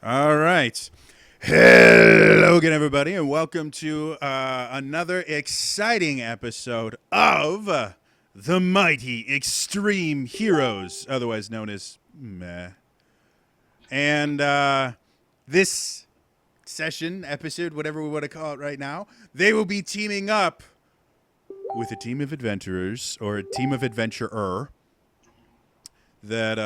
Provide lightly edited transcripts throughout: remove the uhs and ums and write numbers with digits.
All right. Hello again, everybody, and welcome to another exciting episode of The Mighty Extreme Heroes, otherwise known as Meh. And this session, episode, whatever we want to call it right now, they will be teaming up with a team of adventurers, or a team of adventurer, that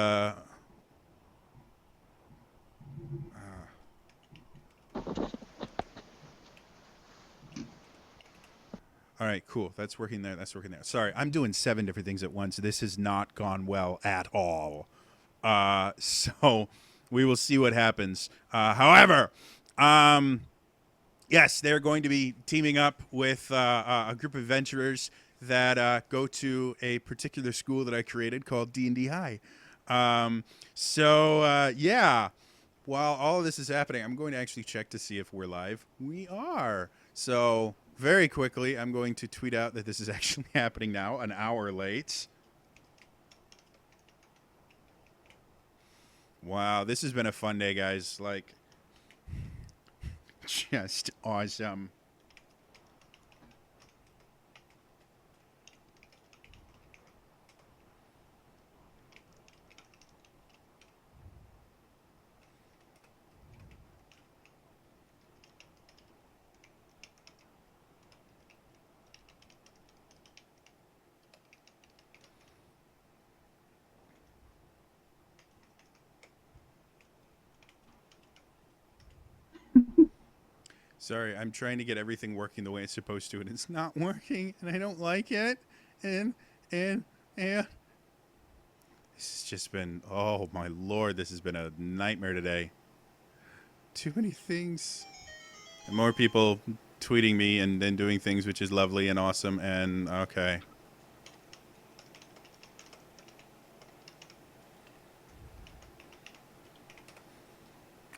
all right, cool. That's working there. That's working there. Sorry, I'm doing 7 different things at once. This has not gone well at all. So we will see what happens. However, yes, they're going to be teaming up with a group of adventurers that go to a particular school that I created called D&D High. Yeah, while all of this is happening, I'm going to actually check to see if we're live. We are. So very quickly, I'm going to tweet out that this is actually happening now, an hour late. Wow, this has been a fun day, guys. Like, just awesome. Sorry, I'm trying to get everything working the way it's supposed to, and it's not working, and I don't like it. And this has just been, oh my lord, this has been a nightmare today. Too many things. And more people tweeting me and then doing things, which is lovely and awesome, and okay.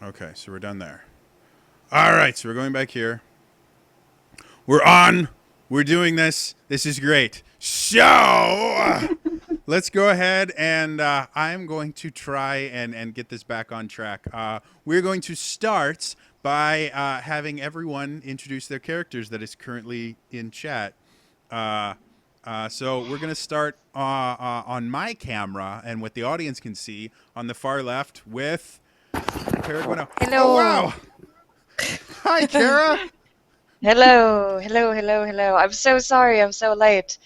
Okay, so we're done there. All right, so we're going back here. We're on. We're doing this. This is great. So let's go ahead and I'm going to try and get this back on track. We're going to start by having everyone introduce their characters that is currently in chat. So we're going to start on my camera and what the audience can see on the far left with Paraguano. Hello. Oh, wow. Hi, Kara. Hello. I'm so sorry I'm so late.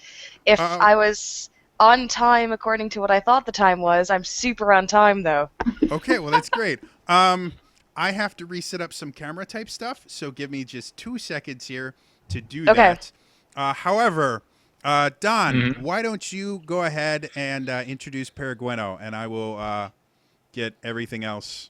If I was on time according to what I thought the time was, I'm super on time, though. Okay, well, that's great. I have to reset up some camera type stuff, so give me just 2 seconds here to do that. However, Don, why don't you go ahead and introduce Paraguano, and I will get everything else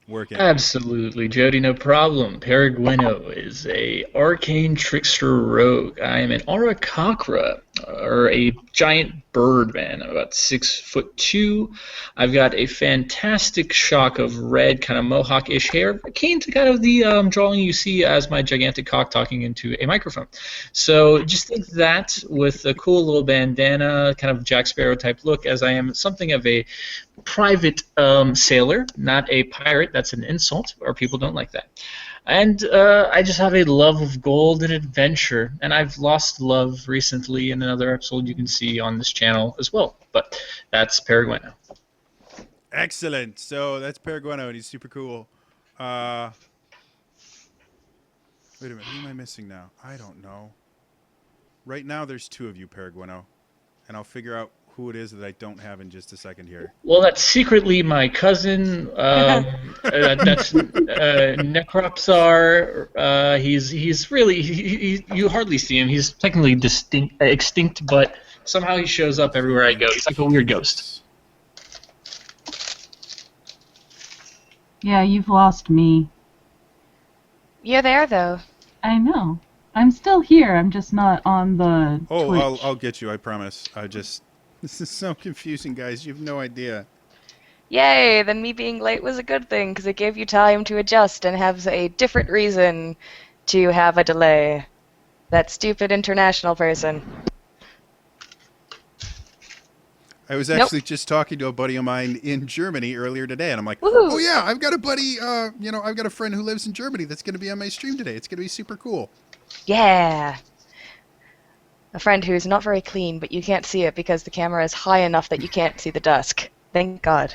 working. Absolutely, Jody, no problem. Paraguino is a arcane trickster rogue. I am an Arakakra, or a giant bird man. I'm about 6'2". I've got a fantastic shock of red, kind of mohawk-ish hair, akin to kind of the drawing you see as my gigantic cock talking into a microphone. So just think that with a cool little bandana, kind of Jack Sparrow type look, as I am something of a private sailor, not a pirate. That's an insult, or people don't like that. And I just have a love of gold and adventure, and I've lost love recently in another episode you can see on this channel as well. But that's Paraguano. Excellent. So that's Paraguano, and he's super cool. Wait a minute, who am I missing now? I don't know. Right now there's 2 of you, Paraguano, and I'll figure out who it is that I don't have in just a second here. Well, that's secretly my cousin. That's Necropsar. He's really you hardly see him. He's technically extinct, but somehow he shows up everywhere I go. He's like a weird ghost. Yeah, you've lost me. You're there, though. I know. I'm still here. I'm just not on the Twitch. I'll get you. I promise. This is so confusing, guys. You have no idea. Yay, then me being late was a good thing, because it gave you time to adjust and have a different reason to have a delay. That stupid international person. I was Nope. actually just talking to a buddy of mine in Germany earlier today, and I'm like, Woohoo. oh yeah, I've got a buddy, I've got a friend who lives in Germany that's going to be on my stream today. It's going to be super cool. Yeah. A friend who's not very clean, but you can't see it because the camera is high enough that you can't see the dusk. Thank God.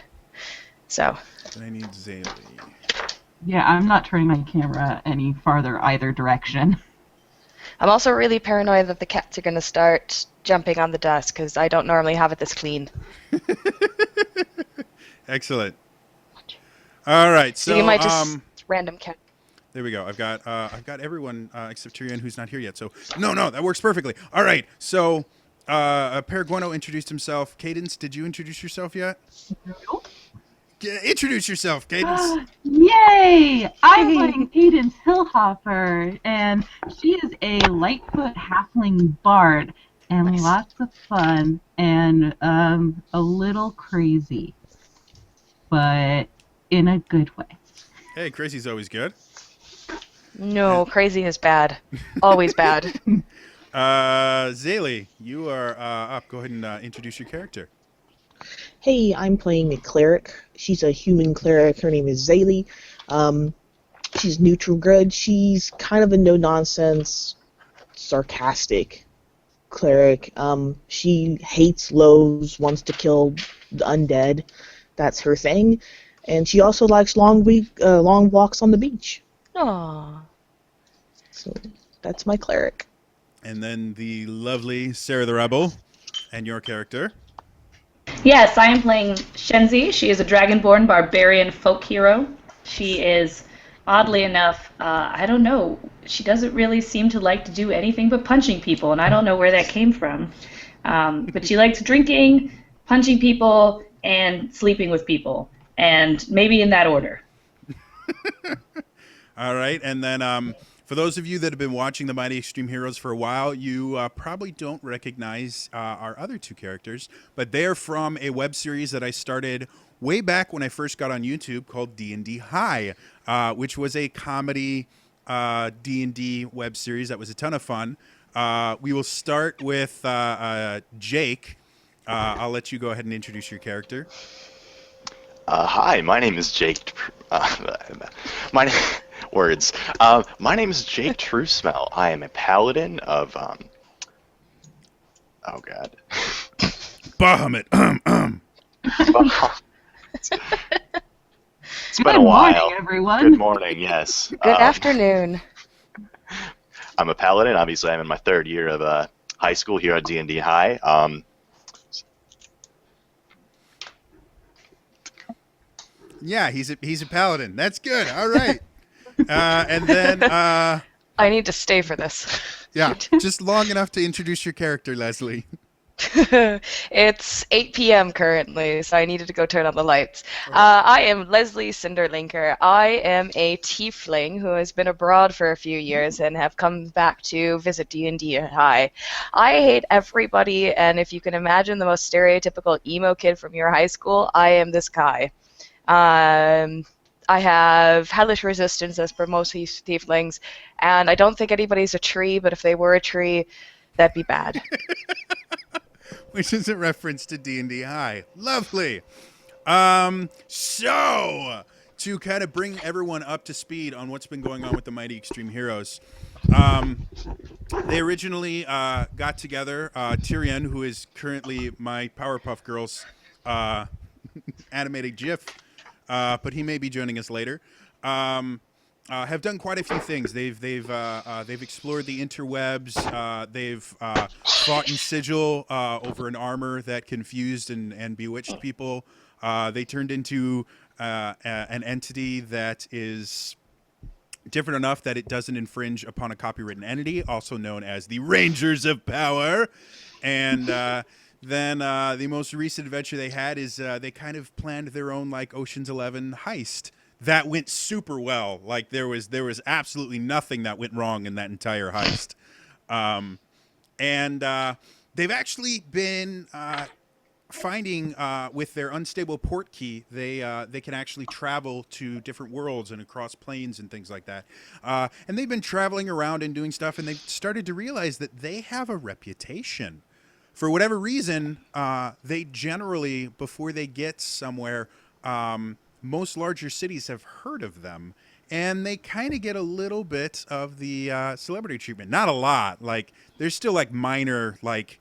So. And I need Zaylee. Yeah, I'm not turning my camera any farther either direction. I'm also really paranoid that the cats are going to start jumping on the desk because I don't normally have it this clean. Excellent. All right, so you might just random cat. there we go. I've got everyone except Tyrion who's not here yet. So no, that works perfectly. All right, so Paragueno introduced himself. Cadence, did you introduce yourself yet? Nope. Introduce yourself, Cadence. Yay! I'm playing Cadence Hillhopper, and she is a Lightfoot halfling bard, and Nice. lots of fun, and a little crazy, but in a good way. Hey, crazy's always good. No, crazy is bad. Always bad. Zaylee, you are up. Go ahead and introduce your character. Hey, I'm playing a cleric. She's a human cleric. Her name is Zaylee. She's neutral good. She's kind of a no-nonsense, sarcastic cleric. She hates lows, wants to kill the undead. That's her thing. And she also likes long walks on the beach. Aww. So that's my cleric. And then the lovely Sarah the Rebel, and your character. Yes, I am playing Shenzi. She is a dragonborn barbarian folk hero. She is, oddly enough, I don't know, she doesn't really seem to like to do anything but punching people, and I don't know where that came from. But she likes drinking, punching people, and sleeping with people, and maybe in that order. All right, and then for those of you that have been watching the Mighty Extreme Heroes for a while, you probably don't recognize our other two characters, but they're from a web series that I started way back when I first got on YouTube called D&D High, which was a comedy D&D web series that was a ton of fun. We will start with Jake. I'll let you go ahead and introduce your character. Hi, my name is Jake. My name is Jake Truesmell. I am a paladin of oh god. Bahamut. It's been a while. Good morning, everyone. Good morning. Yes. Good afternoon. I'm a paladin. Obviously, I'm in my third year of high school here at D&D High. Yeah, he's a paladin. That's good. All right. And then, I need to stay for this. yeah, just long enough to introduce your character, Leslie. It's 8 p.m. currently, so I needed to go turn on the lights. I am Leslie Cinderlinker. I am a tiefling who has been abroad for a few years and have come back to visit D&D High. I hate everybody, and if you can imagine the most stereotypical emo kid from your high school, I am this guy. I have hellish resistance as per most tieflings, and I don't think anybody's a tree, but if they were a tree, that'd be bad. Which is a reference to D&D High. Lovely. So, to kind of bring everyone up to speed on what's been going on with the Mighty Extreme Heroes, they originally got together. Tyrion, who is currently my Powerpuff Girls animated GIF, but he may be joining us later. Have done quite a few things. They've explored the interwebs. They've fought in Sigil over an armor that confused and bewitched people. They turned into an entity that is different enough that it doesn't infringe upon a copywritten entity, also known as the Rangers of Power. And then the most recent adventure they had is they kind of planned their own like Ocean's 11 heist. That went super well. Like there was absolutely nothing that went wrong in that entire heist. And they've actually been finding with their unstable port key, they can actually travel to different worlds and across planes and things like that. And they've been traveling around and doing stuff, and they've started to realize that they have a reputation for whatever reason, they generally, before they get somewhere, most larger cities have heard of them, and they kind of get a little bit of the celebrity treatment. Not a lot. Like, there's still like minor, like,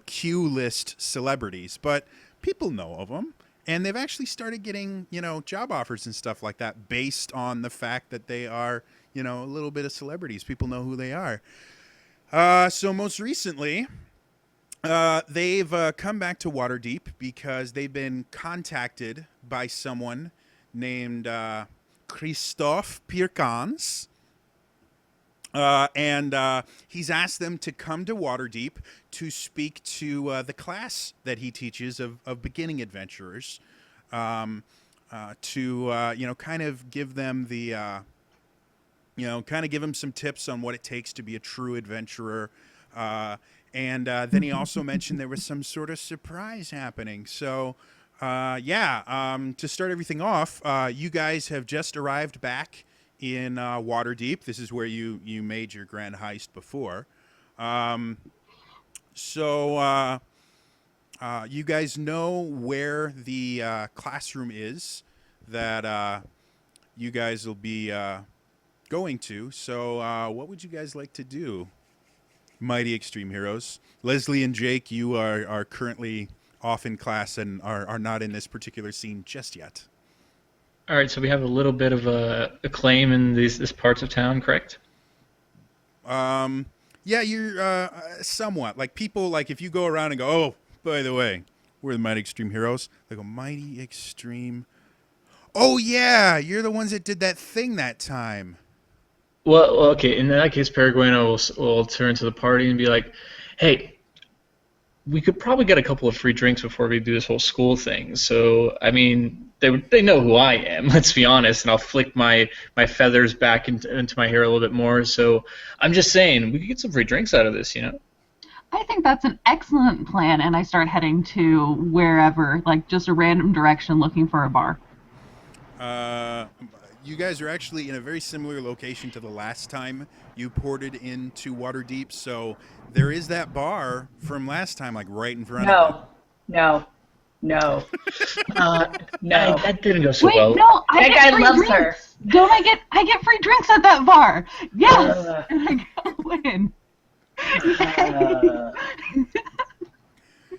queue list celebrities, but people know of them. And they've actually started getting, job offers and stuff like that based on the fact that they are, a little bit of celebrities. People know who they are. So most recently, they've come back to Waterdeep because they've been contacted by someone named Christophe Piercans. And he's asked them to come to Waterdeep to speak to the class that he teaches of beginning adventurers, to kind of give them the kind of give them some tips on what it takes to be a true adventurer. And then he also mentioned there was some sort of surprise happening. So to start everything off, you guys have just arrived back in Waterdeep. This is where you made your grand heist before. So you guys know where the classroom is that you guys will be going to. So what would you guys like to do, Mighty Extreme Heroes? Leslie and Jake, you are currently off in class and are not in this particular scene just yet. All right, so we have a little bit of a claim in this parts of town, correct? Yeah, you're somewhat. Like, people, like, if you go around and go, oh, by the way, we're the Mighty Extreme Heroes. They go, Mighty Extreme. Oh, yeah, you're the ones that did that thing that time. Well, okay, in that case, Peregrino will turn to the party and be like, hey, we could probably get a couple of free drinks before we do this whole school thing. So, I mean, they know who I am, let's be honest, and I'll flick my feathers back into my hair a little bit more. So I'm just saying, we could get some free drinks out of this, I think that's an excellent plan, and I start heading to wherever, like just a random direction looking for a bar. You guys are actually in a very similar location to the last time you ported into Waterdeep, so there is that bar from last time, like, right in front of you. No. No. That didn't go so Wait, well. no, That guy loves drinks. her. Don't I get free drinks at that bar? Yes, and I go in.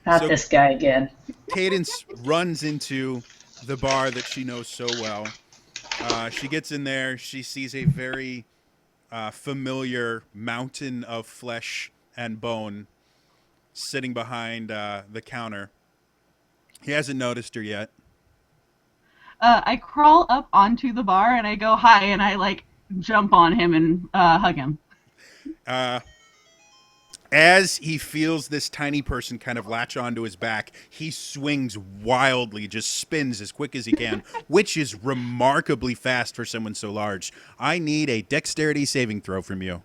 Not So- this guy again. Cadence runs into the bar that she knows so well. She gets in there. She sees a very familiar mountain of flesh and bone sitting behind the counter. He hasn't noticed her yet. I crawl up onto the bar and I go hi, and I like jump on him and hug him. As he feels this tiny person kind of latch onto his back, he swings wildly, just spins as quick as he can, which is remarkably fast for someone so large. I need a dexterity saving throw from you.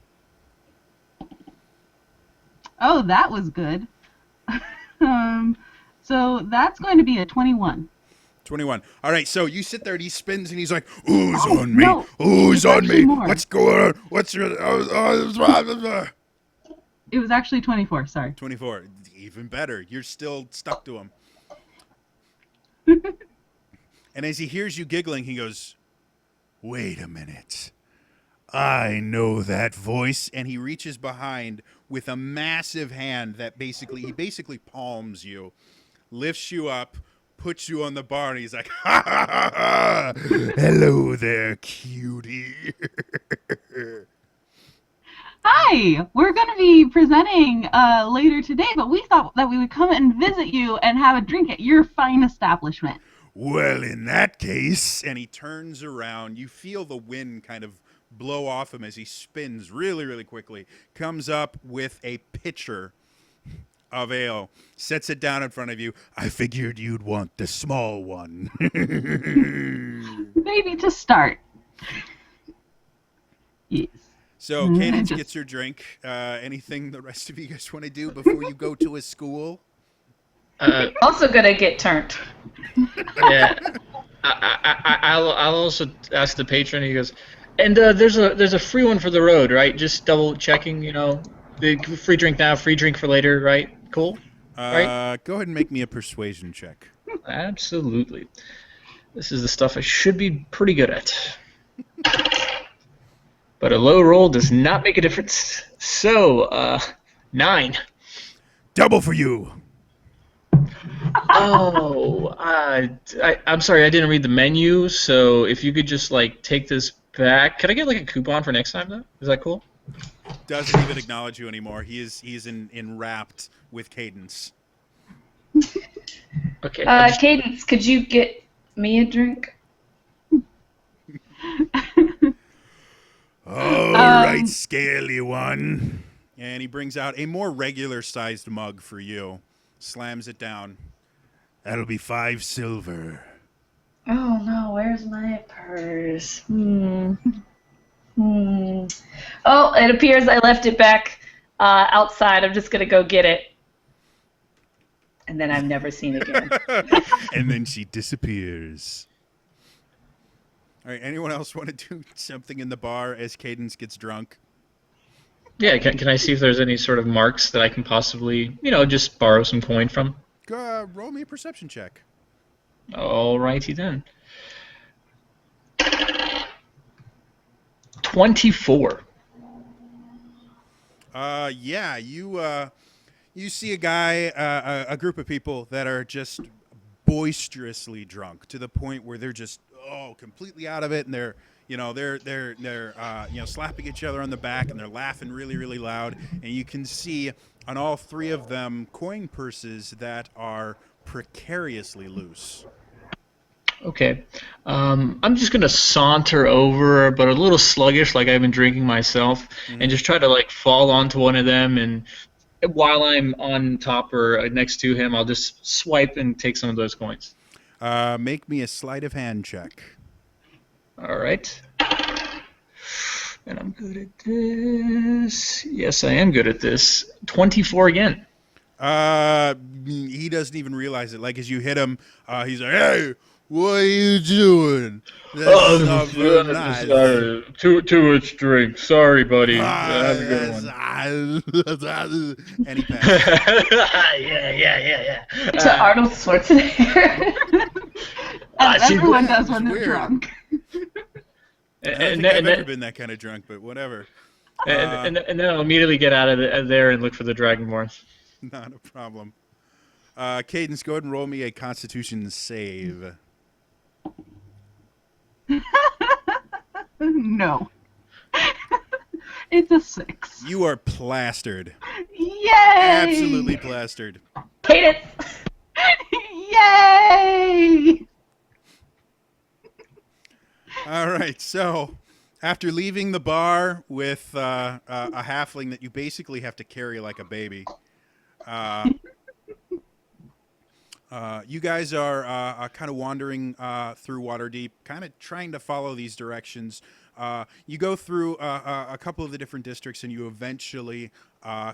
Oh, that was good. So that's going to be a 21. 21. All right, so you sit there and he spins and he's like, "Who's on me? no, Who's it's on actually me? more. What's going on? What's your..." It was actually 24, sorry. 24. Even better. You're still stuck to him. And as he hears you giggling, he goes, "Wait a minute. I know that voice." And he reaches behind with a massive hand that he basically palms you, lifts you up, puts you on the bar, and he's like, "Ha ha ha ha! Hello there, cutie." Hi! We're going to be presenting later today, but we thought that we would come and visit you and have a drink at your fine establishment. Well, in that case, and he turns around, you feel the wind kind of blow off him as he spins really, really quickly, comes up with a pitcher of ale, sets it down in front of you. "I figured you'd want the small one." Maybe to start. Yes. So Cadence gets her drink. Anything the rest of you guys want to do before you go to a school? Also gonna get turned. Yeah. I'll also ask the patron. He goes, and there's a free one for the road, right? Just double checking, the free drink now, free drink for later, right? Cool. Right? Go ahead and make me a persuasion check. Absolutely. This is the stuff I should be pretty good at. But a low roll does not make a difference. So, 9. Double for you. Oh, I'm sorry, I didn't read the menu, so if you could just, like, take this back. Could I get, like, a coupon for next time, though? Is that cool? Doesn't even acknowledge you anymore. He's enwrapped with Cadence. Okay. Cadence, could you get me a drink? All right, scaly one. And he brings out a more regular-sized mug for you. Slams it down. That'll be 5 silver. Oh no, where's my purse? Oh, it appears I left it back outside. I'm just gonna go get it. And then I'm never seen again. And then she disappears. All right, anyone else want to do something in the bar as Cadence gets drunk? Yeah, can I see if there's any sort of marks that I can possibly, just borrow some coin from? Roll me a perception check. Alrighty then. 24. Yeah, you see a guy, a group of people that are just boisterously drunk to the point where they're just completely out of it, and they're slapping each other on the back, and they're laughing really, really loud, and you can see on all 3 of them coin purses that are precariously loose. Okay. I'm just going to saunter over, but a little sluggish, like I've been drinking myself, and just try to, like, fall onto one of them, and while I'm on top or next to him, I'll just swipe and take some of those coins. Make me a sleight of hand check. All right. And I'm good at this. Yes, I am good at this. 24 again. He doesn't even realize it. Like, as you hit him, he's like, "Hey, what are you doing? That's not very nice." Too much drink. Sorry, buddy. Have a good one. And he passes. Yeah. To Arnold Schwarzenegger. As see, everyone does when they're weird. drunk. I don't think I've ever been that kind of drunk, but whatever. And then I'll immediately get out of there and look for the Dragonborn. Not a problem. Cadence, go ahead and roll me a Constitution save. No. It's a 6. You are plastered. Yay! Absolutely plastered. Cadence. Yay! All right, so after leaving the bar with a halfling that you basically have to carry like a baby, you guys are kind of wandering through Waterdeep, kind of trying to follow these directions. You go through a couple of the different districts, and you eventually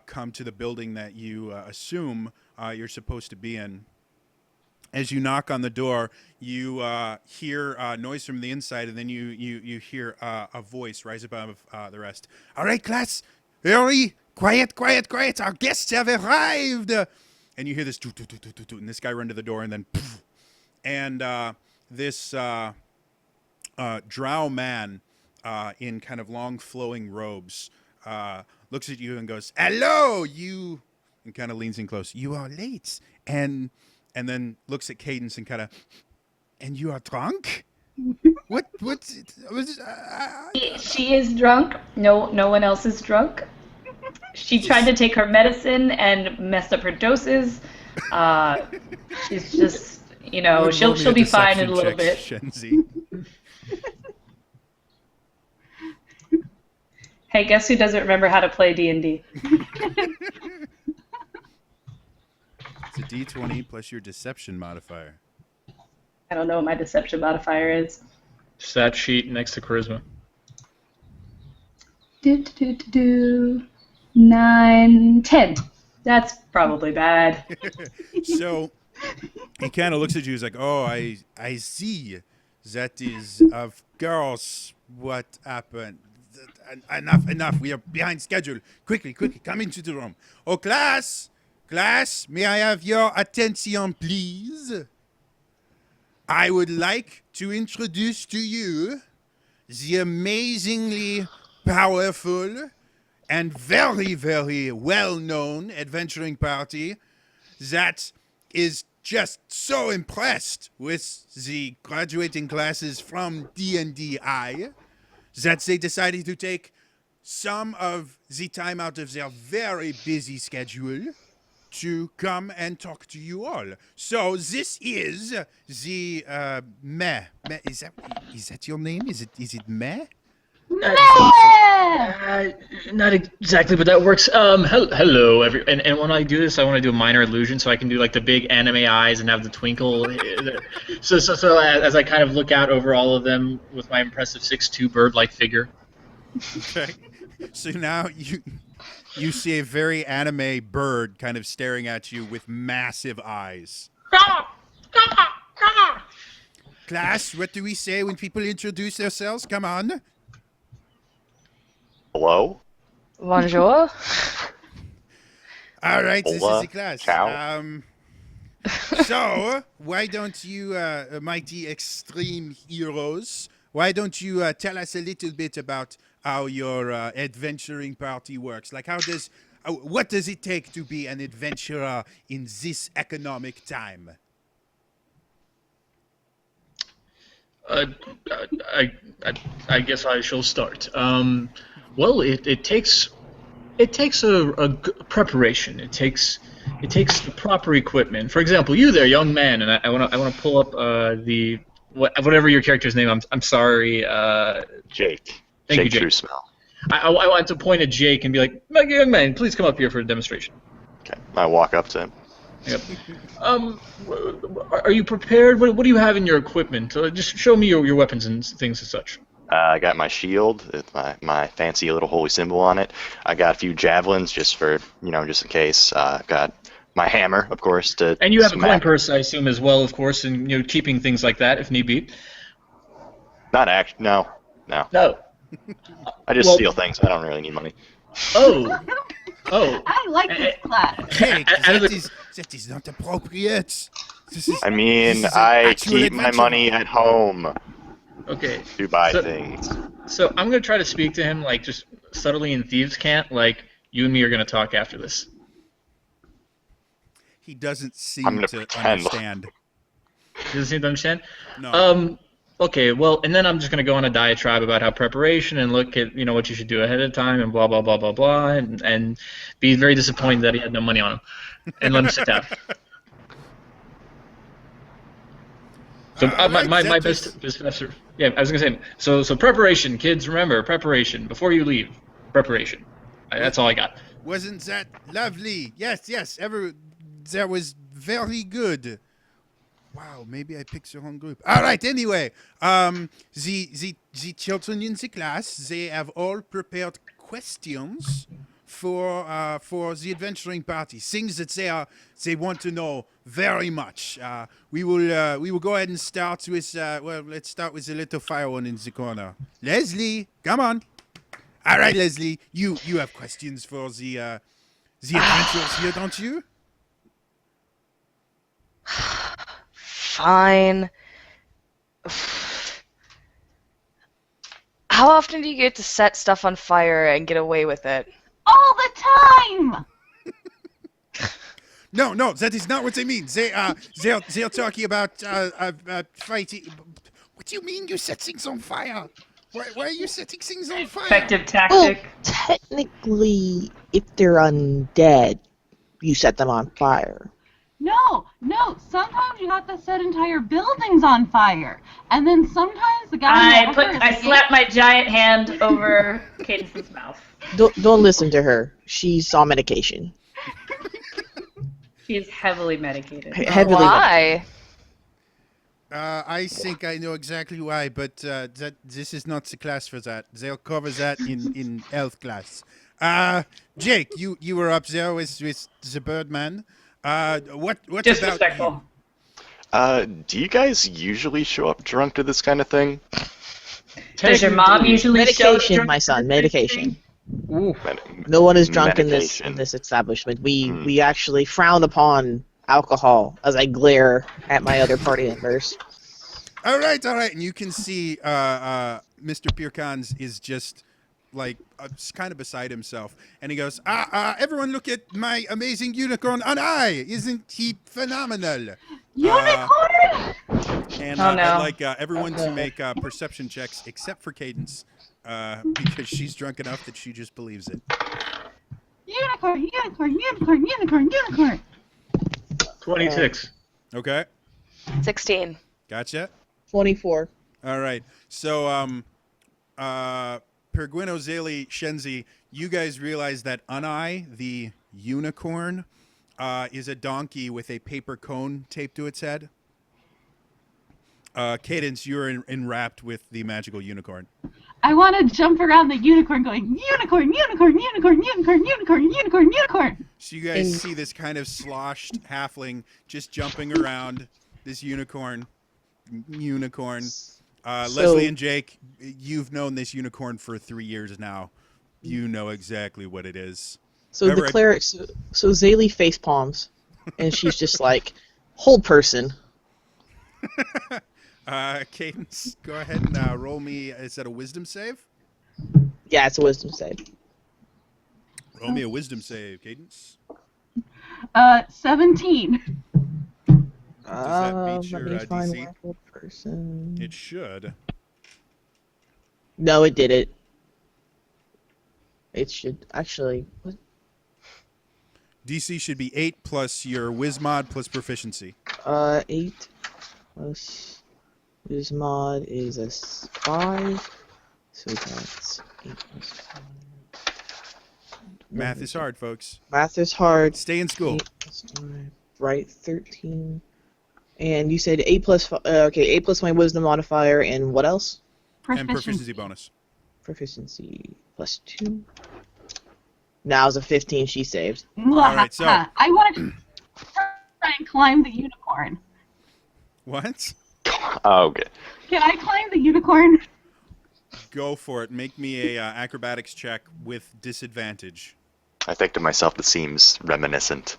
come to the building that you assume you're supposed to be in. As you knock on the door, you hear noise from the inside, and then you hear a voice rise above the rest. "All right, class, hurry! Quiet! Our guests have arrived!" And you hear this, and this guy run to the door, and then, poof, and this drow man in kind of long flowing robes looks at you and goes, "Hello, you," and kind of leans in close. "You are late," and then looks at Cadence and kind of, "And you are drunk? What? She is drunk. No one else is drunk. She tried to take her medicine and messed up her doses. She's just, she'll be fine in a little bit. Shenzi. Hey, guess who doesn't remember how to play D&D? It's a D20 plus your deception modifier. I don't know what my deception modifier is. Stat sheet next to charisma. 9, 10. That's probably bad. So he kind of looks at you. He's like, "Oh, I see. That is, of course, what happened. Enough. We are behind schedule. Quickly, come into the room. Oh, class, Class, may I have your attention, please? I would like to introduce to you the amazingly powerful and very, very well-known adventuring party that is just so impressed with the graduating classes from D&D High that they decided to take some of the time out of their very busy schedule to come and talk to you all. So this is the Meh. Meh. Is that your name? Is it Meh? Not exactly, but that works. Hello, and when I do this, I want to do a minor illusion, so I can do like the big anime eyes and have the twinkle. so as I kind of look out over all of them with my impressive 6'2" bird-like figure. Okay. So now you see a very anime bird kind of staring at you with massive eyes. Class, what do we say when people introduce themselves? Come on. Hello? Bonjour. All right, this is Hola. the class. Ciao. So, why don't you, mighty extreme heroes, why don't you tell us a little bit about how your adventuring party works? Like, what does it take to be an adventurer in this economic time? I guess I shall start. Well, it takes a preparation. It takes the proper equipment. For example, you there, young man, and I want to pull up whatever your character's name. I'm sorry. Jake. Thank you, Jake Jake. Truesmell. I want to point at Jake and be like, young man, please come up here for a demonstration. Okay. I walk up to him. Yep. Are you prepared? What do you have in your equipment? Just show me your weapons and things and such. I got my shield with my fancy little holy symbol on it. I got a few javelins just for, just in case. Got my hammer, of course. And you have a coin smack. purse, I assume, as well, of course, and keeping things like that if need be. Not actually. No. No. I just Well- steal things. I don't really need money. Oh. I like this class. Jake, out of that is not appropriate. This is, I mean, this is an I actual keep my adventure. money at home Okay. to buy So- things. So I'm gonna try to speak to him like just subtly in thieves' cant, like you and me are gonna talk after this. He doesn't seem I'm gonna to pretend. understand. Does he understand? No. Okay, well, and then I'm just gonna go on a diatribe about how preparation and look at what you should do ahead of time and blah blah blah blah blah and be very disappointed that he had no money on him and let him sit down. So Alright, my that best effort. Yeah, I was gonna say. So preparation, kids. Remember preparation before you leave. Preparation. That's all I got. Wasn't that lovely? Yes. That was very good. Wow, maybe I picked the wrong group. All right, anyway, the children in the class, they have all prepared questions for the adventuring party, things that they want to know very much. We will go ahead and start with let's start with the little fire one in the corner. Leslie, come on. All right, Leslie, you have questions for the adventurers here, don't you? Fine. How often do you get to set stuff on fire and get away with it? All the time! No, that is not what they mean. They're talking about fighting. What do you mean you set things on fire? Why are you setting things on fire? Effective Well, tactic. technically, if they're undead, you set them on fire. No, sometimes you have to set entire buildings on fire. And then sometimes the guy I slapped my giant hand over Cadence's mouth. Don't listen to her. She's on medication. She is heavily medicated. Heavily Why? I think I know exactly why, but this is not the class for that. They'll cover that in health class. Jake, you were up there with the Birdman. What about Disrespectful. Do you guys usually show up drunk to this kind of thing? Does your mom usually show Medication, drunk my son, to medication. Ooh. No one is drunk in this Medication. establishment. We actually frown upon alcohol. As I glare at my other party members. All right. And you can see Mr. Pierkans is just like kind of beside himself. And he goes, everyone look at my amazing unicorn on eye. Isn't he phenomenal? Unicorn! And Oh, no. I'd like everyone to make perception checks except for Cadence because she's drunk enough that she just believes it. Unicorn! Unicorn! Unicorn! Unicorn! Unicorn! 26. Okay. 16. Gotcha. 24. All right. So, Perguino, Zeli, Shenzi, you guys realize that Unai, the unicorn, is a donkey with a paper cone taped to its head. Cadence, you're enwrapped with the magical unicorn. I want to jump around the unicorn going, unicorn, unicorn, unicorn, unicorn, unicorn, unicorn, unicorn. So you guys see this kind of sloshed halfling just jumping around this unicorn. Leslie and Jake, you've known this unicorn for 3 years now. You know exactly what it is. So the cleric, so Zaylee face palms, and she's just like, hold person. Cadence, go ahead and roll me. Is that a wisdom save? Yeah, it's a wisdom save. Roll me a wisdom save, Cadence. 17. Does that beat your let me find DC? hold person. It should. No, it didn't. It should actually. What? DC should be 8 plus your Wismod plus proficiency. 8 plus Wismod is a 5. So that's 8 plus 5. Math is hard, folks. Math is hard. Stay in school. 8 plus 5. Right, 13. And you said 8 plus. Okay, 8 plus my Wisdom modifier, and what else? And proficiency bonus. Proficiency plus 2. Now it's a 15. She saved. All right, so I want to try and climb the unicorn. what? Oh, okay. Can I climb the unicorn? Go for it. Make me a acrobatics check with disadvantage. I think to myself, this seems reminiscent.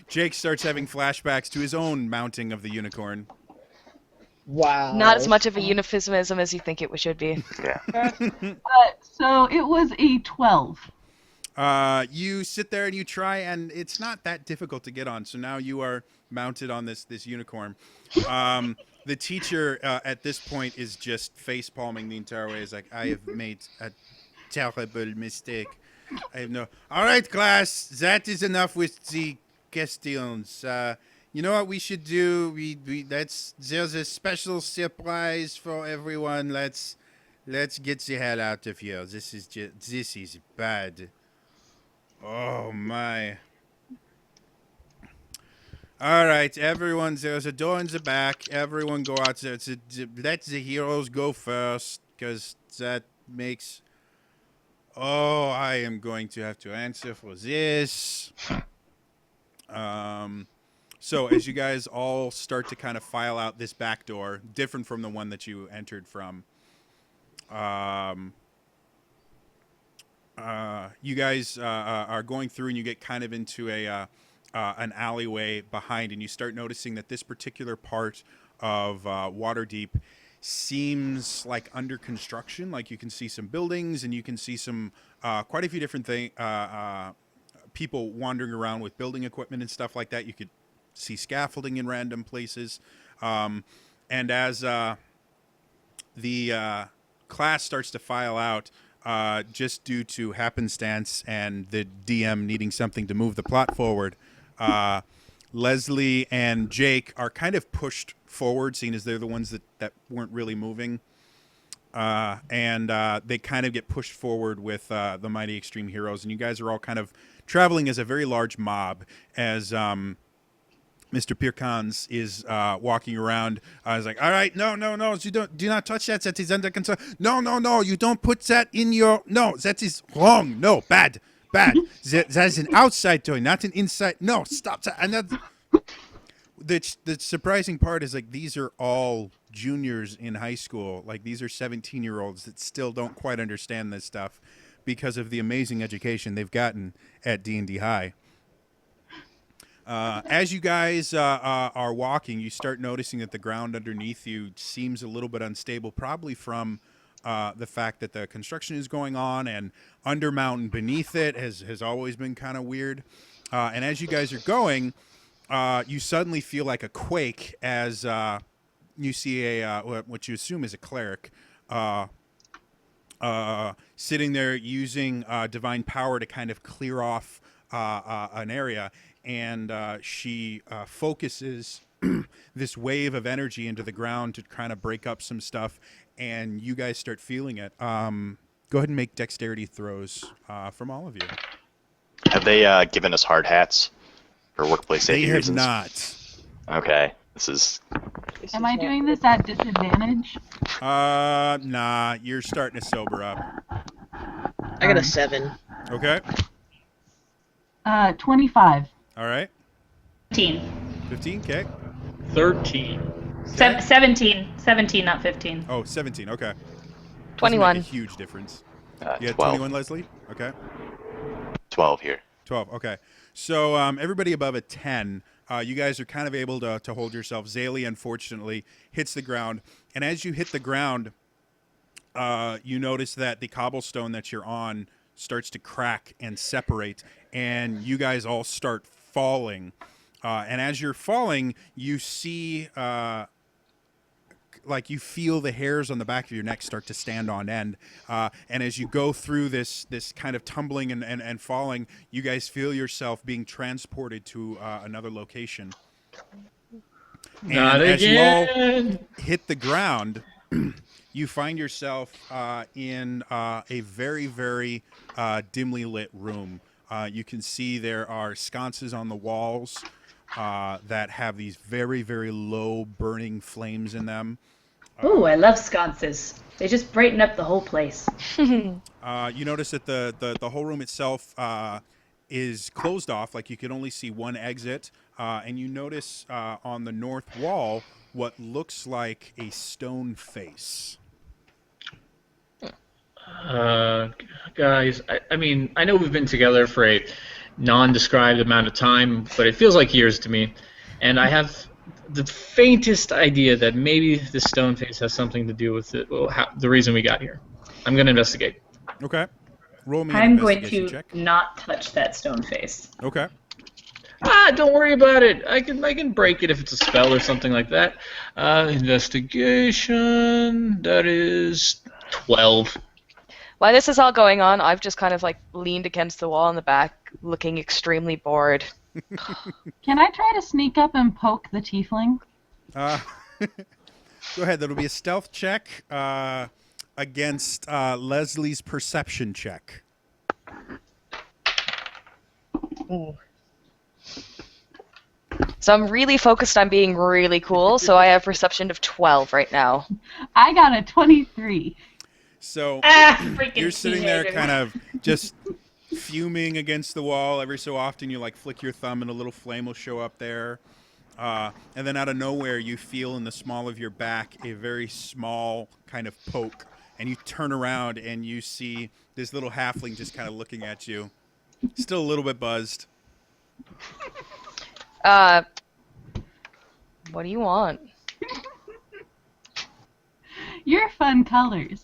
Jake starts having flashbacks to his own mounting of the unicorn. Wow. Not as much of a euphemism as you think it should be. Yeah. So it was a 12. You sit there and you try, and it's not that difficult to get on. So now you are mounted on this unicorn. The teacher at this point is just face palming the entire way. He's like, I have made a terrible mistake. I have no. All right, class, that is enough with the questions. You know what we should do? There's a special surprise for everyone. Let's get the hell out of here. This is bad. Oh my. All right, everyone. There's a door in the back. Everyone go out there. Let the heroes go first, because that makes. Oh, I am going to have to answer for this. So as you guys all start to kind of file out this back door, different from the one that you entered from, you guys are going through, and you get kind of into an alleyway behind, and you start noticing that this particular part of Waterdeep seems like under construction. Like you can see some buildings, and you can see some quite a few different people wandering around with building equipment and stuff like that. You could see scaffolding in random places, and as the class starts to file out, just due to happenstance and the DM needing something to move the plot forward, Leslie and Jake are kind of pushed forward, seeing as they're the ones that weren't really moving. And they kind of get pushed forward with the Mighty Extreme Heroes. And you guys are all kind of traveling as a very large mob as Mr. Pierkans is walking around. He's like, all right, no, you do not touch that. That is under control. No, you don't put that in your, no, that is wrong. No, bad. That is an outside toy, not an inside. No, stop that. And the surprising part is, like, these are all juniors in high school. Like, these are 17-year-olds that still don't quite understand this stuff. because of the amazing education they've gotten at D&D High. As you guys are walking, you start noticing that the ground underneath you seems a little bit unstable, probably from the fact that the construction is going on, and Undermountain beneath it has always been kind of weird. And as you guys are going, you suddenly feel like a quake as you see what you assume is a cleric sitting there using divine power to kind of clear off an area. And she focuses this wave of energy into the ground to kind of break up some stuff, and you guys start feeling it. Go ahead and make dexterity throws from all of you. Have they given us hard hats for workplace safety reasons? They have not. Okay. This is... Am I doing this at disadvantage? Nah, you're starting to sober up. I got a 7. Okay. 25. All right. 15. 15, okay. 13. 17, not 15. Oh, 17, okay. Doesn't 21. make a huge difference. You had 12. 21, Leslie? Okay. 12 here. 12, okay. So everybody above a 10, you guys are kind of able to hold yourself. Zaylee, unfortunately, hits the ground. And as you hit the ground, you notice that the cobblestone that you're on starts to crack and separate, and you guys all start falling. And as you're falling, you see... like you feel the hairs on the back of your neck start to stand on end. And as you go through this kind of tumbling and falling, you guys feel yourself being transported to another location. Not and as you again. all hit the ground, you find yourself in a very, very dimly lit room. You can see there are sconces on the walls that have these very, very low burning flames in them. Ooh, I love sconces. They just brighten up the whole place. You notice that the whole room itself is closed off, like you can only see one exit, and you notice on the north wall what looks like a stone face. Guys, I mean, I know we've been together for a non-described amount of time, but it feels like years to me, and I have the faintest idea that maybe the stone face has something to do with the reason we got here. I'm going to investigate. Okay. Roll me an I'm going investigation to check. not touch that stone face. Okay. Don't worry about it. I can break it if it's a spell or something like that. Investigation, that is 12. While this is all going on, I've just kind of like leaned against the wall in the back, looking extremely bored. Can I try to sneak up and poke the tiefling? Go ahead. That'll be a stealth check against Leslie's perception check. Oh. So I'm really focused on being really cool, so I have perception of 12 right now. I got a 23. So Freaking you're sitting there teenagers. kind of just fuming against the wall. Every so often you like flick your thumb and a little flame will show up there. And then out of nowhere you feel in the small of your back a very small kind of poke. And you turn around and you see this little halfling just kind of looking at you. Still a little bit buzzed. What do you want? Your fun colors.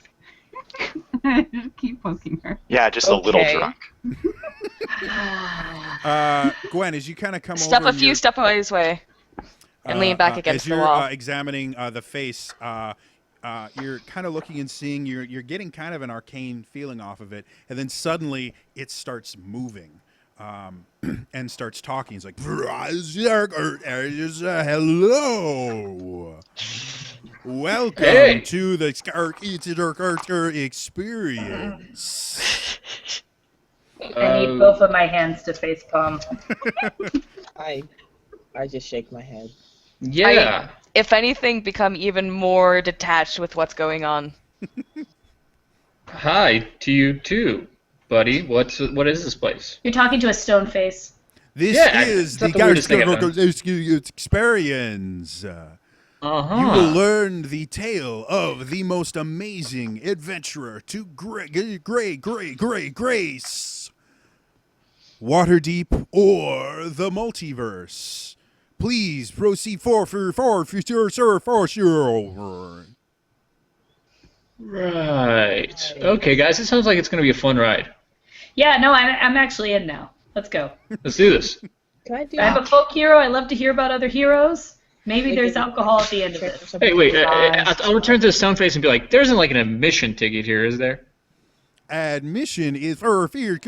Just keep poking her. Yeah, just a little Okay. drunk. Gwen, as you kind of come Step over... a few step away this way. And lean back against as the you're, wall. examining the face, you're kind of looking and seeing, you're getting kind of an arcane feeling off of it, and then suddenly it starts moving and starts talking. It's like, hello, welcome to the experience. I need both of my hands to face palm. I just shake my head. Yeah. If anything, become even more detached with what's going on. Hi to you too, buddy. What is this place? You're talking to a stone face. This Yeah, is that's the the weirdest thing I've done. experience. Uh-huh. You will learn the tale of the most amazing adventurer to grace Waterdeep or the multiverse. Please proceed for sure. Right. Okay, guys, it sounds like it's going to be a fun ride. Yeah, no, I'm actually in now. Let's go. Let's do this. Can I do I'm a folk hero. I love to hear about other heroes. Maybe there's alcohol at the end of check it. for something? Hey, wait, I'll return to the sound face and be like, there isn't like an admission ticket here, is there? Admission is for fear.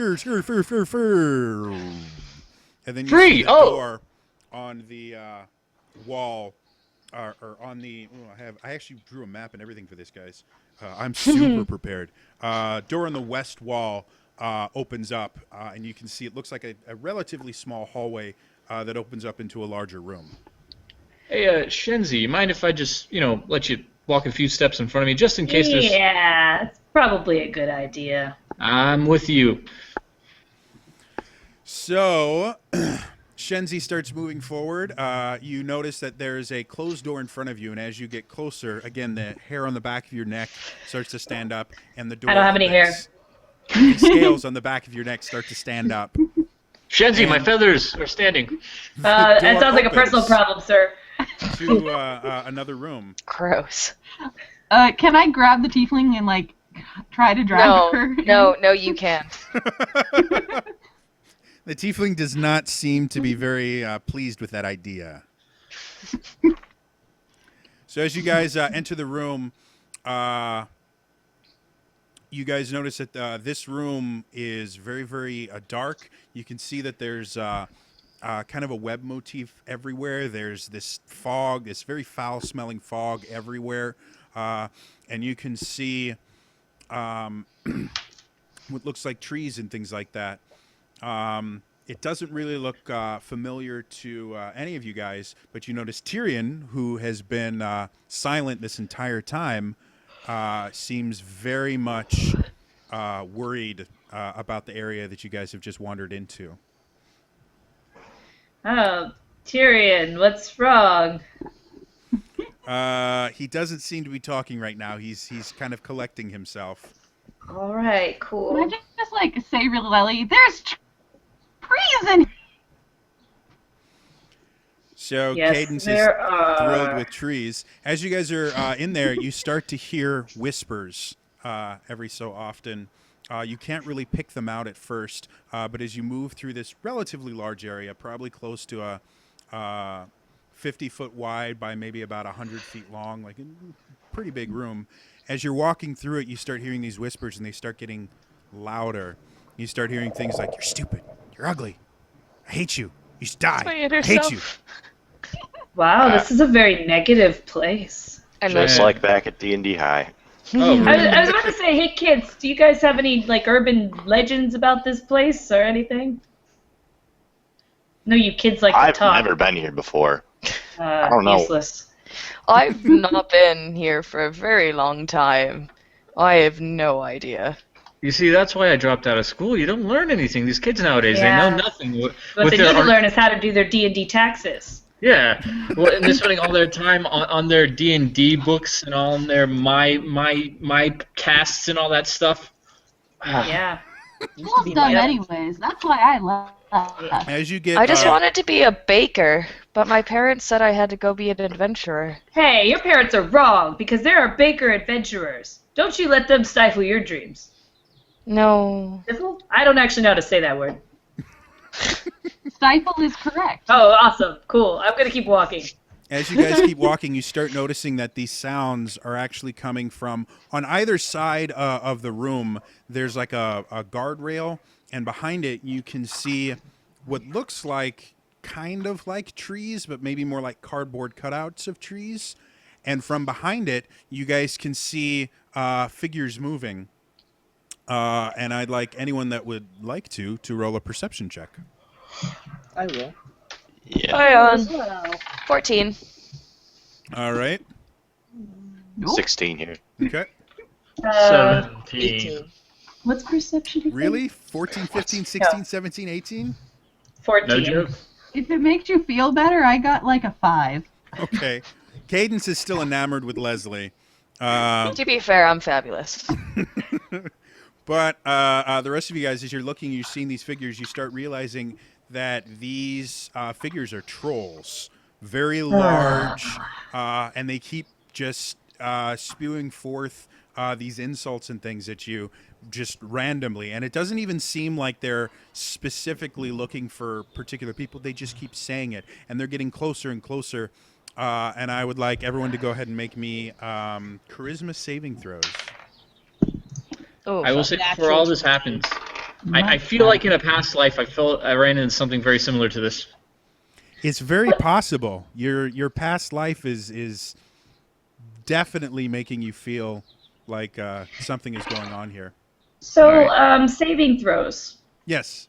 And then you Free! see the Oh! door on the wall, or on the. I actually drew a map and everything for this, guys. I'm super prepared. Door on the west wall opens up, and you can see it looks like a relatively small hallway that opens up into a larger room. Hey, Shenzi, you mind if I just, let you walk a few steps in front of me, just in case there's... Yeah, it's probably a good idea. I'm with you. So, Shenzi starts moving forward. You notice that there's a closed door in front of you, and as you get closer, again, the hair on the back of your neck starts to stand up, and the door I don't have any hair. opens. The scales on the back of your neck start to stand up. Shenzi, my feathers are standing. That door sounds like a personal opens. problem, sir. To another room. Gross. Can I grab the tiefling and like try to drag her? No, you can't. The tiefling does not seem to be very pleased with that idea. So as you guys enter the room, you guys notice that this room is very, very dark. You can see that there's kind of a web motif everywhere. There's this fog, this very foul-smelling fog everywhere. And you can see what looks like trees and things like that. It doesn't really look familiar to any of you guys, but you notice Tyrion, who has been silent this entire time, seems very much worried about the area that you guys have just wandered into. Oh, Tyrion, what's wrong? He doesn't seem to be talking right now. He's kind of collecting himself. All right, Can cool. I just like say really loudly, there's trees in here. So Yes, Cadence is there are. thrilled with trees. As you guys are in there, you start to hear whispers every so often. You can't really pick them out at first, but as you move through this relatively large area, probably close to a 50-foot wide by maybe about 100 feet long, like a pretty big room. As you're walking through it, you start hearing these whispers, and they start getting louder. You start hearing things like, "You're stupid. You're ugly. I hate you. You should die. my inner I hate self." you." Wow, this is a very negative place. And Just Yeah. like back at D&D High. Oh, I was about to say, hey kids, do you guys have any like urban legends about this place or anything? No, you kids like to I've talk. never been here before. I don't know. Useless. I've not been here for a very long time. I have no idea. You see, that's why I dropped out of school. You don't learn anything. These kids nowadays, Yeah. they know nothing. What they need to learn is how to do their D&D taxes. Yeah, well, and they're spending all their time on their D&D books and on their my casts and all that stuff. Yeah. School's done anyways. That's why I left. As you get, I just wanted to be a baker, but my parents said I had to go be an adventurer. Hey, your parents are wrong because there are baker adventurers. Don't you let them stifle your dreams. No. I don't actually know how to say that word. Stifle is correct. Oh, awesome. Cool. I'm going to keep walking. As you guys keep walking, you start noticing that these sounds are actually coming from on either side of the room. There's like a guardrail, and behind it you can see what looks like kind of like trees, but maybe more like cardboard cutouts of trees. And from behind it, you guys can see figures moving. And I'd like anyone that would like to roll a perception check. I will. Yeah. Hi on. 14. All right. Nope. 16 here. Okay. 17. 18. What's perception again? Really? 14, 15, 16, 17, 18? 14. No joke. If it makes you feel better, I got like a 5. Okay. Cadence is still enamored with Leslie. To be fair, I'm fabulous. But the rest of you guys, as you're looking, you're seeing these figures, you start realizing that these figures are trolls. Very large, and they keep just spewing forth these insults and things at you just randomly. And it doesn't even seem like they're specifically looking for particular people. They just keep saying it. And they're getting closer and closer. And I would like everyone to go ahead and make me charisma saving throws. Oh, I will say before all this happens, I feel like in a past life I ran into something very similar to this. It's very possible. Your past life is definitely making you feel like something is going on here. So, saving throws. Yes.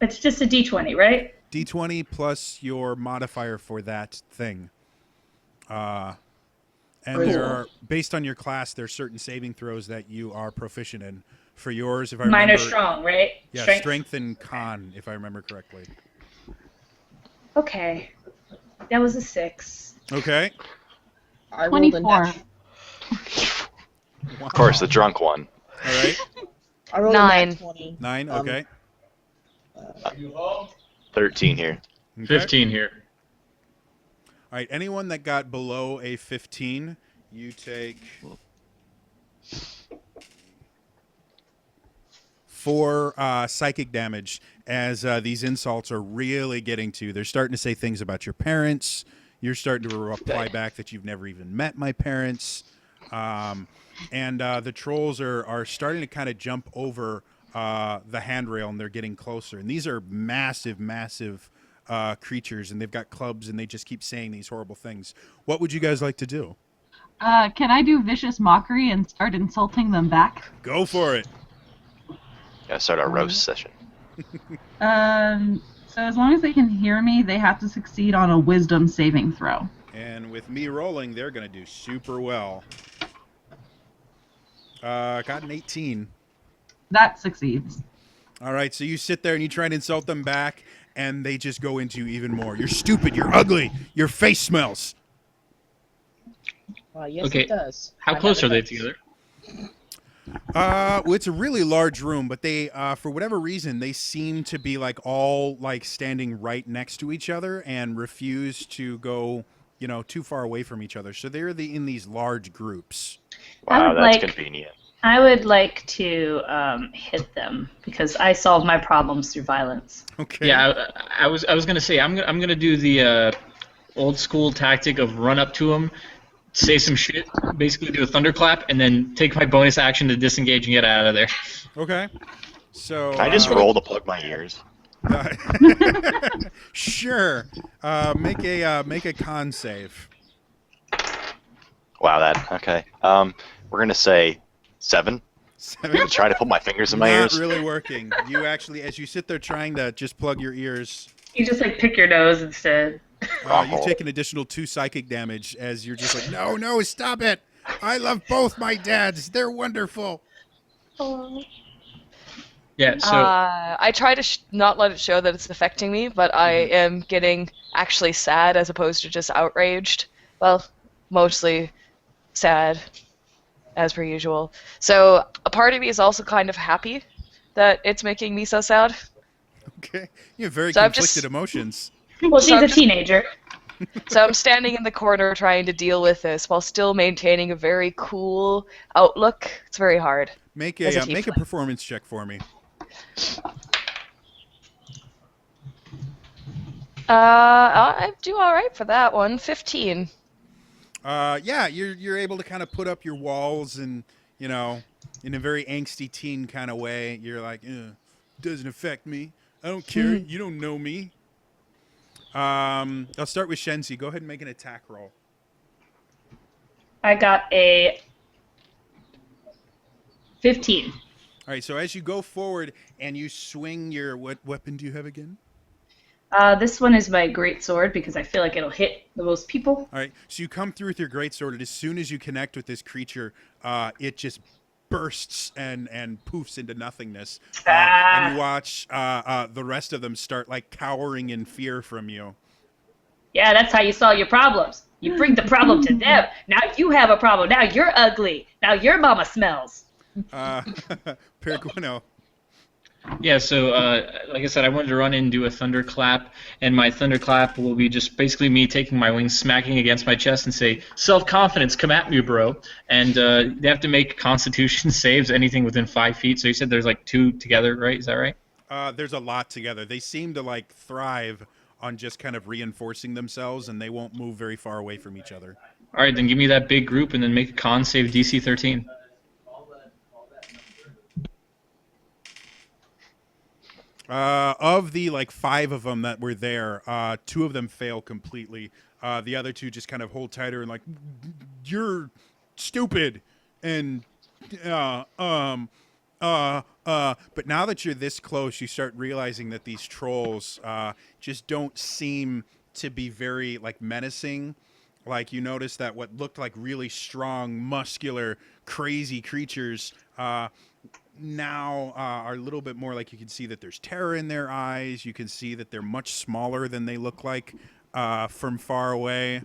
It's just a d20, right? D20 plus your modifier for that thing. And there are, based on your class, there are certain saving throws that you are proficient in. For yours, if I remember... Mine are strong, right? Yeah, strength and con, if I remember correctly. Okay. That was a 6. Okay. I rolled a 24. nat- Of course, the drunk one. All right. I rolled a 9. nat 20. 9, okay. 13 here. Okay. 15 here. All right, anyone that got below a 15, you take 4 psychic damage as these insults are really getting to you. They're starting to say things about your parents. You're starting to reply back that you've never even met my parents. And the trolls are starting to kind of jump over the handrail, and they're getting closer. And these are massive, massive creatures, and they've got clubs, and they just keep saying these horrible things. What would you guys like to do? Can I do vicious mockery and start insulting them back? Go for it. Gotta start our roast session. So as long as they can hear me, they have to succeed on a wisdom saving throw. And with me rolling, they're going to do super well. Got an 18. That succeeds. All right, so you sit there and you try and insult them back, and they just go into you even more. You're stupid. You're ugly. Your face smells. Yes, Okay. it does. How I close have are a they dex. together? Well, it's a really large room, but they, for whatever reason, they seem to be like all like standing right next to each other and refuse to go, too far away from each other. So they're in these large groups. Wow, would that's like- convenient. I would like to hit them because I solve my problems through violence. Okay. Yeah, I was gonna say I'm gonna do the old school tactic of run up to them, say some shit, basically do a thunderclap, and then take my bonus action to disengage and get out of there. Okay. So. Can I just roll to plug my ears? Sure. Make a con save. Wow, okay. We're gonna say 7. 7. Try to put my fingers in my Not ears. really working. You actually, as you sit there trying to just plug your ears, You just pick your nose instead. you take an additional 2 psychic damage as you're just like, no, stop it. I love both my dads. They're wonderful. Yeah. So I try to not let it show that it's affecting me, but I am getting actually sad as opposed to just outraged. Well, mostly sad, as per usual. So a part of me is also kind of happy that it's making me so sad. Okay. You have very So I'm conflicted just- emotions. Well, she's So I'm a just- teenager. So I'm standing in the corner trying to deal with this while still maintaining a very cool outlook. It's very hard. Make As a make a tiefling. performance check for me. I do all right for that one. 15. Yeah, you're able to kind of put up your walls and, in a very angsty teen kind of way. You're like, doesn't affect me. I don't care. You don't know me. I'll start with Shenzi. Go ahead and make an attack roll. I got a 15. All right, so as you go forward and you swing your, what weapon do you have again? This one is my great sword because I feel like it'll hit the most people. All right, so you come through with your greatsword, and as soon as you connect with this creature, it just bursts and poofs into nothingness. And you watch the rest of them start like cowering in fear from you. Yeah, that's how you solve your problems. You bring the problem to them. Now you have a problem. Now you're ugly. Now your mama smells. Peregrino. Yeah, so like I said, I wanted to run in and do a thunderclap, and my thunderclap will be just basically me taking my wings, smacking against my chest, and say, "Self-confidence, come at me, bro." And they have to make Constitution saves, anything within 5 feet. So you said there's like 2 together, right? Is that right? There's a lot together. They seem to like thrive on just kind of reinforcing themselves, and they won't move very far away from each other. All right, then give me that big group, and then make a con save DC 13. Of the like 5 of them that were there, 2 of them fail completely. The other 2 just kind of hold tighter and like, you're stupid, and but now that you're this close, you start realizing that these trolls just don't seem to be very like menacing. Like you notice that what looked like really strong, muscular, crazy creatures now are a little bit more like you can see that there's terror in their eyes. You can see that they're much smaller than they look like from far away.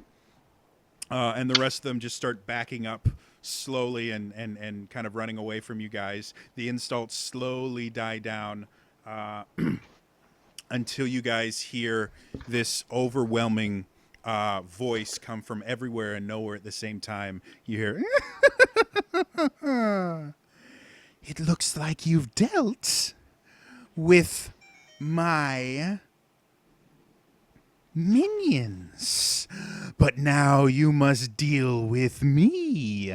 And the rest of them just start backing up slowly and kind of running away from you guys. The insults slowly die down until you guys hear this overwhelming voice come from everywhere and nowhere at the same time. You hear... It looks like you've dealt with my minions, but now you must deal with me.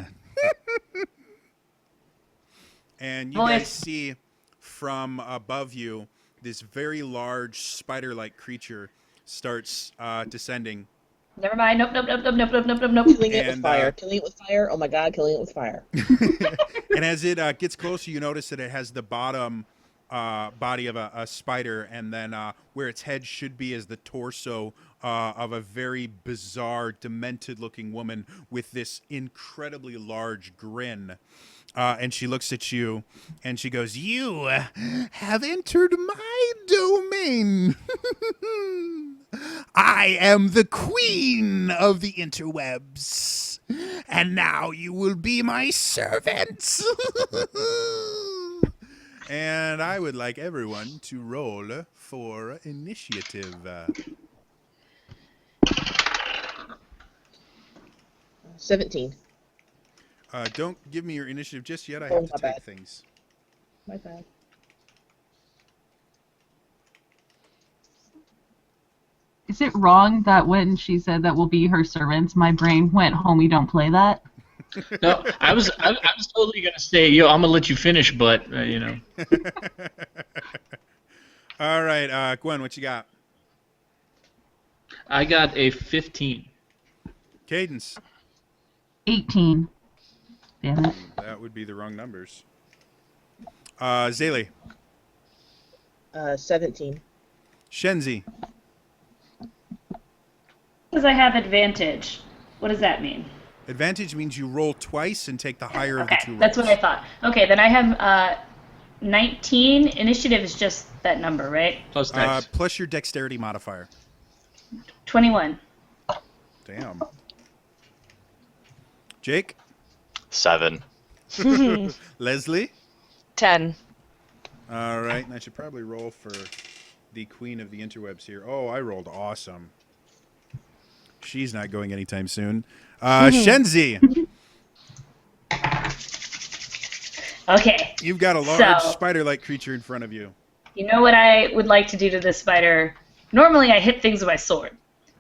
And you guys see from above you this very large spider-like creature starts descending. Never mind. Nope. Killing it with fire. Killing it with fire. Oh my god, killing it with fire. And as it gets closer, you notice that it has the bottom body of a spider, and then where its head should be is the torso of a very bizarre, demented-looking woman with this incredibly large grin. And she looks at you, and she goes, "You have entered my domain. I am the queen of the interwebs, and now you will be my servants." And I would like everyone to roll for initiative. 17. Don't give me your initiative just yet. I Oh, have to my take bad. things. My bad. Is it wrong that when she said that we'll be her servants, my brain went, "Homie, don't play that"? No, I was totally gonna say, yo, I'm gonna let you finish, but you know. All right, Gwen, what you got? I got a 15. Cadence. 18. Damn it. That would be the wrong numbers. Zaylee. 17. Shenzi. Because I have advantage. What does that mean? Advantage means you roll twice and take the higher of the 2 rolls. That's what I thought. Okay, then I have 19. Initiative is just that number, right? Plus dex. Plus your dexterity modifier. 21. Damn. Jake. 7. Leslie. 10. All right, and I should probably roll for the queen of the interwebs here. Oh, I rolled awesome. She's not going anytime soon. Shenzi. Okay. You've got a large So- spider-like creature in front of you. You know what I would like to do to this spider? Normally I hit things with my sword.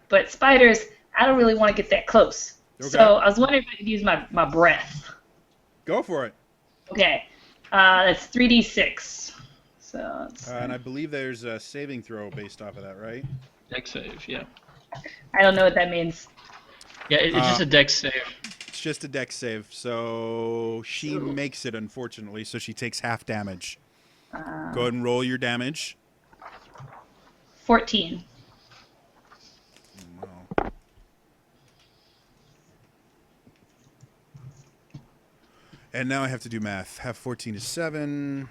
But spiders, I don't really want to get that close. Okay. So I was wondering if I could use my breath. Go for it. Okay. That's 3d6. So it's, And I believe there's a saving throw based off of that, right? Dex save, yeah. I don't know what that means. Yeah, it's just a dex save. It's just a dex save, so she makes it, unfortunately, so she takes half damage. Go ahead and roll your damage. 14. Wow. And now I have to do math. Half 14 is 7.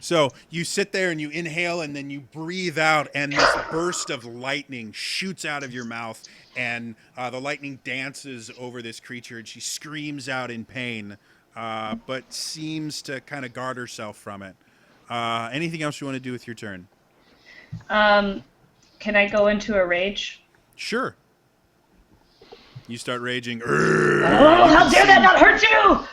So you sit there and you inhale and then you breathe out, and this burst of lightning shoots out of your mouth, and the lightning dances over this creature, and she screams out in pain, but seems to kind of guard herself from it. Anything else you want to do with your turn? Can I go into a rage? Sure. You start raging. Oh, how dare that not hurt you!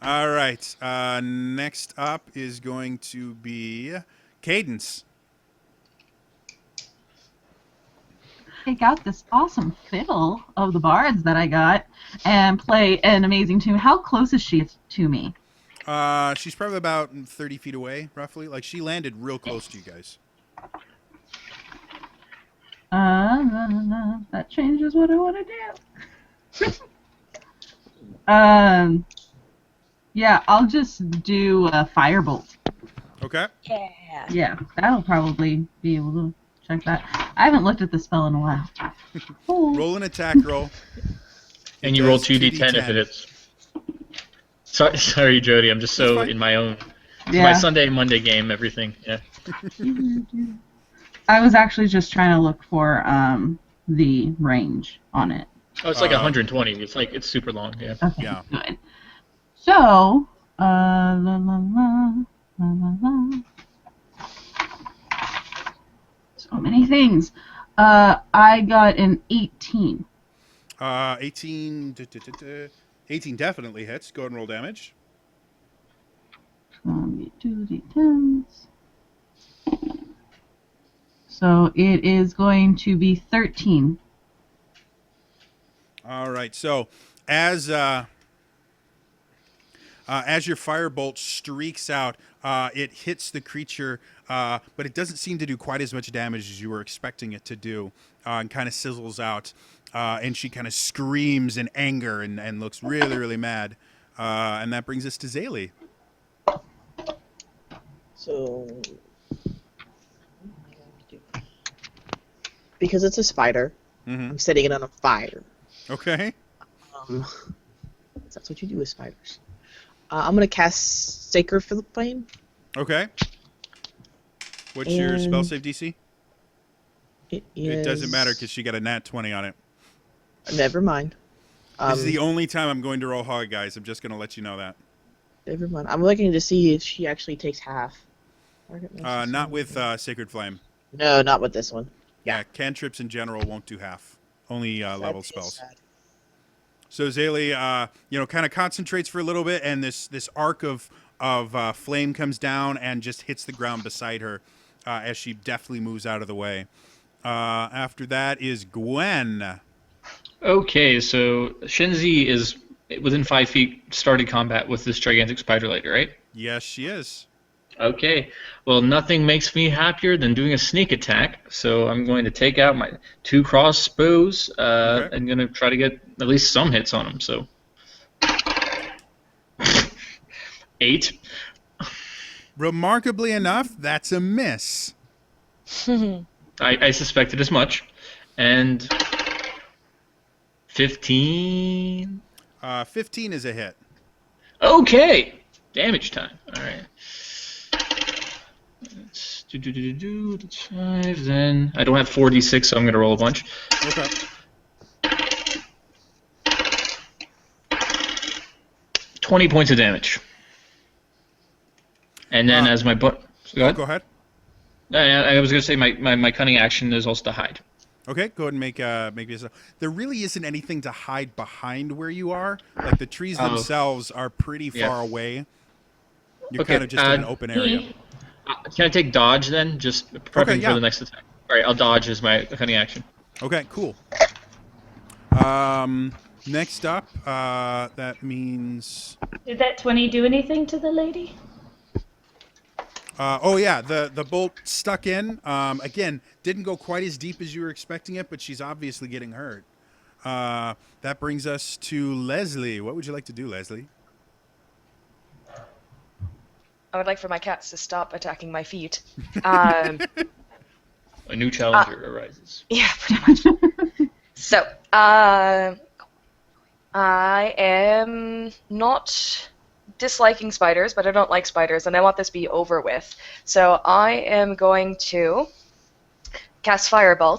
All right. Next up is going to be Cadence. Take out this awesome fiddle of the bards that I got and play an amazing tune. How close is she to me? She's probably about 30 feet away, roughly. Like, she landed real close to you guys. That changes what I want to do. Yeah, I'll just do a firebolt. Okay. Yeah. Yeah, that'll probably be able to check that. I haven't looked at the spell in a while. Ooh. Roll an attack roll. And you roll 2d10 if it hits. Sorry, Jody. I'm just so in my own. It's my Sunday, Monday game, everything. Yeah. I was actually just trying to look for the range on it. Oh, it's like 120. It's super long. Yeah. Okay, Yeah. good. So, la la la la la la. So many things. I got an 18. 18 definitely hits. Go ahead and roll damage. 2d10s. So it is going to be 13. All right. So as your firebolt streaks out, it hits the creature, but it doesn't seem to do quite as much damage as you were expecting it to do, and kind of sizzles out. And she kind of screams in anger and looks really, really mad. And that brings us to Zaylee. So, because it's a spider, I'm setting it on a fire. Okay. That's what you do with spiders. I'm going to cast Sacred Flame. Okay. What's your spell save DC? It doesn't matter because she got a nat 20 on it. Never mind. This is the only time I'm going to roll hog, guys. I'm just going to let you know that. Never mind. I'm looking to see if she actually takes half. Not with Sacred Flame. No, not with this one. Yeah, cantrips in general won't do half. Only level spells. Sad. So Zaylee, kind of concentrates for a little bit, and this arc of flame comes down and just hits the ground beside her as she deftly moves out of the way. After that is Gwen. Okay, so Shenzi is within 5 feet started combat with this gigantic spider lady, right? Yes, she is. Okay. Well, nothing makes me happier than doing a sneak attack, so I'm going to take out my 2 crossbows and going to try to get at least some hits on them. So 8. Remarkably enough, that's a miss. I suspected as much. And 15. 15 is a hit. Okay. Damage time. All right. That's 5. Then I don't have 4d6, so I'm going to roll a bunch. Okay. 20 points of damage. And then as my go ahead. Go ahead. I was going to say my cunning action is also to hide. Okay, go ahead and make this. There really isn't anything to hide behind where you are. Like the trees themselves are pretty far away. You're kind of just in an open area. Can I take dodge then? Just prepping for the next attack. All right, I'll dodge as my cunning action. Okay, cool. Next up, that means. Did that 20 do anything to the lady? The bolt stuck in. Again, didn't go quite as deep as you were expecting it, but she's obviously getting hurt. That brings us to Leslie. What would you like to do, Leslie? I would like for my cats to stop attacking my feet. A new challenger arises. Yeah, pretty much. So, I am not disliking spiders, but I don't like spiders, and I want this to be over with. So I am going to cast Fireball,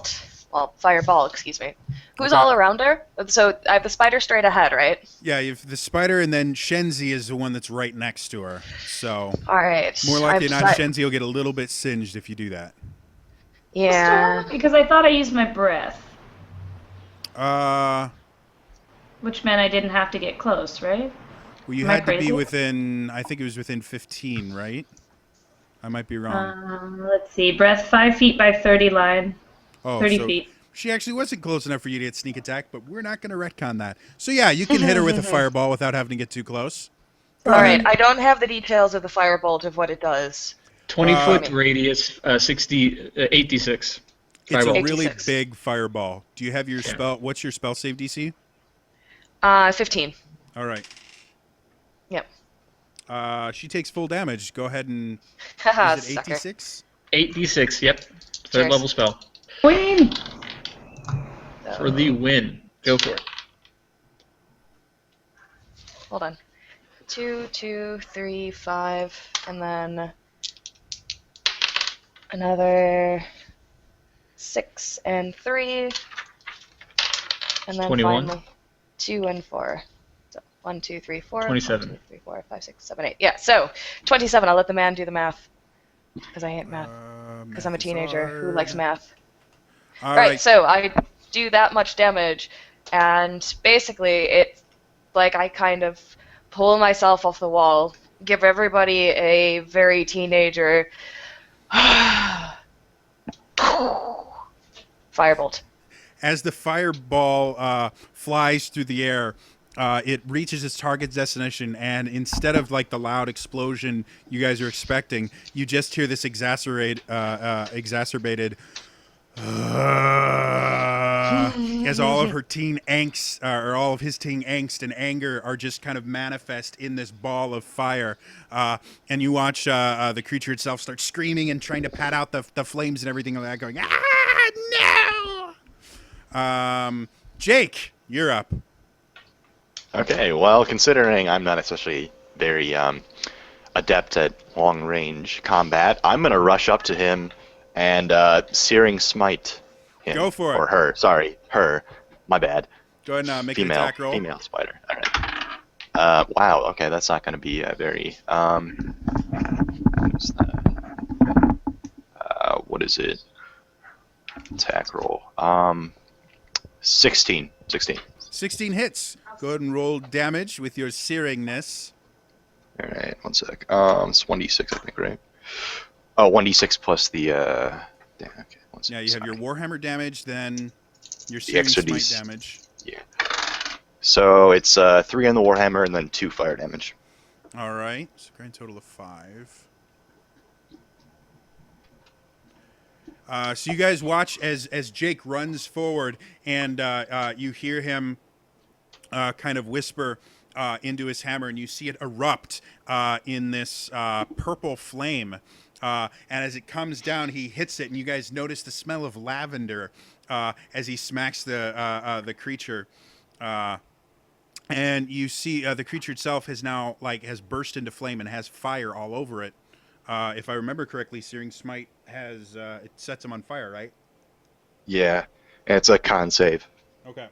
excuse me. Who's Okay. all around her? So I have the spider straight ahead, right? Yeah, you have the spider, and then Shenzi is the one that's right next to her. So All right. more likely than not, Shenzi will get a little bit singed if you do that. Yeah. Because I thought I used my breath, Well, which meant I didn't have to get close, right? you Am I had to be crazy? within, I think it was within 15, right? I might be wrong. Let's see. Breath 5 feet by 30 line. 30 so feet. she actually wasn't close enough for you to get sneak attack, but we're not going to retcon that. So yeah, you can hit her with a fireball without having to get too close. All right. I don't have the details of the firebolt of what it does. 20-foot radius, 8d6. It's Fireball. a really 86. big fireball. Do you have your spell? What's your spell save DC? 15. All right. Yep. She takes full damage. Go ahead and Haha, is it sucker. 86? 8d6, yep. Third Cheers. level spell. Win! For the win. Go for it. Hold on. 2, 2, 3, 5, and then another 6 and 3, and then 21. finally 2 and 4. So 1, 2, 3, 4. 27. 1, 2, 3, 4, 5, 6, 7, 8. Yeah. So 27. I'll let the man do the math because I hate math. Because I'm a teenager who likes math. All Right. right. So I do that much damage, and basically it's like I kind of pull myself off the wall, give everybody a very teenager firebolt. As the fireball flies through the air, it reaches its target destination, and instead of like the loud explosion you guys are expecting, you just hear this exacerbated as all of her teen angst, or all of his teen angst and anger are just kind of manifest in this ball of fire. And you watch the creature itself start screaming and trying to pat out the flames and everything like that, going, no! Jake, you're up. Okay, well, considering I'm not especially very adept at long-range combat, I'm going to rush up to him and Searing Smite him. Go for it. Or her, sorry, her. My bad. Go ahead and make an Female, attack roll. female spider. All right. Wow, okay, that's not going to be very... what's that? What is it? Attack roll. 16. 16 hits. Go ahead and roll damage with your searingness. All right, one sec. It's 1d6, I think, right? Oh, 1d6 plus the, damn, okay. One sec, Yeah, you have your sorry. Warhammer damage, then your The searing extra smite Ds. damage. Yeah. So it's 3 on the Warhammer and then 2 fire damage. All right, so grand total of 5. So you guys watch as Jake runs forward, and you hear him kind of whisper into his hammer, and you see it erupt in this purple flame. And as it comes down, he hits it, and you guys notice the smell of lavender as he smacks the creature. And you see the creature itself has burst into flame and has fire all over it. If I remember correctly, Searing Smite has it sets him on fire, right? Yeah, and it's a con save. Okay.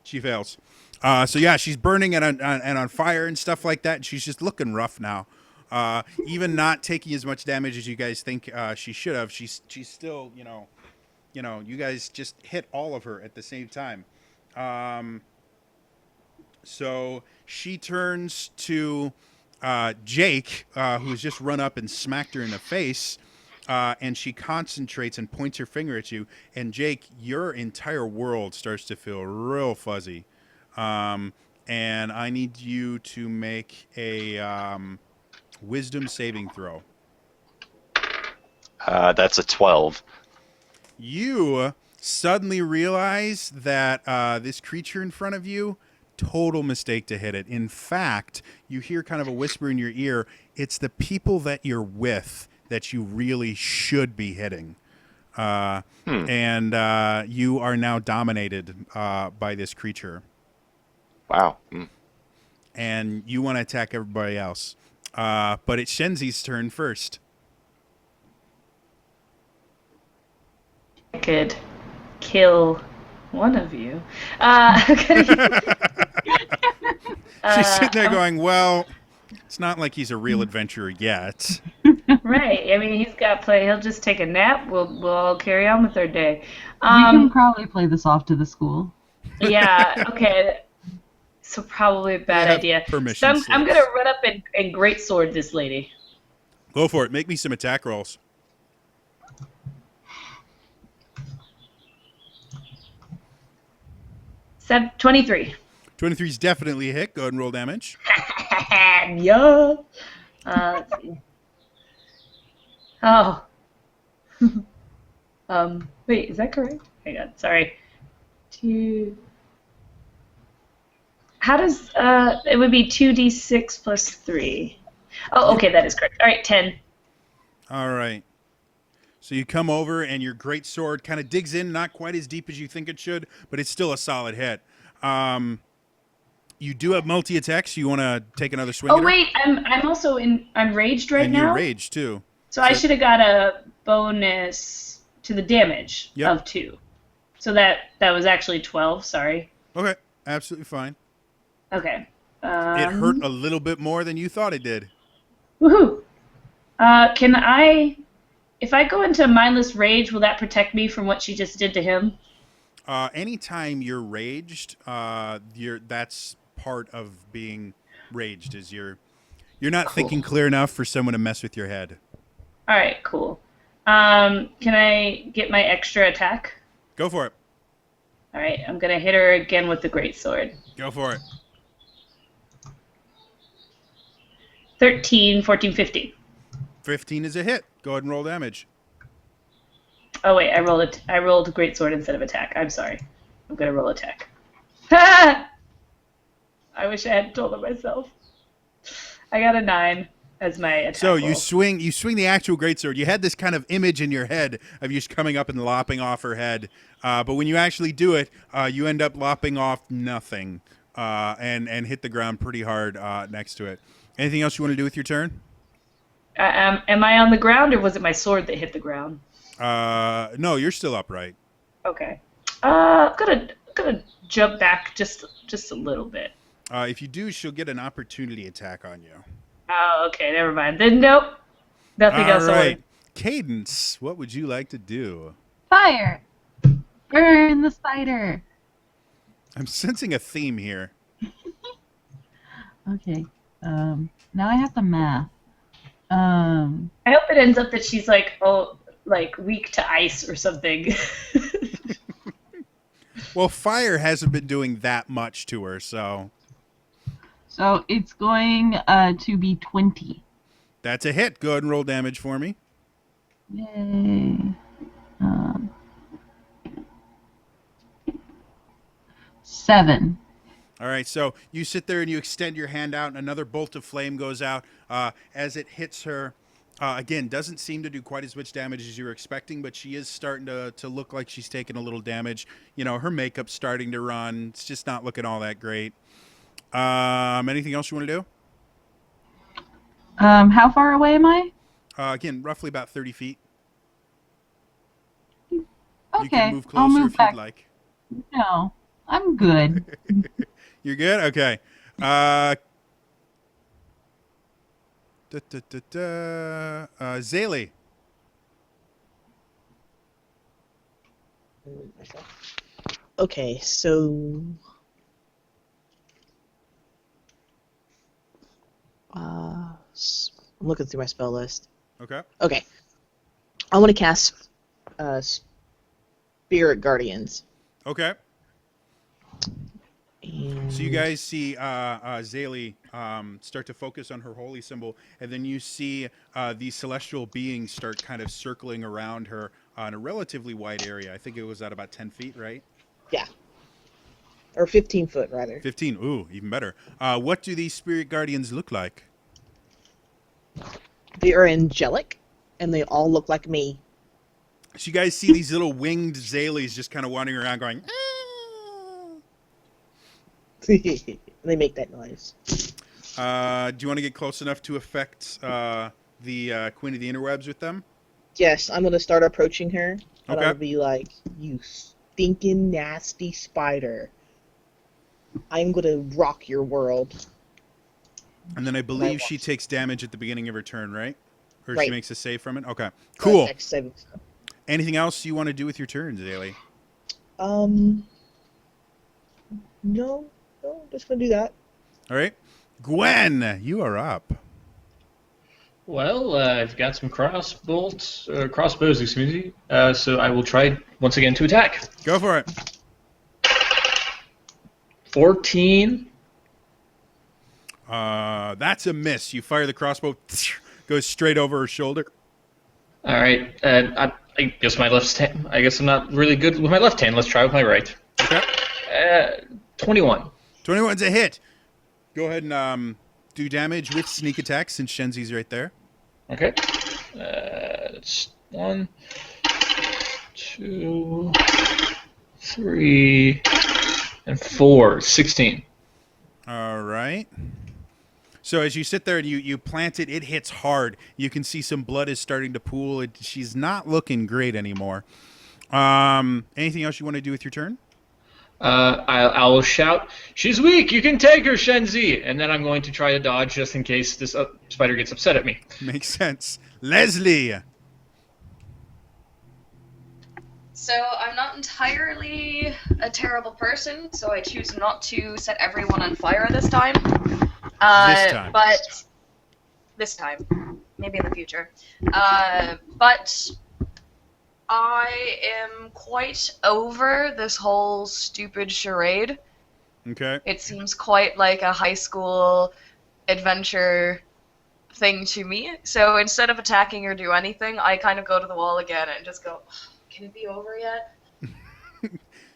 She fails. So yeah, she's burning and on fire and stuff like that. And she's just looking rough now. Even not taking as much damage as you guys think she should have. She's still, you guys just hit all of her at the same time. So she turns to Jake, who's just run up and smacked her in the face. And she concentrates and points her finger at you. And Jake, your entire world starts to feel real fuzzy. And I need you to make a wisdom saving throw. That's a 12. You suddenly realize that this creature in front of you, total mistake to hit it. In fact, you hear kind of a whisper in your ear, it's the people that you're with that you really should be hitting. And you are now dominated by this creature. Wow. And you want to attack everybody else. But it's Shenzi's turn first. I could kill one of you. She's sitting there going, well, it's not like he's a real adventurer yet. Right. I mean, he's got play. He'll just take a nap. We'll all carry on with our day. We can probably play this off to the school. Yeah. Okay. So probably a bad idea. So I'm gonna run up and greatsword this lady. Go for it. Make me some attack rolls. Seven, 23. 23 is definitely a hit. Go ahead and roll damage. Yeah. Let's see. Oh. Wait, is that correct? Hang on, sorry. Two. How does it would be 2d6 plus 3. Oh, okay, that is correct. All right, 10. All right. So you come over and your great sword kind of digs in, not quite as deep as you think it should, but it's still a solid hit. You do have multi-attacks. You want to take another swing at her? Wait, I'm also I'm raged right now. And you're raged too. So I should have got a bonus to the damage of 2. So that was actually 12, sorry. Okay, absolutely fine. Okay. It hurt a little bit more than you thought it did. Woohoo! Can I, if I go into mindless rage, will that protect me from what she just did to him? Anytime you're raged, that's part of being raged. Is you're not thinking clear enough for someone to mess with your head. All right, cool. Can I get my extra attack? Go for it. All right, I'm gonna hit her again with the greatsword. Go for it. 13, 14, 15. 15 is a hit. Go ahead and roll damage. Oh wait, I rolled greatsword instead of attack. I'm sorry. I'm gonna roll attack. Ha! I wish I hadn't told her myself. I got a 9 as my attack. So roll. you swing the actual greatsword. You had this kind of image in your head of you just coming up and lopping off her head, but when you actually do it, you end up lopping off nothing and hit the ground pretty hard next to it. Anything else you want to do with your turn? Am I on the ground, or was it my sword that hit the ground? No, you're still upright. Okay. I'm gonna jump back just a little bit. If you do, she'll get an opportunity attack on you. Oh, okay, never mind. Then nope. Nothing else. All right. Cadence, what would you like to do? Fire! Burn the spider! I'm sensing a theme here. Okay. Now I have to math. I hope it ends up that she's like weak to ice or something. Well, fire hasn't been doing that much to her, so. So it's going to be 20. That's a hit. Go ahead and roll damage for me. Yay. 7. All right, so you sit there and you extend your hand out, and another bolt of flame goes out as it hits her. Again, doesn't seem to do quite as much damage as you were expecting, but she is starting to look like she's taking a little damage. You know, her makeup's starting to run. It's just not looking all that great. Anything else you want to do? How far away am I? Again, roughly about 30 feet. Okay, You can move I'll closer move if back. you'd like. No, I'm good. You're good? Okay. Zaylee. Okay, so I'm looking through my spell list. Okay. Okay, I want to cast Spirit Guardians. Okay. And So you guys see Zaylee start to focus on her holy symbol, and then you see these celestial beings start kind of circling around her in a relatively wide area. I think it was at about 10 feet, right? Yeah. Or 15 foot, rather. 15. Ooh, even better. What do these spirit guardians look like? They are angelic, and they all look like me. So you guys see these little winged Zayleys just kind of wandering around going, "Ah." They make that noise. Do you want to get close enough to affect the Queen of the Interwebs with them? Yes, I'm gonna start approaching her, and Okay. I'll be like, "You stinking nasty spider! I'm gonna rock your world." And then I believe she watch. takes damage at the beginning of her turn, right? Or she Right. makes a save from it? Okay. Cool. Next saving throw. Anything else you want to do with your turn, Zaylee? No, just gonna do that. All right. Gwen, you are up. Well, I've got some crossbows, excuse me. So I will try once again to attack. Go for it. 14. That's a miss. You fire the crossbow, goes straight over her shoulder. All right. I guess my left hand. I guess I'm not really good with my left hand. Let's try with my right. Okay. 21. 21's a hit. Go ahead and do damage with sneak attack since Shenzi's right there. Okay. That's 1, 2, 3, and 4. 16. All right. So as you sit there and you plant it, it hits hard. You can see some blood is starting to pool. She's not looking great anymore. Anything else you want to do with your turn? I'll shout, "She's weak! You can take her, Shenzi!" And then I'm going to try to dodge just in case this spider gets upset at me. Makes sense. Leslie. So I'm not entirely a terrible person, so I choose not to set everyone on fire this time. This time. But this time, maybe in the future. But I am quite over this whole stupid charade. Okay. It seems quite like a high school adventure thing to me. So instead of attacking or do anything, I kind of go to the wall again and just go, can it be over yet?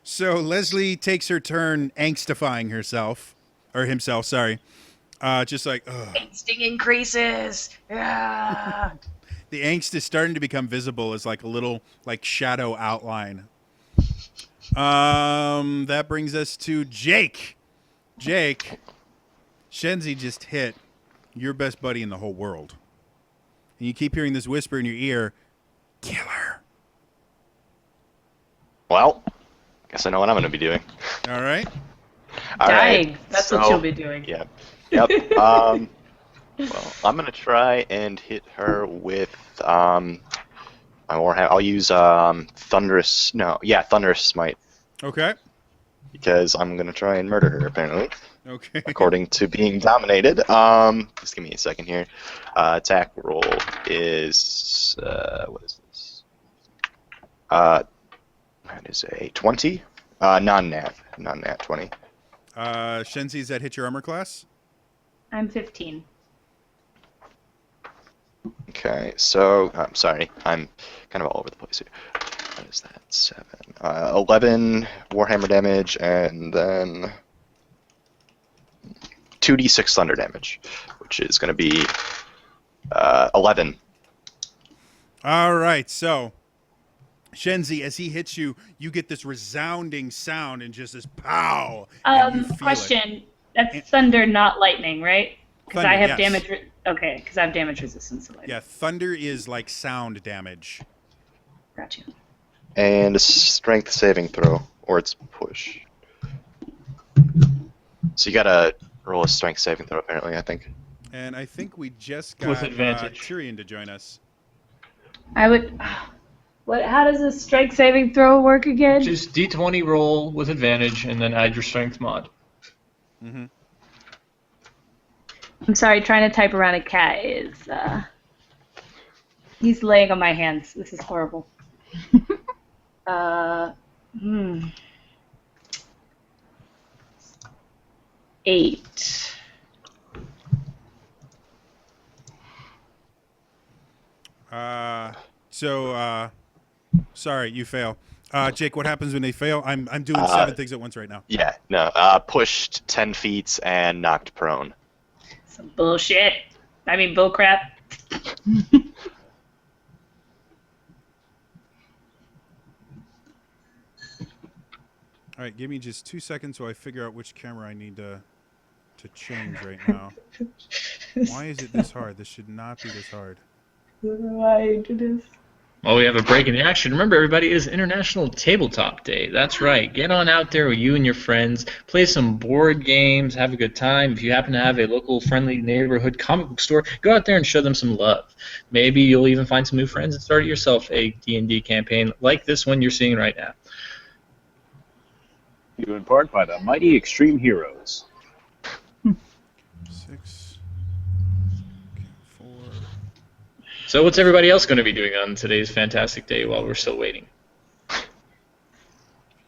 So Leslie takes her turn angstifying herself, or himself, sorry. Just like, ugh. Instinct increases. Yeah. The angst is starting to become visible as like a little like shadow outline. That brings us to Jake. Jake, Shenzi just hit your best buddy in the whole world. And you keep hearing this whisper in your ear, kill her. Well, guess I know what I'm going to be doing. All right. All Dying. right, That's what so- she'll be doing. Yeah. Yep. Well, I'm going to try and hit her with my Warhammer. I'll use Thunderous Smite, Okay. because I'm going to try and murder her, apparently, Okay. according to being dominated. Just give me a second here. Attack roll is, what is this? That is a 20. Non-nat 20. Shenzi, does that hit your armor class? I'm 15. Okay, so I'm sorry, I'm kind of all over the place here. What is that? 7, 11 Warhammer damage, and then 2d6 thunder damage, which is going to be 11. All right, so Shenzi, as he hits you, you get this resounding sound and just this pow. And you feel it. Question. That's thunder, not lightning, right? Because I Thunder, have yes. damage. Okay, because I have damage resistance to lightning. Yeah, thunder is like sound damage. Gotcha. And a strength saving throw, or it's push. So you gotta roll a strength saving throw, apparently, I think. And I think we just With got advantage. Tyrion to join us. I would. What? How does a strength saving throw work again? Just D20 roll with advantage, and then add your strength mod. Mm-hmm. I'm sorry, trying to type around a cat is. He's laying on my hands. This is horrible. Hmm. 8. Sorry, you fail. Jake, what happens when they fail? I'm doing 7 things at once right now. Yeah, no, pushed 10 feet and knocked prone. Some bullshit. I mean, bullcrap. All right, give me just 2 seconds while I figure out which camera I need to change right now. Why is it this hard? This should not be this hard. Why do this? Well, we have a break in the action. Remember, everybody, it is International Tabletop Day. That's right. Get on out there with you and your friends. Play some board games. Have a good time. If you happen to have a local friendly neighborhood comic book store, go out there and show them some love. Maybe you'll even find some new friends and start yourself a D&D campaign like this one you're seeing right now. You in part by the mighty Extreme Heroes. 6. Okay, 4. So what's everybody else going to be doing on today's fantastic day while we're still waiting?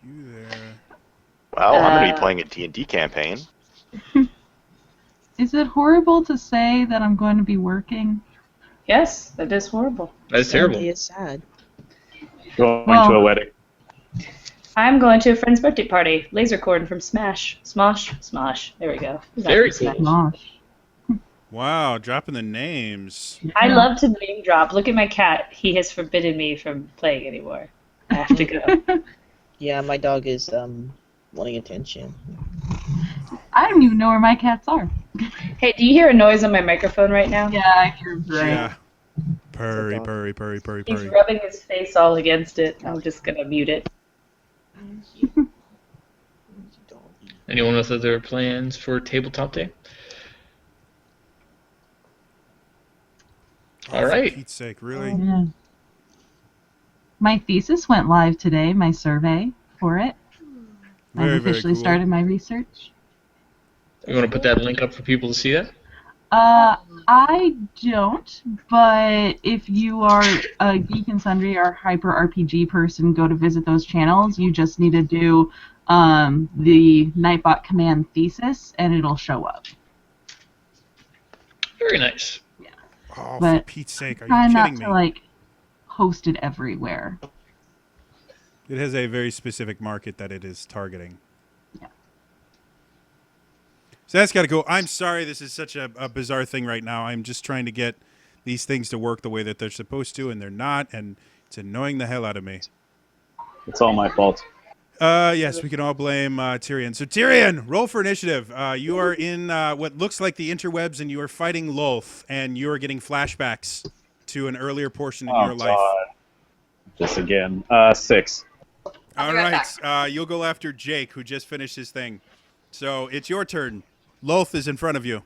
You there? Well, I'm going to be playing a D&D campaign. Is it horrible to say that I'm going to be working? Yes, that is horrible. That's terrible. Sunday is sad. Going Well- to a wedding. I'm going to a friend's birthday party. Laser Corden from Smash. Smosh. There we go. Very Exactly. cool. Gosh. Wow, dropping the names. I love to name drop. Look at my cat. He has forbidden me from playing anymore. I have to go. Yeah, my dog is wanting attention. I don't even know where my cats are. Hey, do you hear a noise on my microphone right now? Yeah, I hear him purring. Yeah. Purry, purry, purry, purry, He's purry. rubbing his face all against it. I'm just going to mute it. Anyone with other plans for Tabletop Day? Oh, All right. For Pete's sake, really? Yeah. My thesis went live today, my survey for it. Very, I've very officially cool. started my research. You want to put that link up for people to see that? I don't, but if you are a Geek and Sundry or Hyper RPG person, go to visit those channels. You just need to do the Nightbot command thesis, and it'll show up. Very nice. Oh, for But Pete's sake, are Try you not kidding to, me? like, host it everywhere. It has a very specific market that it is targeting. Yeah. So that's got to go. I'm sorry this is such a bizarre thing right now. I'm just trying to get these things to work the way that they're supposed to, and they're not, and it's annoying the hell out of me. It's all my fault. Yes, we can all blame Tyrion. So Tyrion, roll for initiative. You are in what looks like the interwebs, and you are fighting Lolth, and you are getting flashbacks to an earlier portion in your life. God. Just again. 6. All right, you'll go after Jake, who just finished his thing. So it's your turn. Lolth is in front of you.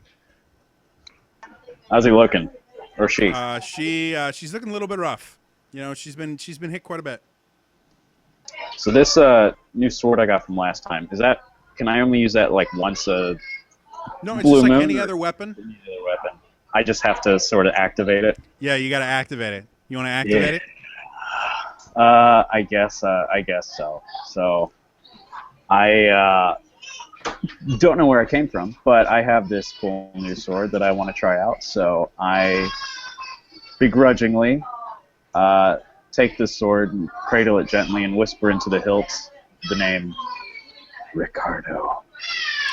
How's he looking? Or she? She's looking a little bit rough. You know, she's been hit quite a bit. So this new sword I got from last time, can I only use that like once a No, it's blue just like moon any or- other weapon. any other weapon? I just have to sort of activate it. Yeah, you got to activate it. You want to activate it? I guess so. So I don't know where it came from, but I have this cool new sword that I want to try out. So I begrudgingly take this sword and cradle it gently and whisper into the hilt the name Ricardo.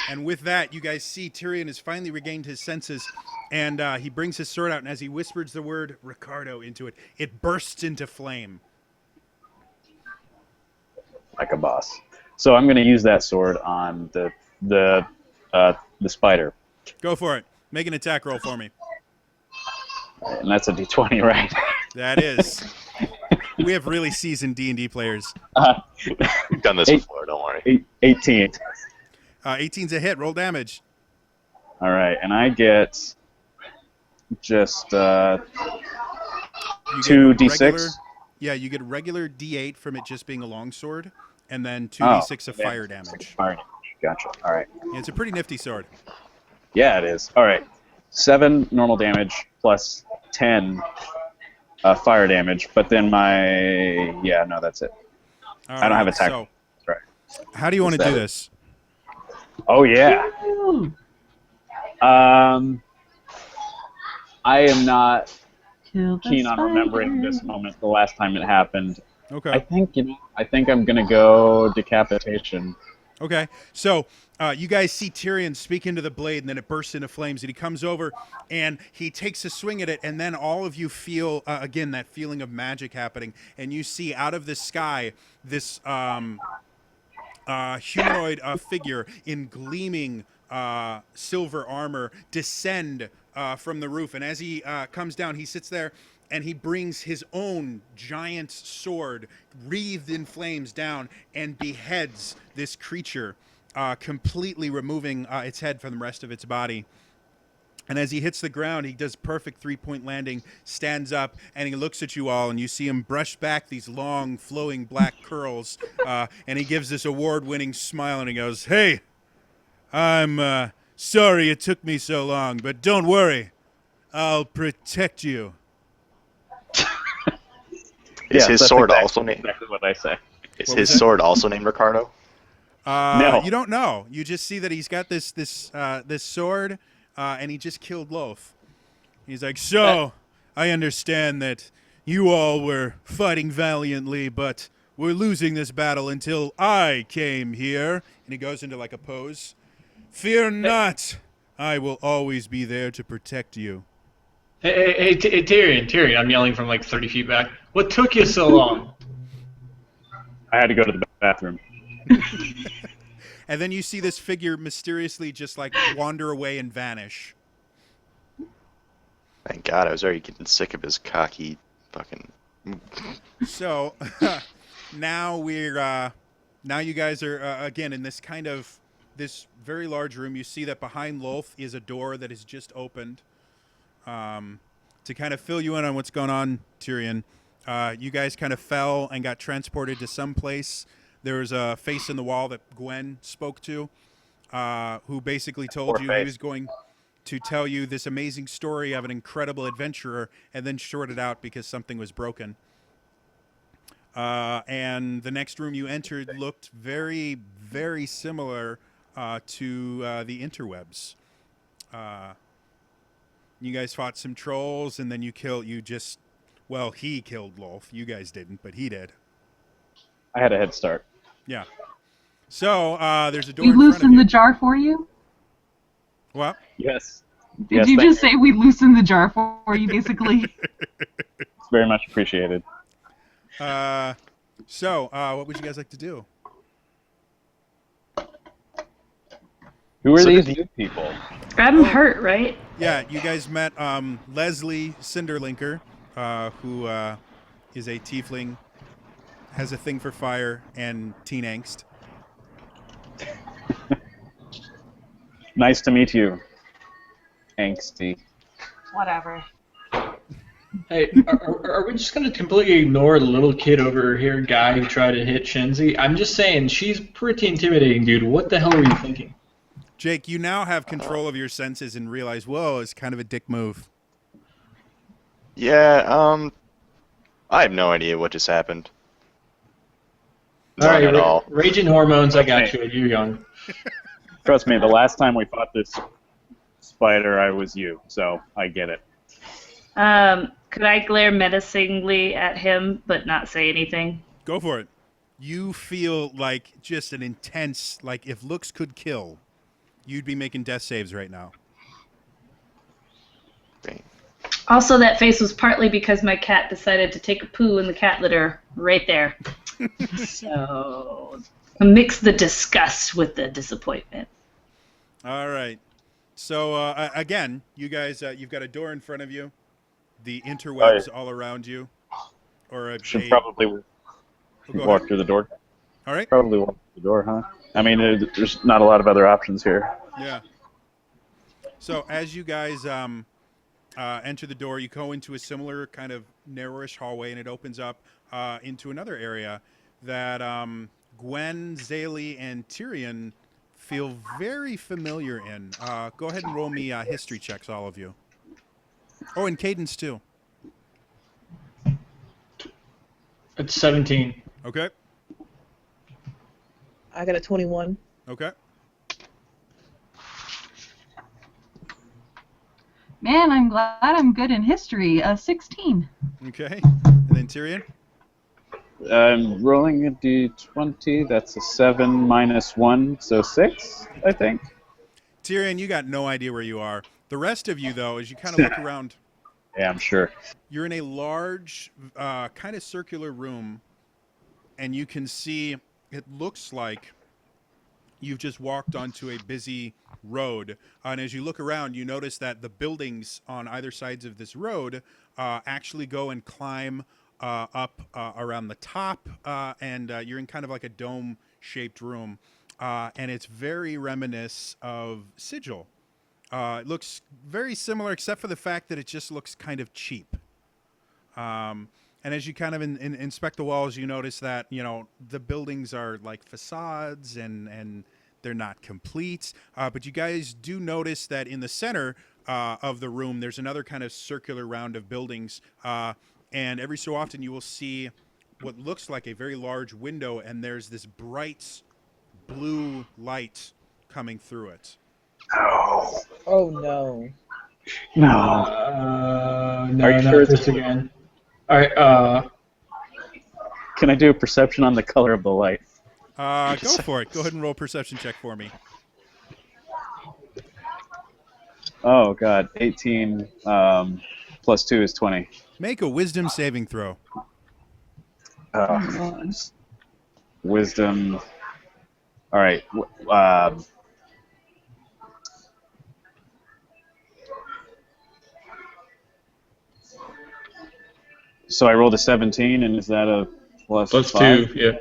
And with that, you guys see Tyrion has finally regained his senses, and he brings his sword out, and as he whispers the word Ricardo into it, it bursts into flame. Like a boss. So I'm going to use that sword on the spider, Go for it. Make an attack roll for me. and that's a d20, right? That is. We have really seasoned D&D players. We've done this before, don't worry. 18. 18's a hit. Roll damage. All right, and I get just You get 2d6. regular- Yeah, you get a regular D8 from it just being a longsword, and then 2d6 of fire damage. Fire damage. Gotcha. All right. Yeah, it's a pretty nifty sword. Yeah, it is. All right. 7 normal damage plus 10 fire damage, but then that's it. I don't have attack. So, Right. how do you want to What's do that? this? Oh yeah. Ooh. I am not Kill the keen on remembering spider. this moment the last time it happened. I Okay. think I'm gonna go decapitation. Okay. So you guys see Tyrion speak into the blade, and then it bursts into flames, and he comes over, and he takes a swing at it, and then all of you feel, again, that feeling of magic happening, and you see out of the sky this humanoid figure in gleaming silver armor descend from the roof. And as he comes down, he sits there and he brings his own giant sword wreathed in flames down and beheads this creature, completely removing its head from the rest of its body. And as he hits the ground, he does perfect three-point landing, stands up, and he looks at you all, and you see him brush back these long, flowing black curls, and he gives this award-winning smile, and he goes, "Hey, I'm sorry it took me so long, but don't worry. I'll protect you." Is his that's sword exactly, also named? exactly what I say. Is What his was that? sword also named Ricardo? No. You don't know. You just see that he's got this sword, and he just killed Loth. He's like, "So, I understand that you all were fighting valiantly, but we're losing this battle until I came here." And he goes into like a pose. "Fear not. I will always be there to protect you." Hey, Tyrion, I'm yelling from like 30 feet back. What took you so long? I had to go to the bathroom. And then you see this figure mysteriously just like wander away and vanish. Thank God, I was already getting sick of his cocky fucking. So now now you guys are again in this kind of this very large room. You see that behind Lolth is a door that is just opened. To kind of fill you in on what's going on, Tyrion, you guys kind of fell and got transported to some place. There was a face in the wall that Gwen spoke to, who basically told you he was going to tell you this amazing story of an incredible adventurer, and then shorted out because something was broken. And the next room you entered looked very, very similar to the interwebs. You guys fought some trolls, and then he killed Lolth. You guys didn't, but he did. I had a head start. Yeah. So there's a door We in front of loosened you. the jar for you? What? Yes. Did you just say we loosened the jar for you, basically? It's very much appreciated. So what would you guys like to do? Who are So these did new people? I'm hurt, right? Yeah, you guys met Leslie Cinderlinker, who is a tiefling, has a thing for fire and teen angst. Nice to meet you. Angsty. Whatever. Hey, are we just going to completely ignore the little kid over here, guy who tried to hit Shenzi? I'm just saying, she's pretty intimidating, dude. What the hell were you thinking? Jake, you now have control of your senses and realize, whoa, it's kind of a dick move. Yeah, I have no idea what just happened. All None right, at all. raging hormones, I got you. You're young. Trust me, the last time we fought this spider, I was you, so I get it. Could I glare menacingly at him but not say anything? Go for it. You feel like just an intense, like if looks could kill, you'd be making death saves right now. Great. Also, that face was partly because my cat decided to take a poo in the cat litter right there. So, mix the disgust with the disappointment. All right. So again, you guys, you've got a door in front of you, the interwebs all around you, or a. Should probably go walk ahead. through the door. All right. Probably walk through the door, huh? I mean, there's not a lot of other options here. Yeah. So as you guys enter the door, you go into a similar kind of narrowish hallway, and it opens up into another area that Gwen, Zaylee, and Tyrion feel very familiar in. Go ahead and roll me history checks, all of you. Oh, and Cadence too. It's 17. Okay. I got a 21. Okay. Man, I'm glad I'm good in history. 16. Okay. And then Tyrion. I'm rolling a d20. That's a 7 minus 1, so 6, I think. Tyrion, you got no idea where you are. The rest of you, though, as you kind of look around, Yeah, I'm sure. you're in a large, kind of circular room, and you can see, it looks like you've just walked onto a busy road. And as you look around, you notice that the buildings on either sides of this road actually go and climb up around the top, and you're in kind of like a dome-shaped room. And it's very reminiscent of Sigil. It looks very similar, except for the fact that it just looks kind of cheap. And as you kind of inspect the walls, you notice that, the buildings are like facades and they're not complete. But you guys do notice that in the center of the room, there's another kind of circular round of buildings. And every so often you will see what looks like a very large window, and there's this bright blue light coming through it. Oh. Oh no. No. No, Are you not sure this it's- again. All right. Can I do a perception on the color of the light? Go for it. Go ahead and roll a perception check for me. Oh God, 18 plus 2 is 20. Make a wisdom saving throw. Wisdom. All right. So I rolled a 17, and is that a plus Plus 5? 2, yeah.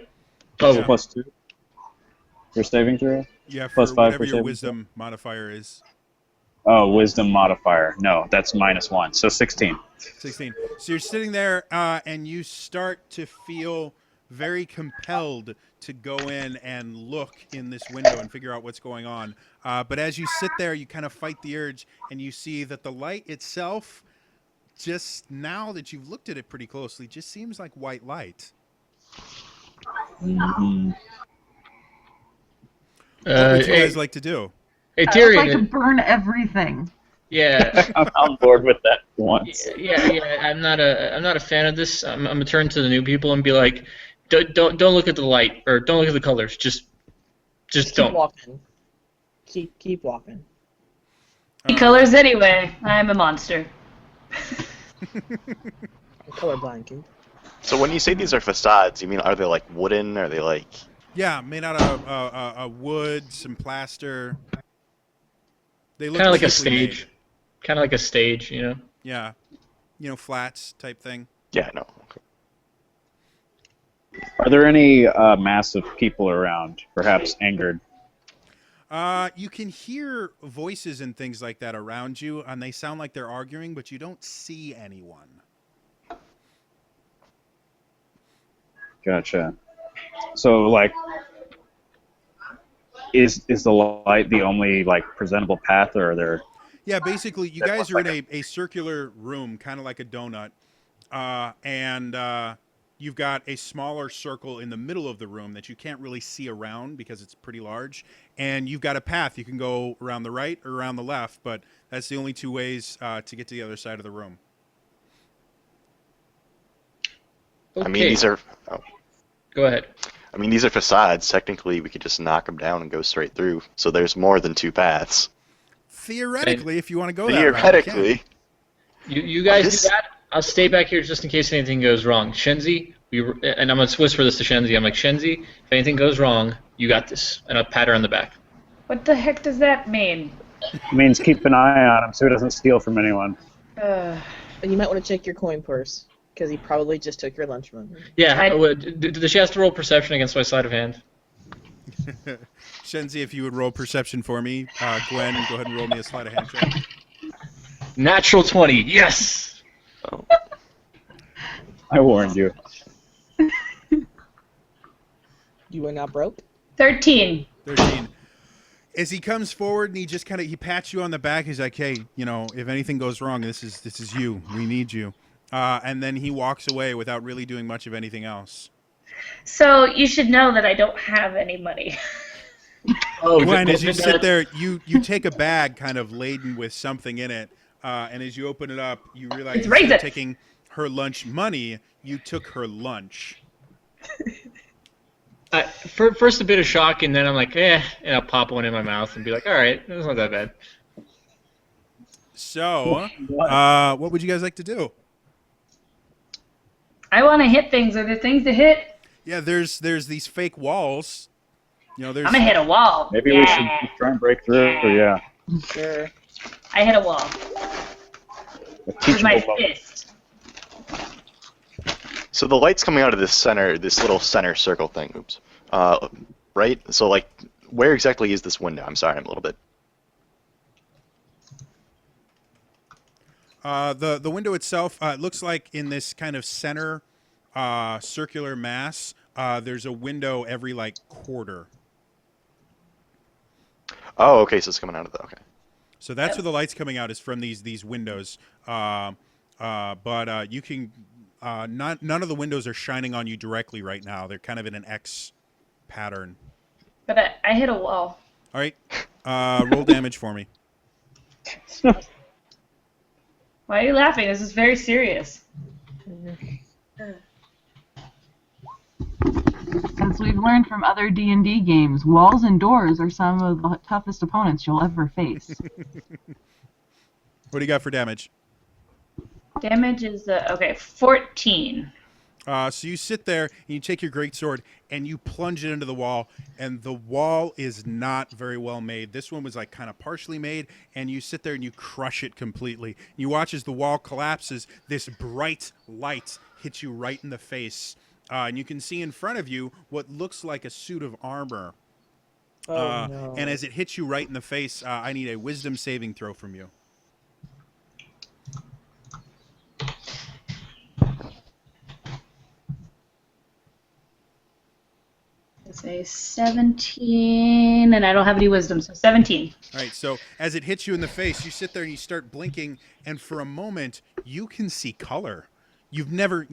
Oh, Yeah. Plus 2 for saving throw? Yeah, for Plus 5 whatever for your saving wisdom modifier is. Oh, wisdom modifier. No, that's -1. So 16. 16. So you're sitting there, and you start to feel very compelled to go in and look in this window and figure out what's going on. But as you sit there, you kind of fight the urge, and you see that the light itself, just now that you've looked at it pretty closely, just seems like white light. Mm-hmm. What would you hey, guys like to do? hey, I would Tyrion. like to burn everything. Yeah. I'm on board with that once. Yeah. I'm not a fan of this. I'm gonna turn to the new people and be like, don't look at the light or don't look at the colors. Just Keep don't. walking. Keep walking. He colors anyway. I'm a monster. I'm colorblind, kid. So when you say these are facades, you mean are they like wooden? Are they like? Yeah, made out of wood, some plaster. They look Kind of like a cheaply made. stage. Kind of like a stage, you know. Yeah, flats type thing. Yeah, no. Okay. Are there any massive people around, perhaps angered? You can hear voices and things like that around you, and they sound like they're arguing, but you don't see anyone. Gotcha. So, like, is the light the only, like, presentable path, or are there... Yeah, basically, you guys are in a circular room, kind of like a donut, and you've got a smaller circle in the middle of the room that you can't really see around because it's pretty large, and you've got a path. You can go around the right or around the left, but that's the only two ways to get to the other side of the room. Okay. I mean, these are. Oh, Go ahead. I mean, these are facades. Technically, we could just knock them down and go straight through. So there's more than two paths. Theoretically, if you want to go that route, you can. Theoretically. You guys This- do that. I'll stay back here just in case anything goes wrong. Shenzi, and I'm gonna whisper this to Shenzi. I'm like, Shenzi, if anything goes wrong, you got this. And I'll pat her on the back. What the heck does that mean? It means keep an eye on him so he doesn't steal from anyone. Uh, And you might want to check your coin purse, because he probably just took your lunch money. Yeah. Does she have to roll perception against my sleight of hand? Shenzi, if you would roll perception for me. Gwen, go ahead and roll me a sleight of hand check. Natural 20. Yes. Oh. I warned you. You are not broke? 13. 13. As he comes forward and he just he pats you on the back, he's like, hey, if anything goes wrong, this is you. We need you. And then he walks away without really doing much of anything else. So you should know that I don't have any money. Oh, Gwen, as you sit there, you take a bag kind of laden with something in it, and as you open it up, you realize It's instead of raisins. taking her lunch money, you took her lunch. First a bit of shock, and then I'm like, and I'll pop one in my mouth and be like, all right, that's not that bad. So, what would you guys like to do? I want to hit things. Are there things to hit? Yeah, there's these fake walls You know, there's. I'm gonna hit a wall. Maybe we should try and break through. Yeah. Sure. I hit a wall A with teachable my moment. fist. So the light's coming out of this little center circle thing. Oops. Right? So, like, where exactly is this window? I'm sorry, I'm a little bit. The window itself, it looks like in this kind of center circular mass, there's a window every, like, quarter. Oh, okay, so it's coming out of the... Okay. So that's where the light's coming out, is from these windows. But you can... none of the windows are shining on you directly right now. They're kind of in an X pattern. But I hit a wall. All right. Roll damage for me. Why are you laughing? This is very serious. As we've learned from other D&D games, walls and doors are some of the toughest opponents you'll ever face. What do you got for damage? Damage is, okay, 14. So you sit there and you take your greatsword and you plunge it into the wall, and the wall is not very well made. This one was like kind of partially made, and you sit there and you crush it completely. You watch as the wall collapses. This bright light hits you right in the face, and you can see in front of you what looks like a suit of armor. Oh, no. And as it hits you right in the face, I need a wisdom saving throw from you. It's a 17, and I don't have any wisdom, so 17. All right, so as it hits you in the face, you sit there and you start blinking, and for a moment, you can see color. You've never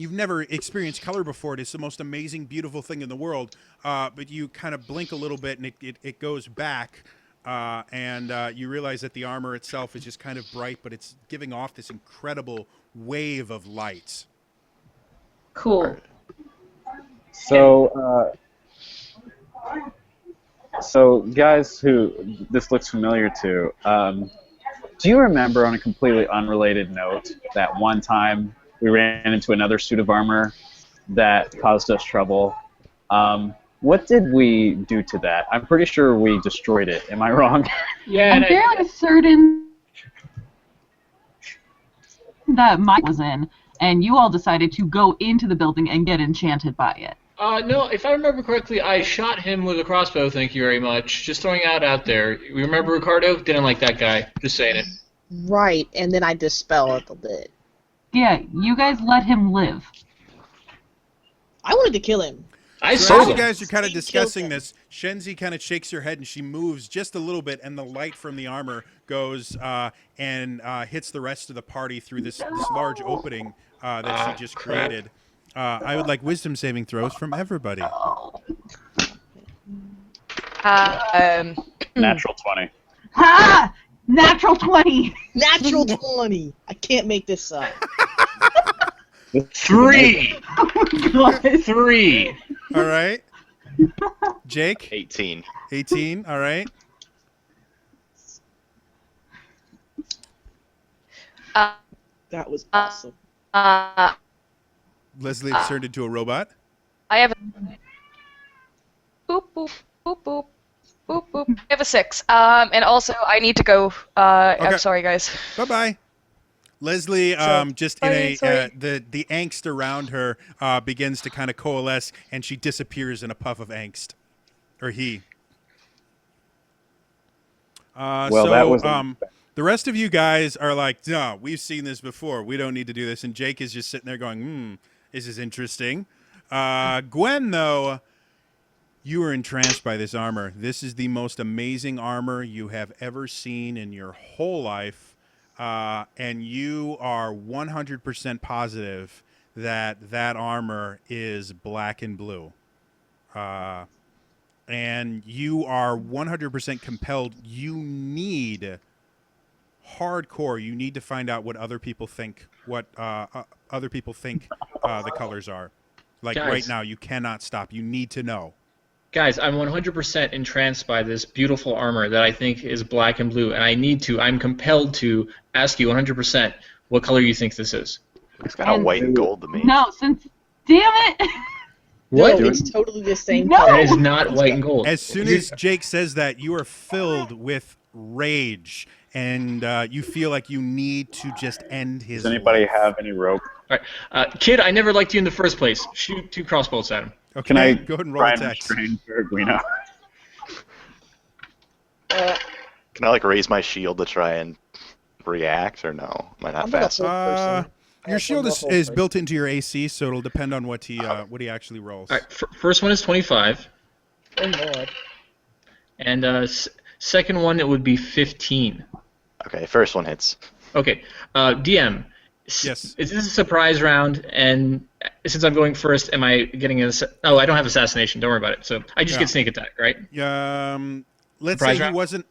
experienced color before. It's the most amazing, beautiful thing in the world. But you kind of blink a little bit, and it goes back, and you realize that the armor itself is just kind of bright, but it's giving off this incredible wave of light. Cool. So guys who this looks familiar to, do you remember, on a completely unrelated note, that one time we ran into another suit of armor that caused us trouble? What did we do to that? I'm pretty sure we destroyed it. Am I wrong? Yeah, I'm fairly certain that Mike was in, and you all decided to go into the building and get enchanted by it. no, if I remember correctly, I shot him with a crossbow, thank you very much. Just throwing it out there. You remember Ricardo? Didn't like that guy. Just saying it. Right, and then I dispel it a bit. Yeah, you guys let him live. I wanted to kill him. I So saw as you him. guys are kind of He killed discussing him. this, Shenzi kind of shakes her head and she moves just a little bit, and the light from the armor goes and hits the rest of the party through this large opening that she just created. I would like wisdom saving throws from everybody. Natural 20. Ha! Natural 20! Natural 20! I can't make this up. 3! Oh my god. 3! All right. Jake, 18. 18. All right. That was awesome. Leslie has turned into a robot. I have a boop boop boop boop boop boop. I have a 6. And also I need to go. Okay. I'm sorry, guys. Bye-bye. Leslie, just in Sorry, sorry. the angst around her begins to kind of coalesce, and she disappears in a puff of angst, or he. Well, that was the rest of you guys are like, no, we've seen this before. We don't need to do this. And Jake is just sitting there going, this is interesting. Gwen, though, you are entranced by this armor. This is the most amazing armor you have ever seen in your whole life. And you are 100% positive that that armor is black and blue. And you are 100% compelled. You need hardcore. You need to find out what other people think. What other people think the colors are. Like Guys. right now, you cannot stop. You need to know. Guys, I'm 100% entranced by this beautiful armor that I think is black and blue, and I'm compelled to ask you 100% what color you think this is. It's kind of white and gold to me. No, since... Damn it! What? No, it's totally the same No! color. That is not white and gold. As soon as Jake says that, you are filled with rage, and you feel like you need to just end his Does anybody life. have any rope? All right. Kid, I never liked you in the first place. Shoot 2 crossbolts at him. Okay, Can I go ahead and roll try and attacks. restrain Peregrino? Can I like raise my shield to try and react, or no? Am I not I'm gonna fast? hold person. I Your have shield one more is hold person. built into your AC, so it'll depend on what he actually rolls. All right. First one is 25, Oh lord. and second one it would be 15. Okay, first one hits. Okay. DM. Yes. Is this a surprise round? And since I'm going first, am I getting a? Oh, I don't have assassination. Don't worry about it. So I just Yeah. get sneak attack, right? Let's Surprise say he round? wasn't.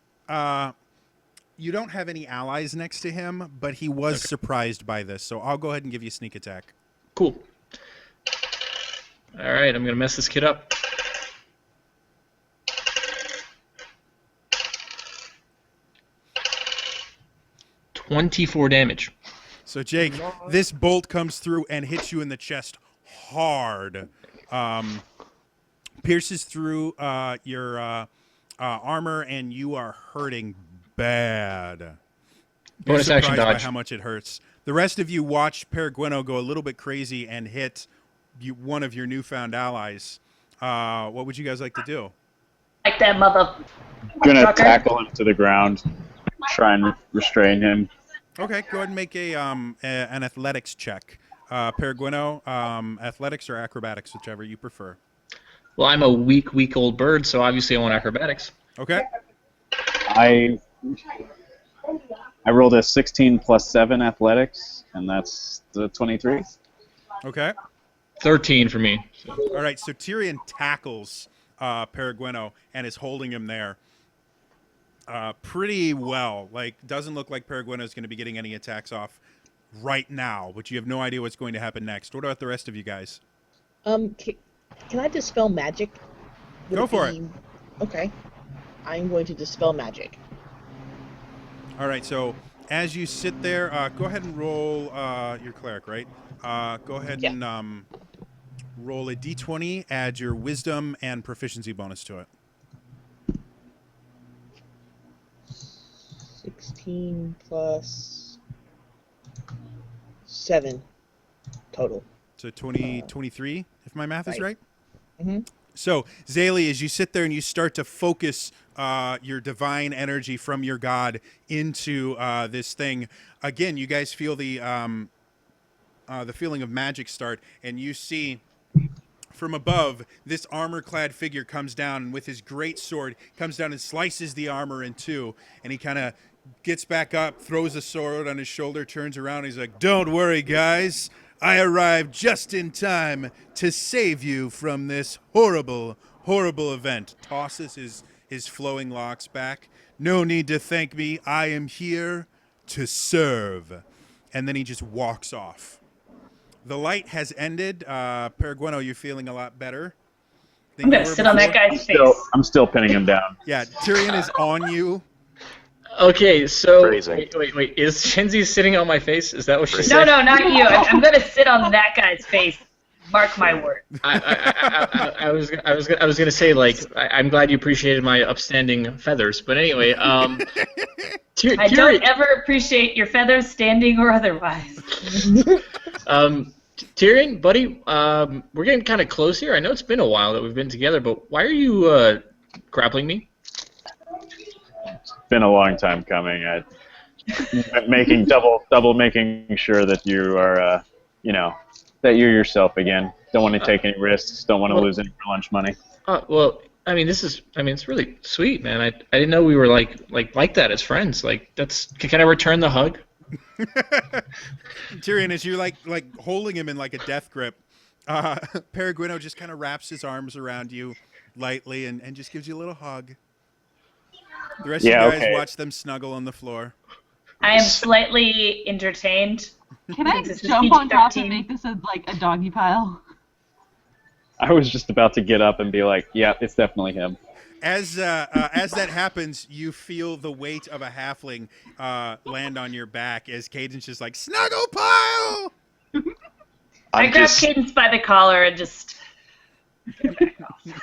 You don't have any allies next to him, but he was surprised by this, so I'll go ahead and give you sneak attack. Cool. All right, I'm gonna mess this kid up. $24 damage. So Jake, this bolt comes through and hits you in the chest hard. Pierces through your armor, and you are hurting bad. You're Bonus action surprised by dodge. how much it hurts. The rest of you watch Peregrino go a little bit crazy and hit one of your newfound allies. What would you guys like to do? Like that mother. Gonna Trucker? tackle him to the ground, try and restrain him. Okay, go ahead and make an athletics check. Peregrino, athletics or acrobatics, whichever you prefer. Well, I'm a weak old bird, so obviously I want acrobatics. Okay. I rolled a 16 plus 7 athletics, and that's the 23. Okay. 13 for me. All right, so Tyrion tackles Peregrino and is holding him there pretty well. Like, doesn't look like Peregrino is going to be getting any attacks off right now, but you have no idea what's going to happen next. What about the rest of you guys? Can I dispel magic? Go for it. Okay. I'm going to dispel magic. All right, so as you sit there, go ahead and roll your cleric, right? Go ahead Yeah. and roll a d20, add your wisdom and proficiency bonus to it. 16 plus 7 total. So 23, if my math is right? Mhm. So, Zaylee, as you sit there and you start to focus your divine energy from your god into this thing, again, you guys feel the feeling of magic start, and you see from above this armor-clad figure comes down, and with his great sword comes down and slices the armor in two, and he kind of gets back up, throws the sword on his shoulder, turns around, and he's like, "Don't worry, guys. I arrived just in time to save you from this horrible, horrible event." Tosses his flowing locks back. "No need to thank me. I am here to serve." And then he just walks off. The light has ended. Peregrino, you're feeling a lot better. than I'm you gonna were sit on that before. guy's face. I'm still pinning him down. Yeah, Tyrion is on you. Okay, so Phrasing. wait. Is Shinzi sitting on my face? Is that what she Phrasing. said? No, not you. I'm gonna sit on that guy's face. Mark my word. I was gonna say, like, I'm glad you appreciated my upstanding feathers, but anyway, I don't ever appreciate your feathers, standing or otherwise. Tyrion, buddy, we're getting kind of close here. I know it's been a while that we've been together, but why are you grappling me? It's been a long time coming. Making making sure that you are, that you're yourself again. Don't want to take any risks. Don't want to lose any lunch money. Well, it's really sweet, man. I didn't know we were like that as friends. Like, can I return the hug? Tyrion, as you're like holding him in like a death grip, Peregrino just kind of wraps his arms around you lightly and just gives you a little hug. The rest of you guys watch them snuggle on the floor. I am slightly entertained. Can I This is jump on top PG-13. and make this a doggy pile? I was just about to get up and be like, yeah, it's definitely him. As that happens, you feel the weight of a halfling land on your back as Caden's just like, "Snuggle pile!" I grab Cadence by the collar and just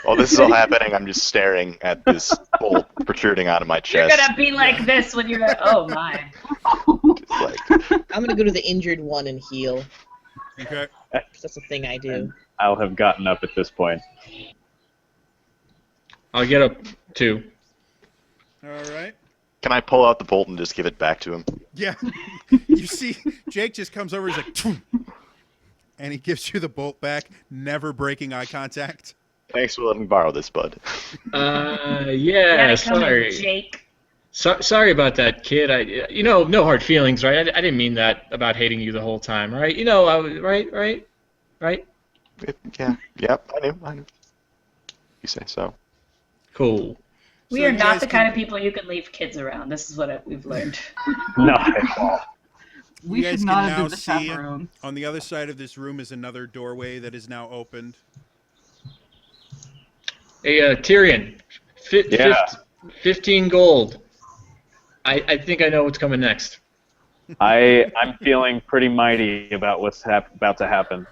While this is all happening, I'm just staring at this bolt protruding out of my You're chest. gonna be like this when you're like, oh my. Just like, I'm gonna go to the injured one and heal. Okay. 'Cause that's a thing I do. I'll have gotten up at this point. I'll get up too. All right. can I pull out the bolt and just give it back to him? Yeah. You see, Jake just comes over. He's like, "Phew," and he gives you the bolt back, never breaking eye contact. Thanks for letting me borrow this, bud. Yeah, Gotta come in, sorry. Jake. Sorry about that, kid. No hard feelings, right? I didn't mean that about hating you the whole time, right? Right? Yeah, yep, I knew. You say so. Cool. We So are you not guys the kind can- of people you can leave kids around. This is what we've learned. Not at all. We You guys should can not have now been the see chaperone. on the other side of this room is another doorway that is now opened. Hey, Tyrion, Yeah. 15 gold. I think I know what's coming next. I'm feeling pretty mighty about what's about to happen.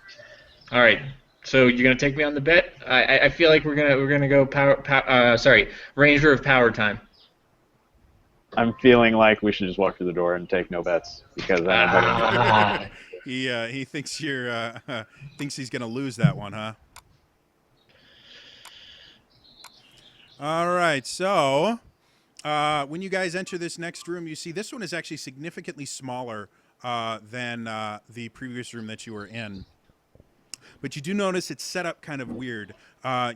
All right. So you're gonna take me on the bet? I feel like we're gonna go Ranger of Power time. I'm feeling like we should just walk through the door and take no bets because He thinks you're thinks he's gonna lose that one, huh? All right, so when you guys enter this next room, you see this one is actually significantly smaller than the previous room that you were in. But you do notice it's set up kind of weird.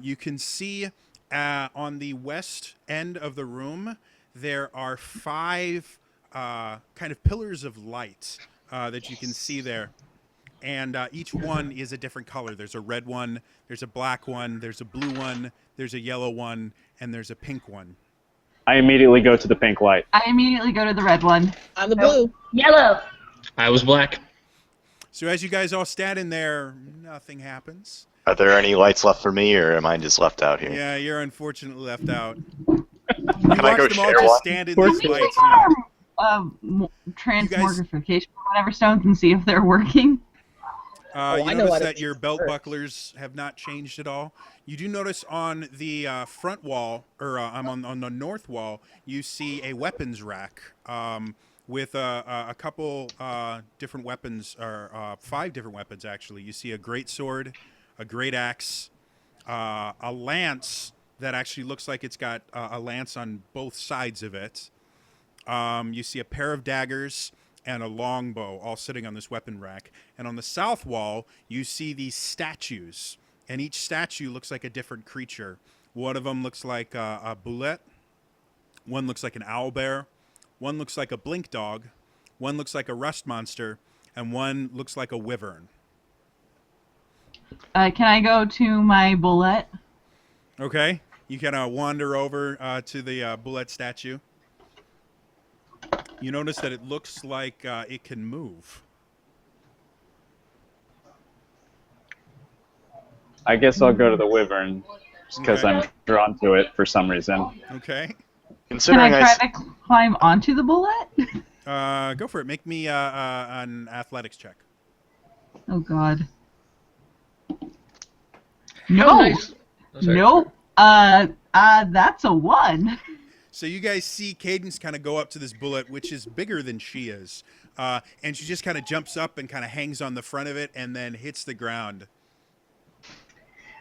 You can see on the west end of the room, there are 5 kind of pillars of light that you can see there. And each one is a different color. There's a red one, there's a black one, there's a blue one, there's a yellow one, and there's a pink one. I immediately go to the pink light. I immediately go to the red one. I'm the blue. Yellow. I was black. So as you guys all stand in there, nothing happens. Are there any lights left for me, or am I just left out here? Yeah, you're unfortunately left out. Can I go Watch them all share just one? stand in Where's these the lights. Transmogrification or whatever stones and see if they're working. You I know notice what that it your is belt first. bucklers have not changed at all. You do notice on the front wall, or on the north wall, you see a weapons rack with a couple different weapons, or 5 different weapons actually. You see a great sword, a great axe, a lance that actually looks like it's got a lance on both sides of it. You see a pair of daggers and a longbow all sitting on this weapon rack. And on the south wall, you see these statues. And each statue looks like a different creature. One of them looks like a boulette. One looks like an owlbear. One looks like a blink dog. One looks like a rust monster. And one looks like a wyvern. Can I go to my bullet? Okay? You kind of wander over to the boulette statue. You notice that it looks like it can move. I guess I'll go to the wyvern because Okay. I'm drawn to it for some reason. Okay? Can Considering I try to climb onto the bullet? Go for it. Make me an athletics check. Oh God. Oh, No. nice. Oh, sorry. Nope. That's a 1. So you guys see Cadence kind of go up to this bullet, which is bigger than she is. And she just kind of jumps up and kind of hangs on the front of it and then hits the ground.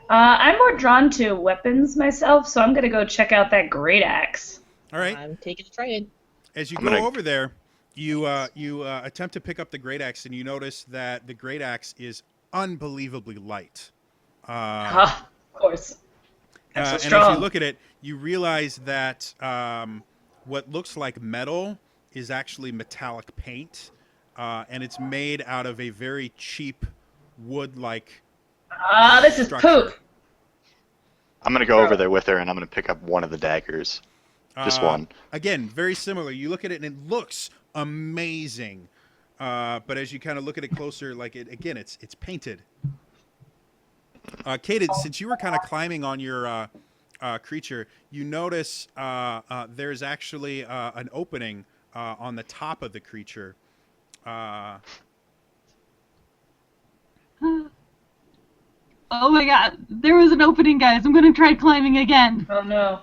I'm more drawn to weapons myself, so I'm gonna go check out that great axe. All right. I'm taking a trade. As you I'm go gonna- over there, you attempt to pick up the great axe, and you notice that the great axe is unbelievably light. Of course. I'm so And as strong. you look at it, you realize that what looks like metal is actually metallic paint, and it's made out of a very cheap wood-like. This is structure. poop. I'm gonna go over there with her, and I'm gonna pick up one of the daggers. Just one. Again, very similar. You look at it, and it looks amazing, but as you kind of look at it closer, like it's painted. Cadence, since you were kind of climbing on your creature, you notice there's actually an opening on the top of the creature. Oh my god, there was an opening, guys. I'm gonna try climbing again. Oh no.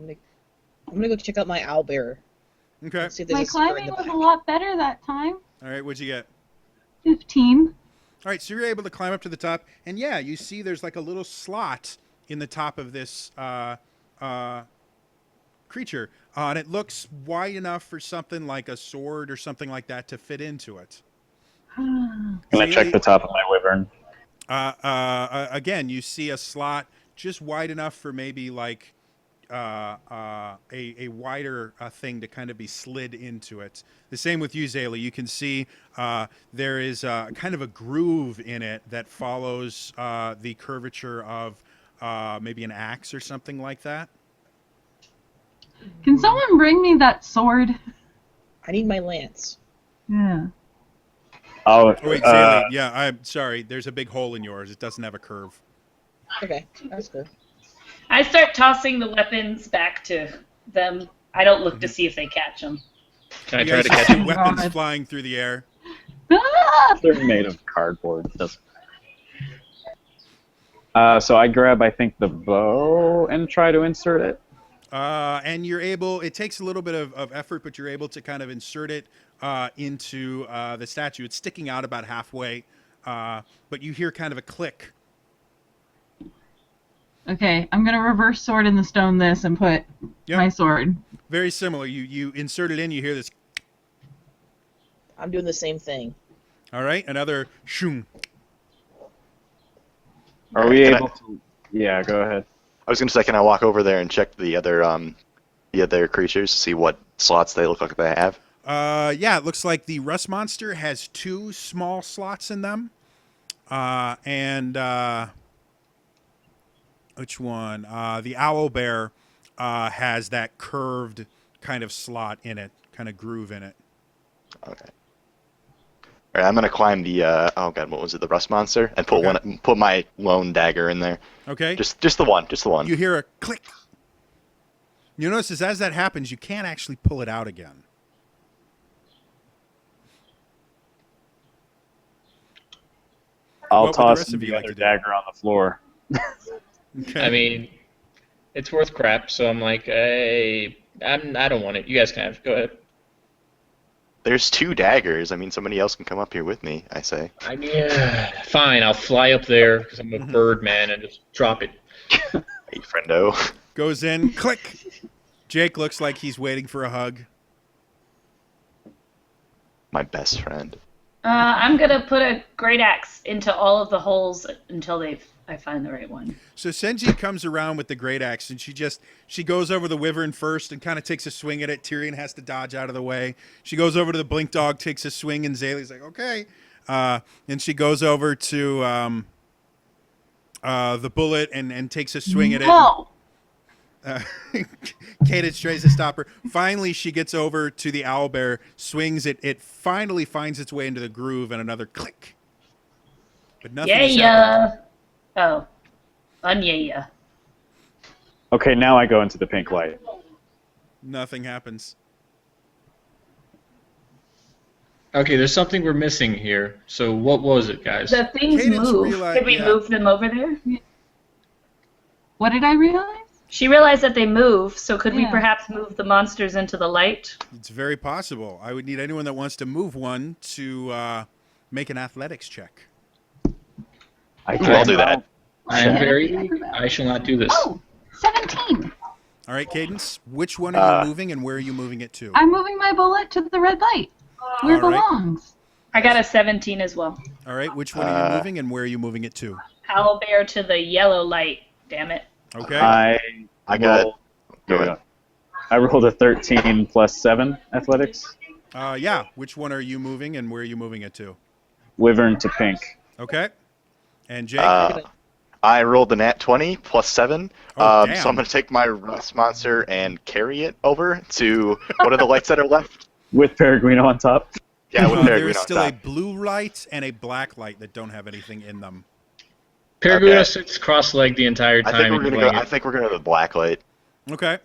I'm gonna go check out my owlbear. Okay. See if there's My a secret in climbing the was back. a lot better that time. All right, what'd you get? 15. All right, so you're able to climb up to the top, and yeah, you see there's like a little slot in the top of this creature, and it looks wide enough for something like a sword or something like that to fit into it. Can I check the top of my wyvern? Again, you see a slot just wide enough for maybe like a wider thing to kind of be slid into it. The same with you, Zayla. You can see there is kind of a groove in it that follows the curvature of maybe an axe or something like that. Can someone bring me that sword? I need my lance. Yeah. Oh, Oh, wait, Zayla. Yeah, I'm sorry. There's a big hole in yours. It doesn't have a curve. Okay, that's good. I start tossing the weapons back to them. I don't look to see if they catch them. Can I You try guys to just catch see him? weapons God. flying through the air. Ah! they're made of cardboard. So I grab, I think, the bow and try to insert it. And you're able, it takes a little bit of effort, but you're able to kind of insert it into the statue. It's sticking out about halfway, but you hear kind of a click. Okay, I'm gonna reverse sword in the stone this and put Yep. my sword. Very similar. You insert it in, you hear this. I'm doing the same thing. All right, another shoom. Are we Can I- able to? Yeah, go ahead. I was gonna say, can I walk over there and check the other creatures to see what slots they look like they have? Yeah, it looks like the rust monster has 2 small slots in them. And which one? The owl bear has that curved kind of slot in it, kind of groove in it. Okay. All right, I'm gonna climb the oh god, what was it? The rust monster, and put Okay. put my lone dagger in there. Okay. Just the one. You hear a click. You notice as that happens, you can't actually pull it out again. I'll What would the toss rest of you the like other to do? dagger on the floor. Okay. I mean, it's worth crap, so I'm like, hey, I don't want it. You guys can have it. Go ahead. There's 2 daggers. I mean, somebody else can come up here with me. I say. I mean, fine, I'll fly up there because I'm a bird man and just drop it. Hey, friendo. Goes in, click. Jake looks like he's waiting for a hug. My best friend. I'm gonna put a great axe into all of the holes until I find the right one. So Senji comes around with the great axe, and she goes over the wyvern first and kind of takes a swing at it. Tyrion has to dodge out of the way. She goes over to the blink dog, takes a swing, and Zaylee's like, okay. And she goes over to the bullet and takes a swing at it. No! Cadence tries to stop her. Finally, she gets over to the owlbear, swings it. It finally finds its way into the groove, and another click. But nothing has happened. Oh. Yeah. Okay, now I go into the pink light. Nothing happens. Okay, there's something we're missing here. So what was it, guys? The things Cadence move. realized- Could we yeah. move them over there? What did I realize? She realized that they move, so could we Yeah. perhaps move the monsters into the light? It's very possible. I would need anyone that wants to move one to make an athletics check. I'll do that. I am very. I shall not do this. Oh, 17! All right, Cadence, which one are you moving, and where are you moving it to? I'm moving my bullet to the red light, where it All right. belongs. I got a 17 as well. All right, which one are you moving, and where are you moving it to? Owlbear to the yellow light, damn it. Okay. I got. Go ahead. I rolled a 13 plus 7 athletics. Yeah, which one are you moving, and where are you moving it to? Wyvern to pink. Okay. And Jake? I rolled the nat 20 plus 7. Oh, So damn. I'm gonna take my rust monster and carry it over to one of the lights that are left. With Peregrino on top. Yeah, with there Peregrino is on still a top. blue light and a black light that don't have anything in them. Peregrino Okay. sits cross-legged the entire time. I think we're and gonna doing go. I think we're gonna go to the black light. Okay.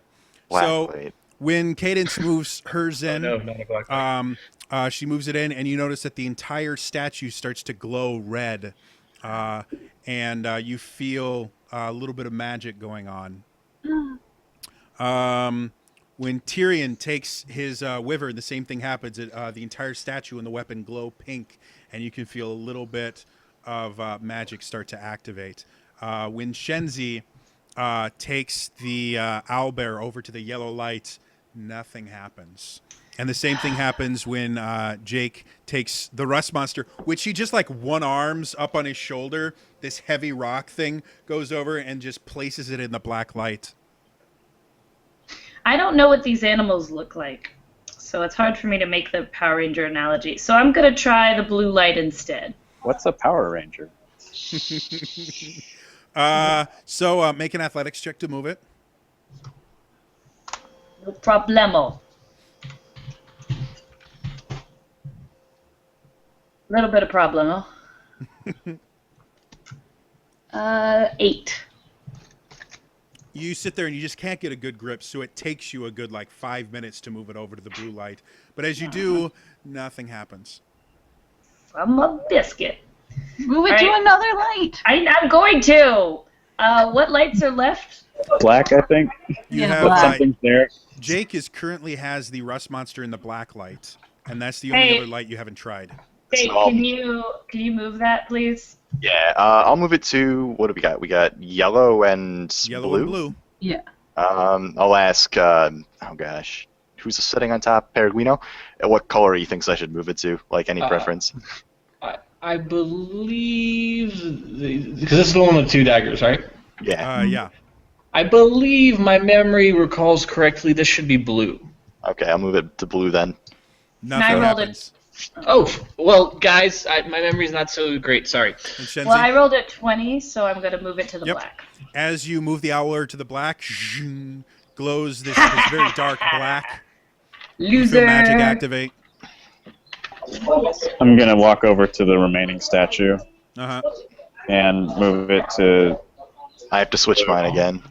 Black So light. When Cadence moves hers Oh in, no, not a black light. she moves it in, and you notice that the entire statue starts to glow red, and you feel a little bit of magic going on. When Tyrion takes his wyvern, the same thing happens. The entire statue and the weapon glow pink, and you can feel a little bit of magic start to activate. When Shenzi takes the owlbear over to the yellow light, nothing happens. And the same thing happens when Jake takes the rust monster, which he just like one arms up on his shoulder. This heavy rock thing goes over and just places it in the black light. I don't know what these animals look like, so it's hard for me to make the Power Ranger analogy. So I'm going to try the blue light instead. What's a Power Ranger? So make an athletics check to move it. No problemo. Little bit of problemo. 8. You sit there and you just can't get a good grip, so it takes you a good like 5 minutes to move it over to the blue light. But as you do, nothing happens. I'm a biscuit. Move it All to right. another light. I'm going to. What lights are left? Black, I think. You Yeah, have But black. something's there. Jake currently has the rust monster in the black light, and that's the Hey. only other light you haven't tried. Hey, So- can you move that, please? Yeah, I'll move it to, what do we got? We got yellow and Yellow blue. and blue. Yeah. I'll ask, oh gosh, who's sitting on top? Peregrino? What color he thinks I should move it to? Like, any preference? I believe because this is the one with 2 daggers, right? Yeah. Yeah. I believe my memory recalls correctly. This should be blue. Okay, I'll move it to blue then. Nothing rolled it. happens. Oh, well, guys, my memory's not so great. Sorry. And Shenzi, Well, I rolled a 20, so I'm going to move it to the Yep. black. as you move the owler to the black, glows this very dark black. You Loser. feel magic activate. I'm gonna walk over to the remaining statue Uh-huh. and move it to. I have to switch mine again.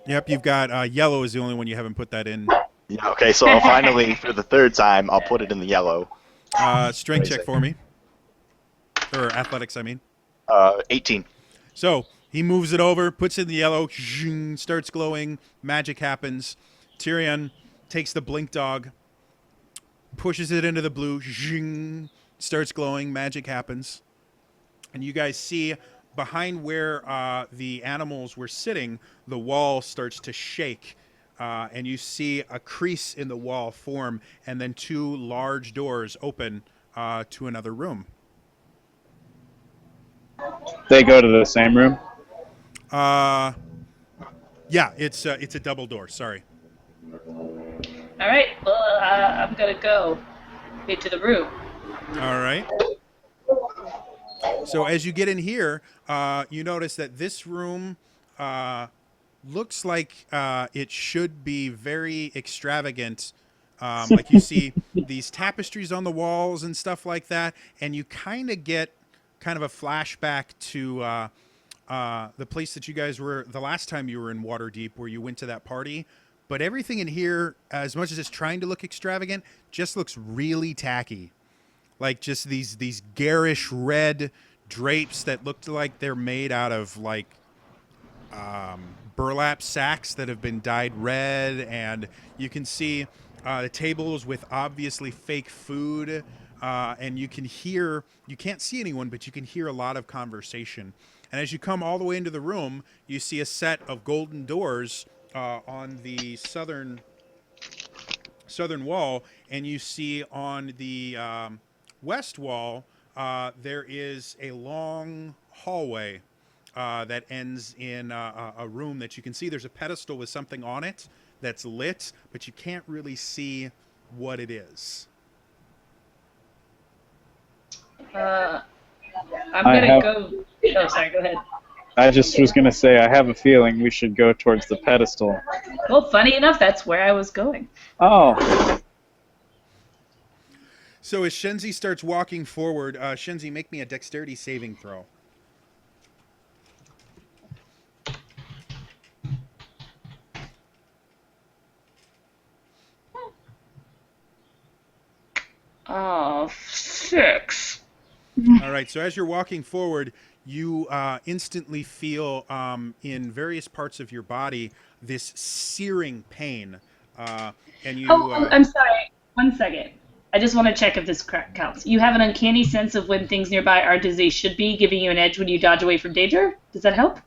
Yep, you've got yellow is the only one you haven't put that in. Yeah, okay, so I'll finally, for the third time, I'll put it in the yellow. Strength Crazy. check for me. Or athletics, I mean. 18. So he moves it over, puts it in the yellow, starts glowing, magic happens. Tyrion takes the blink dog, pushes it into the blue, starts glowing, magic happens. And you guys see behind where the animals were sitting, the wall starts to shake. And you see a crease in the wall form, and then 2 large doors open to another room. They go to the same room. Yeah, it's a double door. Sorry. All right, well, I'm going to go into the room. All right. So as you get in here, you notice that this room looks like it should be very extravagant. Like you see these tapestries on the walls and stuff like that, and you kind of get kind of a flashback to the place that you guys were the last time you were in Waterdeep, where you went to that party. But everything in here, as much as it's trying to look extravagant, just looks really tacky. Like just these garish red drapes that looked like they're made out of like burlap sacks that have been dyed red, and you can see the tables with obviously fake food, and you can't see anyone, but you can hear a lot of conversation. And as you come all the way into the room, you see a set of golden doors on the southern wall, and you see on the west wall there is a long hallway that ends in a room that you can see. There's a pedestal with something on it that's lit, but you can't really see what it is. I'm I going to have- go... Oh, sorry, go ahead. I just was gonna say I have a feeling we should go towards the pedestal. Well, funny enough, that's where I was going. Oh, So as Shenzi starts walking forward, Shenzi, make me a dexterity saving throw. Oh, 6. All right, so as you're walking forward, you instantly feel in various parts of your body this searing pain. And you. I'm sorry. 1 second. I just want to check if this counts. You have an uncanny sense of when things nearby aren't as they should be, giving you an edge when you dodge away from danger. Does that help?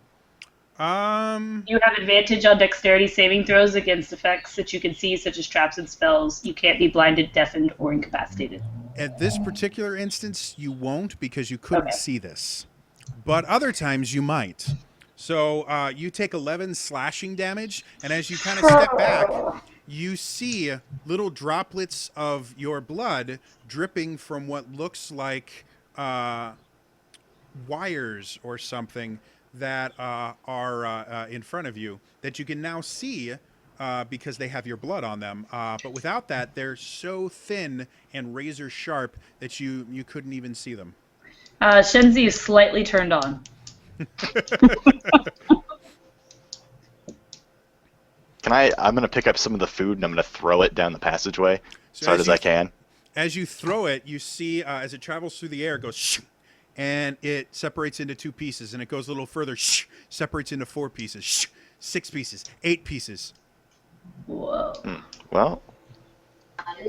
You have advantage on dexterity saving throws against effects that you can see, such as traps and spells. You can't be blinded, deafened, or incapacitated. At this particular instance, you won't because you couldn't see this. But other times you might. So you take 11 slashing damage, and as you kind of step back, you see little droplets of your blood dripping from what looks like wires or something that are in front of you that you can now see because they have your blood on them. But without that, they're so thin and razor sharp that you couldn't even see them. Shenzi is slightly turned on. I'm going to pick up some of the food and I'm going to throw it down the passageway as hard as I can. As you throw it, you see as it travels through the air, it goes shh, and it separates into 2 pieces, and it goes a little further, shh, separates into 4 pieces, shh, 6 pieces, 8 pieces. Whoa. Well,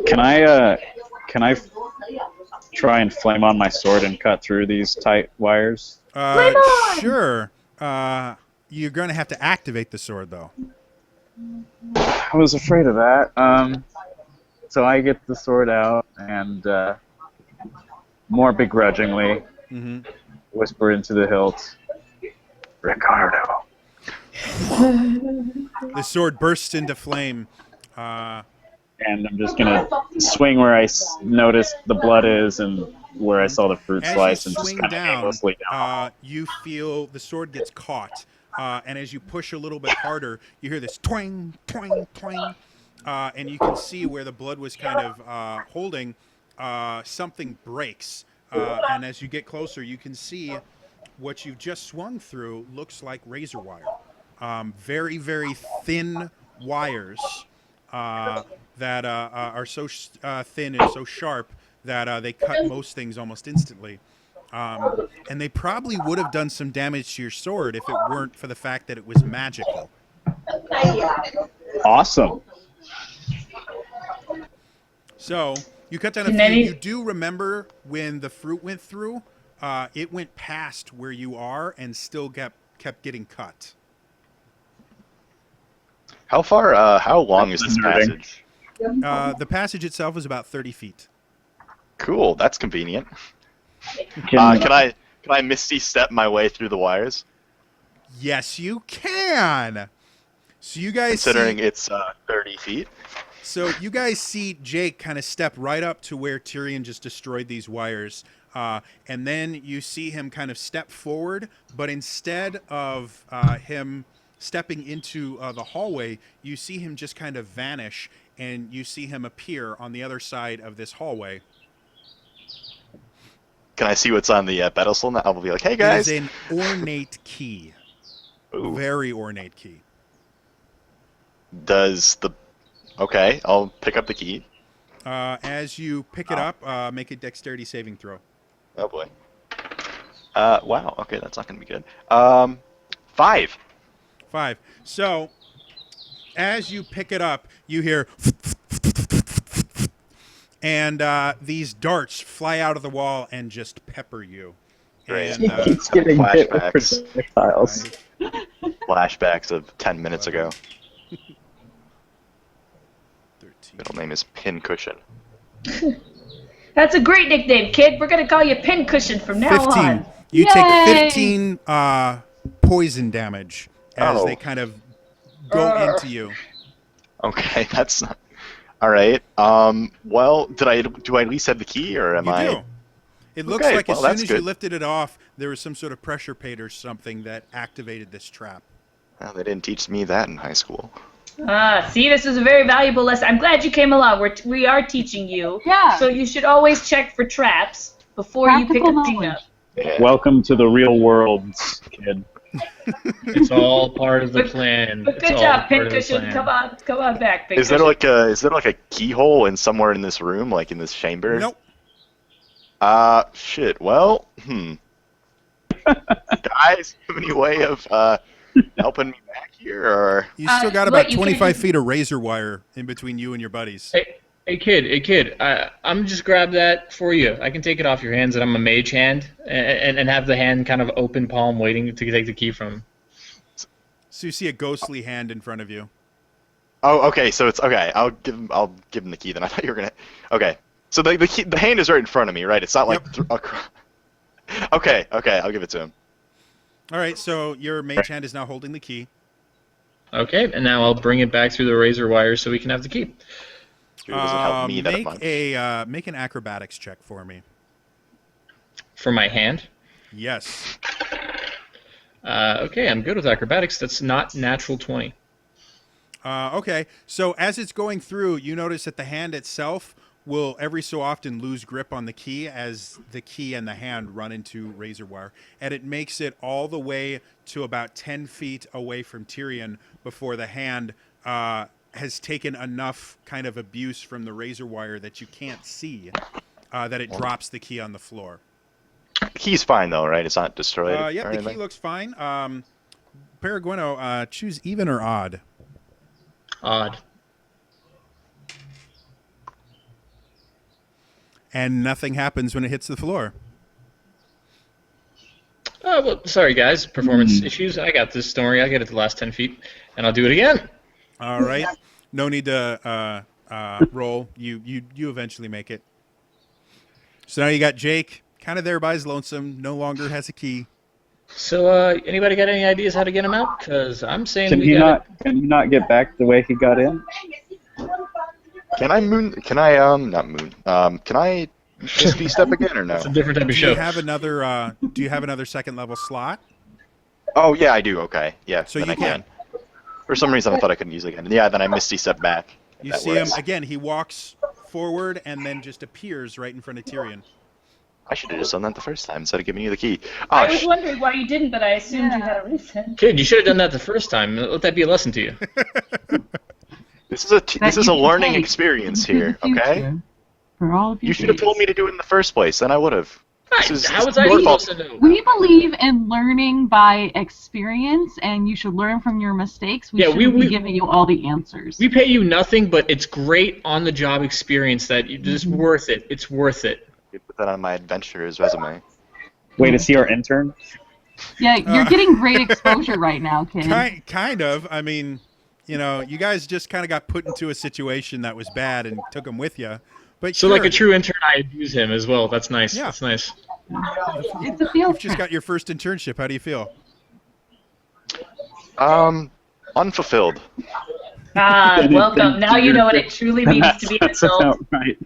Can I try and flame on my sword and cut through these tight wires? Sure. You're going to have to activate the sword, though. I was afraid of that. So I get the sword out and more begrudgingly whisper into the hilt, Ricardo. The sword bursts into flame. And I'm just going to swing where I noticed the blood is and where I saw the fruit slice and just kind of aimlessly down. You feel the sword gets caught. And as you push a little bit harder, you hear this twang, twang, twang. And you can see where the blood was kind of holding. Something breaks. And as you get closer, you can see what you just swung through looks like razor wire. Very, very thin wires that are so thin and so sharp that they cut most things almost instantly. And they probably would have done some damage to your sword if it weren't for the fact that it was magical. Awesome. So you cut down a few. You do remember when the fruit went through, it went past where you are and still kept getting cut. How long is this passage? The passage itself is about 30 feet. Cool, that's convenient. Can I Misty step my way through the wires? Yes, you can. So you guys considering it's 30 feet. So you guys see Jake kind of step right up to where Tyrion just destroyed these wires, and then you see him kind of step forward, but instead of him stepping into the hallway, you see him just kind of vanish, and you see him appear on the other side of this hallway. Can I see what's on the pedestal? I'll be like, hey guys. It is an ornate key. Ooh. Very ornate key. Okay, I'll pick up the key. As you pick it up, make a dexterity saving throw. Oh boy. Wow, okay, that's not going to be good. 5. 5. So, as you pick it up, you hear... And these darts fly out of the wall and just pepper you. Great. And, It's getting hit with projectiles. Flashbacks of 10 minutes ago. Middle name is Pincushion. That's a great nickname, kid. We're going to call you Pincushion from now 15. on. You Yay! take 15 poison damage as they kind of go into you. Okay, that's not... All right. Well, do I at least have the key, or am I? You do. It looks Okay, like as well, soon that's as you good. lifted it off, there was some sort of pressure plate or something that activated this trap. Well, they didn't teach me that in high school. See, this is a very valuable lesson. I'm glad you came along. We are teaching you. Yeah. So you should always check for traps before you pick Practical a thing knowledge. up. Yeah. Welcome to the real world, kid. It's all part of the plan. But It's good all job, part of the Pincushion. plan. Come on back, Pincushion. Is there like a keyhole in somewhere in this room, like in this chamber? Nope. Shit. Well, guys, have any way of helping me back here, or? You still got what, about you can't 25 just- feet of razor wire in between you and your buddies. Hey kid, I'm just grab that for you. I can take it off your hands, and I'm a mage hand, and have the hand kind of open palm, waiting to take the key from. So you see a ghostly hand in front of you. Oh, okay. So it's okay. I'll give him the key. Then I thought you were gonna. Okay. So the hand is right in front of me, right? It's not like. Okay. I'll give it to him. All right, so your mage hand is now holding the key. Okay, and now I'll bring it back through the razor wire so we can have the key. Sure doesn't help me that much. Make an acrobatics check for me. For my hand. Yes. Okay, I'm good with acrobatics. That's not natural 20. Okay, so as it's going through, you notice that the hand itself will every so often lose grip on the key as the key and the hand run into razor wire. And it makes it all the way to about 10 feet away from Tyrion before the hand has taken enough kind of abuse from the razor wire that you can't see that it drops the key on the floor. The key's fine, though, right? It's not destroyed. Yeah, the key looks fine. Paragueno, choose even or odd. Odd. And nothing happens when it hits the floor. Oh, well, sorry, guys. Performance issues. I got this. Don't worry. I get it the last 10 feet, and I'll do it again. All right. No need to roll. You eventually make it. So now you got Jake, kind of there by his lonesome, no longer has a key. So, anybody got any ideas how to get him out? Because I'm saying Can he not get back the way he got in? Can I not moon? Can I misty step again or no? It's a different type of Do show. you have another second level slot? Oh yeah, I do. Okay, yeah. So then you I can. For some reason, I thought I couldn't use it again. Yeah, then I misty step back. You That see works. him again. He walks forward and then just appears right in front of Tyrion. I should have just done that the first time instead of giving you the key. I was wondering why you didn't, but I assumed you had a reason. Kid, you should have done that the first time. Let that be a lesson to you. This is a learning experience here, okay? For all of You should have told me to do it in the first place, then I would have. How was I supposed to know? We believe in learning by experience, and you should learn from your mistakes. We shouldn't be giving you all the answers. We pay you nothing, but it's great on-the-job experience that it's worth it. It's worth it. You put that on my adventurer's resume. Way to see our intern. Yeah, you're getting great exposure right now, kid. Kind of. I mean, you guys just kind of got put into a situation that was bad and took him with you. But So sure, like a true intern, I abuse him as well. That's nice. Yeah. That's nice. It's a field you've just got your first internship. How do you feel? Unfulfilled. Ah, welcome. Now you know what it truly means to be an adult. Right.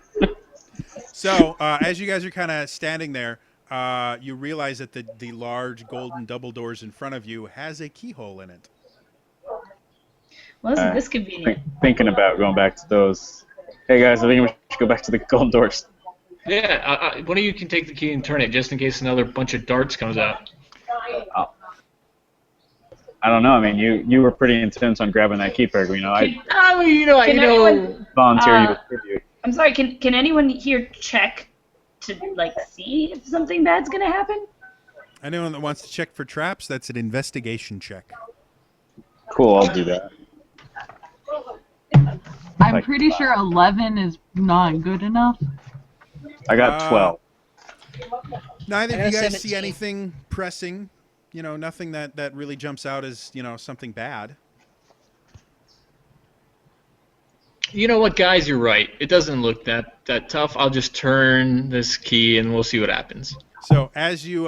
So as you guys are kind of standing there, you realize that the large golden double doors in front of you has a keyhole in it. Well, isn't this convenient? Thinking about going back to those. Hey guys, I think we should go back to the golden doors. Yeah, one of you can take the key and turn it just in case another bunch of darts comes out. I don't know. I mean, you were pretty intense on grabbing that key, Peregrino. I volunteer you with you. I'm sorry. Can anyone here check to see if something bad's gonna happen? Anyone that wants to check for traps, that's an investigation check. Cool, I'll do that. I'm pretty sure 11 is not good enough. I got 12. Neither of you guys see 17. anything pressing. Nothing that really jumps out as, something bad. You know what, guys? You're right. It doesn't look that tough. I'll just turn this key and we'll see what happens. So as you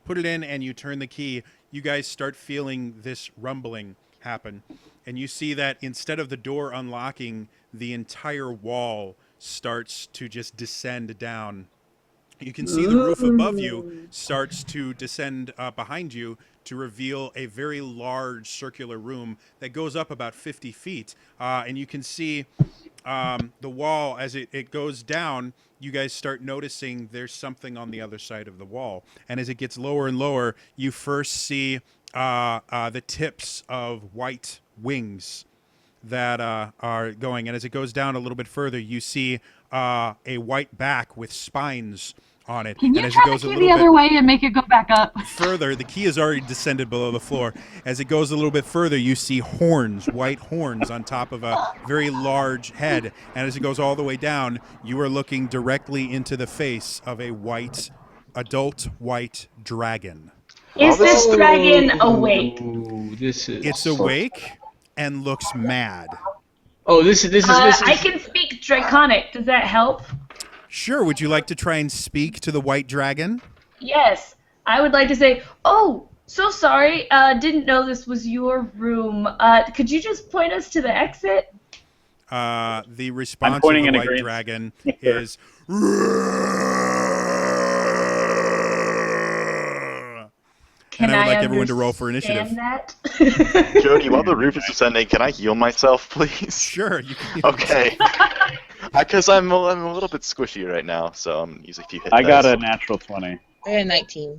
put it in and you turn the key, you guys start feeling this rumbling happen. And you see that instead of the door unlocking, the entire wall starts to just descend down. You can see the roof above you starts to descend behind you to reveal a very large circular room that goes up about 50 feet. And you can see the wall as it goes down. You guys start noticing there's something on the other side of the wall. And as it gets lower and lower, you first see the tips of white wings that are going. And as it goes down a little bit further, you see a white back with spines on it. Can you and as try it the goes a key little the bit other way and make it go back up? further, the key has already descended below the floor. As it goes a little bit further, you see horns, white horns on top of a very large head. And as it goes all the way down, you are looking directly into the face of a adult white dragon. Is this dragon awake? Ooh, this is. It's awake and looks mad. Oh, this is. I can speak Draconic. Does that help? Sure, would you like to try and speak to the white dragon? Yes. I would like to say, oh, so sorry. Didn't know this was your room. Could you just point us to the exit? The response of pointing the in white agreement. dragon is... Can and I would like everyone to roll for initiative. understand that? Jody, while the roof is descending, can I heal myself, please? Sure, you can. Okay. Because I'm a little bit squishy right now, so I'm using a few hit I got dice. a natural 20. I got a 19.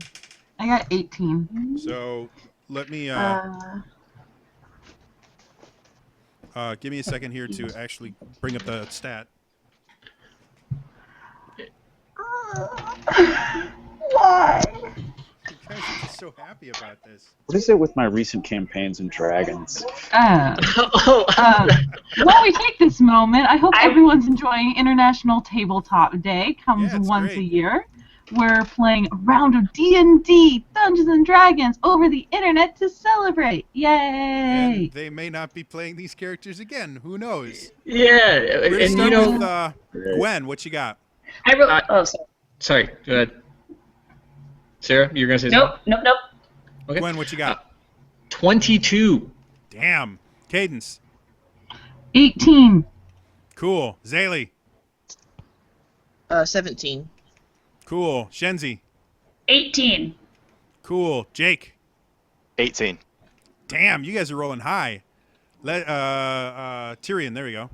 I got 18. So let me give me a second here to actually bring up the stat. Why? You guys are just so happy about this. What is it with my recent campaigns and dragons? While we take this moment, I hope everyone's enjoying International Tabletop Day. Comes Yeah, it's once great. a year. We're playing a round of D&D, Dungeons and Dragons, over the internet to celebrate. Yay! And they may not be playing these characters again. Who knows? Yeah, We're gonna and start you know. with Gwen. What you got? I wrote. Oh, sorry. Sorry, go ahead. Sarah, you're gonna say Nope. something? Okay. Gwen, what you got? 22. Damn. Cadence. 18. Cool. Zaylee. 17. Cool. Shenzi. 18. Cool. Jake. 18. Damn, you guys are rolling high. Tyrion, there we go.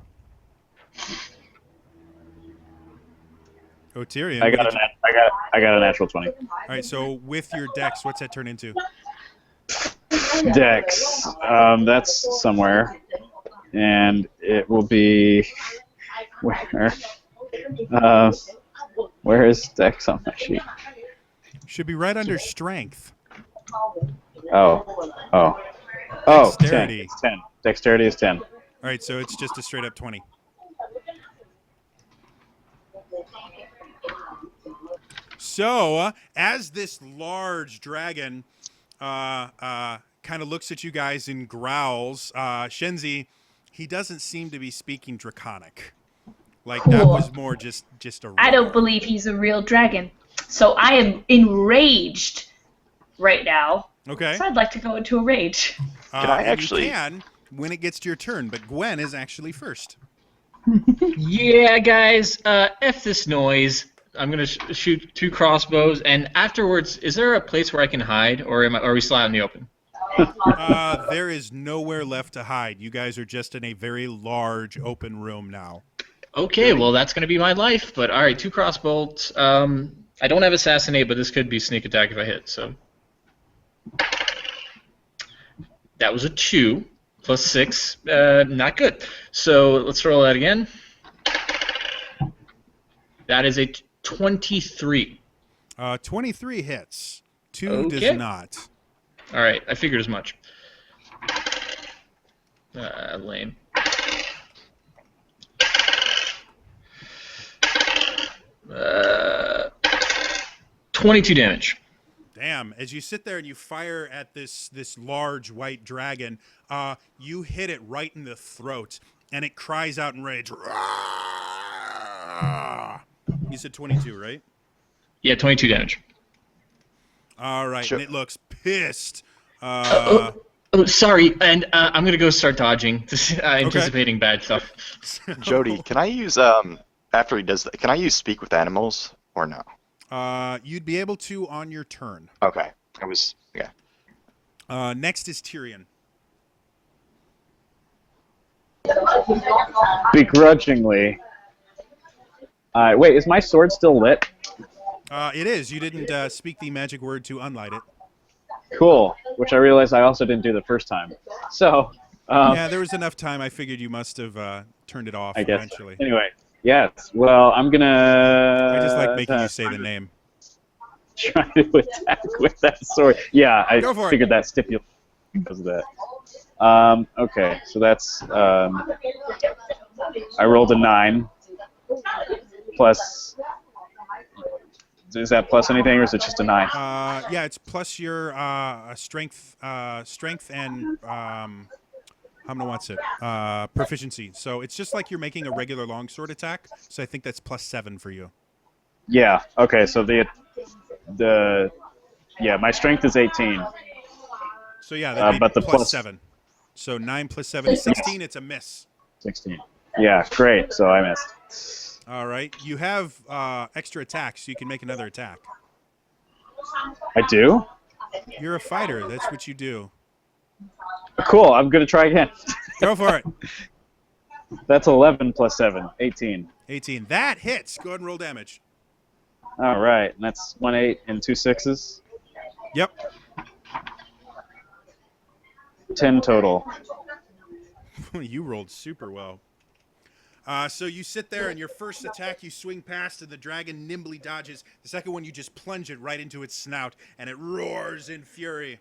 Oh, Tyrion. I got a natural 20. All right, so with your dex, what's that turn into? Dex. That's somewhere, and it will be where is Dex on my sheet? Should be right under strength. Oh, Dexterity. 10. It's 10. Dexterity is 10. All right, so it's just a straight up 20. So, as this large dragon kind of looks at you guys and growls, Shenzi, he doesn't seem to be speaking Draconic. Like, that Cool. was more just a roar. I don't believe he's a real dragon. So I am enraged right now. Okay. So I'd like to go into a rage. Can I and actually- You can when it gets to your turn, but Gwen is actually first. Yeah, guys, F this noise. I'm going to shoot 2 crossbows, and afterwards, is there a place where I can hide, or are we still out in the open? There is nowhere left to hide. You guys are just in a very large open room now. Okay, well, that's going to be my life, but all right, 2 crossbows. I don't have assassinate, but this could be sneak attack if I hit, so. That was a 2 plus 6. Not good. So let's roll that again. That is a 23. 23 hits. 2 Okay. does not. All right, I figured as much. Lame. Uh, 22 damage. Damn! As you sit there and you fire at this large white dragon, you hit it right in the throat, and it cries out in rage. You said 22, right? Yeah, 22 damage. All right, Sure. and it looks pissed. Oh, sorry, and I'm going to go start dodging, anticipating bad stuff. Jody, can I use after he does that? Can I use speak with animals or no? You'd be able to on your turn. Okay. Next is Tyrion. Begrudgingly. Wait, is my sword still lit? It is. You didn't speak the magic word to unlight it. Cool. Which I realized I also didn't do the first time. So, Yeah, there was enough time. I figured you must have turned it off I guess. eventually. Anyway, yes. Well, I'm gonna. I just like making you say the name. try to attack with that sword. Yeah, I Go for it. figured that stipulation because of that. Okay, so that's I rolled a 9 plus. Is that plus anything, or is it just a 9? Yeah, it's plus your strength and how many wants it? Proficiency. So it's just like you're making a regular longsword attack. So I think that's plus 7 for you. Yeah. Okay. So my strength is 18. So yeah, that'd be but the plus 7. So 9 plus 7 is 16. It's a miss. 16. Yeah. Great. So I missed. All right. You have extra attacks, so you can make another attack. I do. You're a fighter. That's what you do. Cool. I'm gonna try again. Go for it. That's 11 plus 7, 18. 18. That hits. Go ahead and roll damage. All right. And that's 1 8 and 2 6s. Yep. 10 total. You rolled super well. So you sit there, and your first attack you swing past, and the dragon nimbly dodges. The second one, you just plunge it right into its snout, and it roars in fury.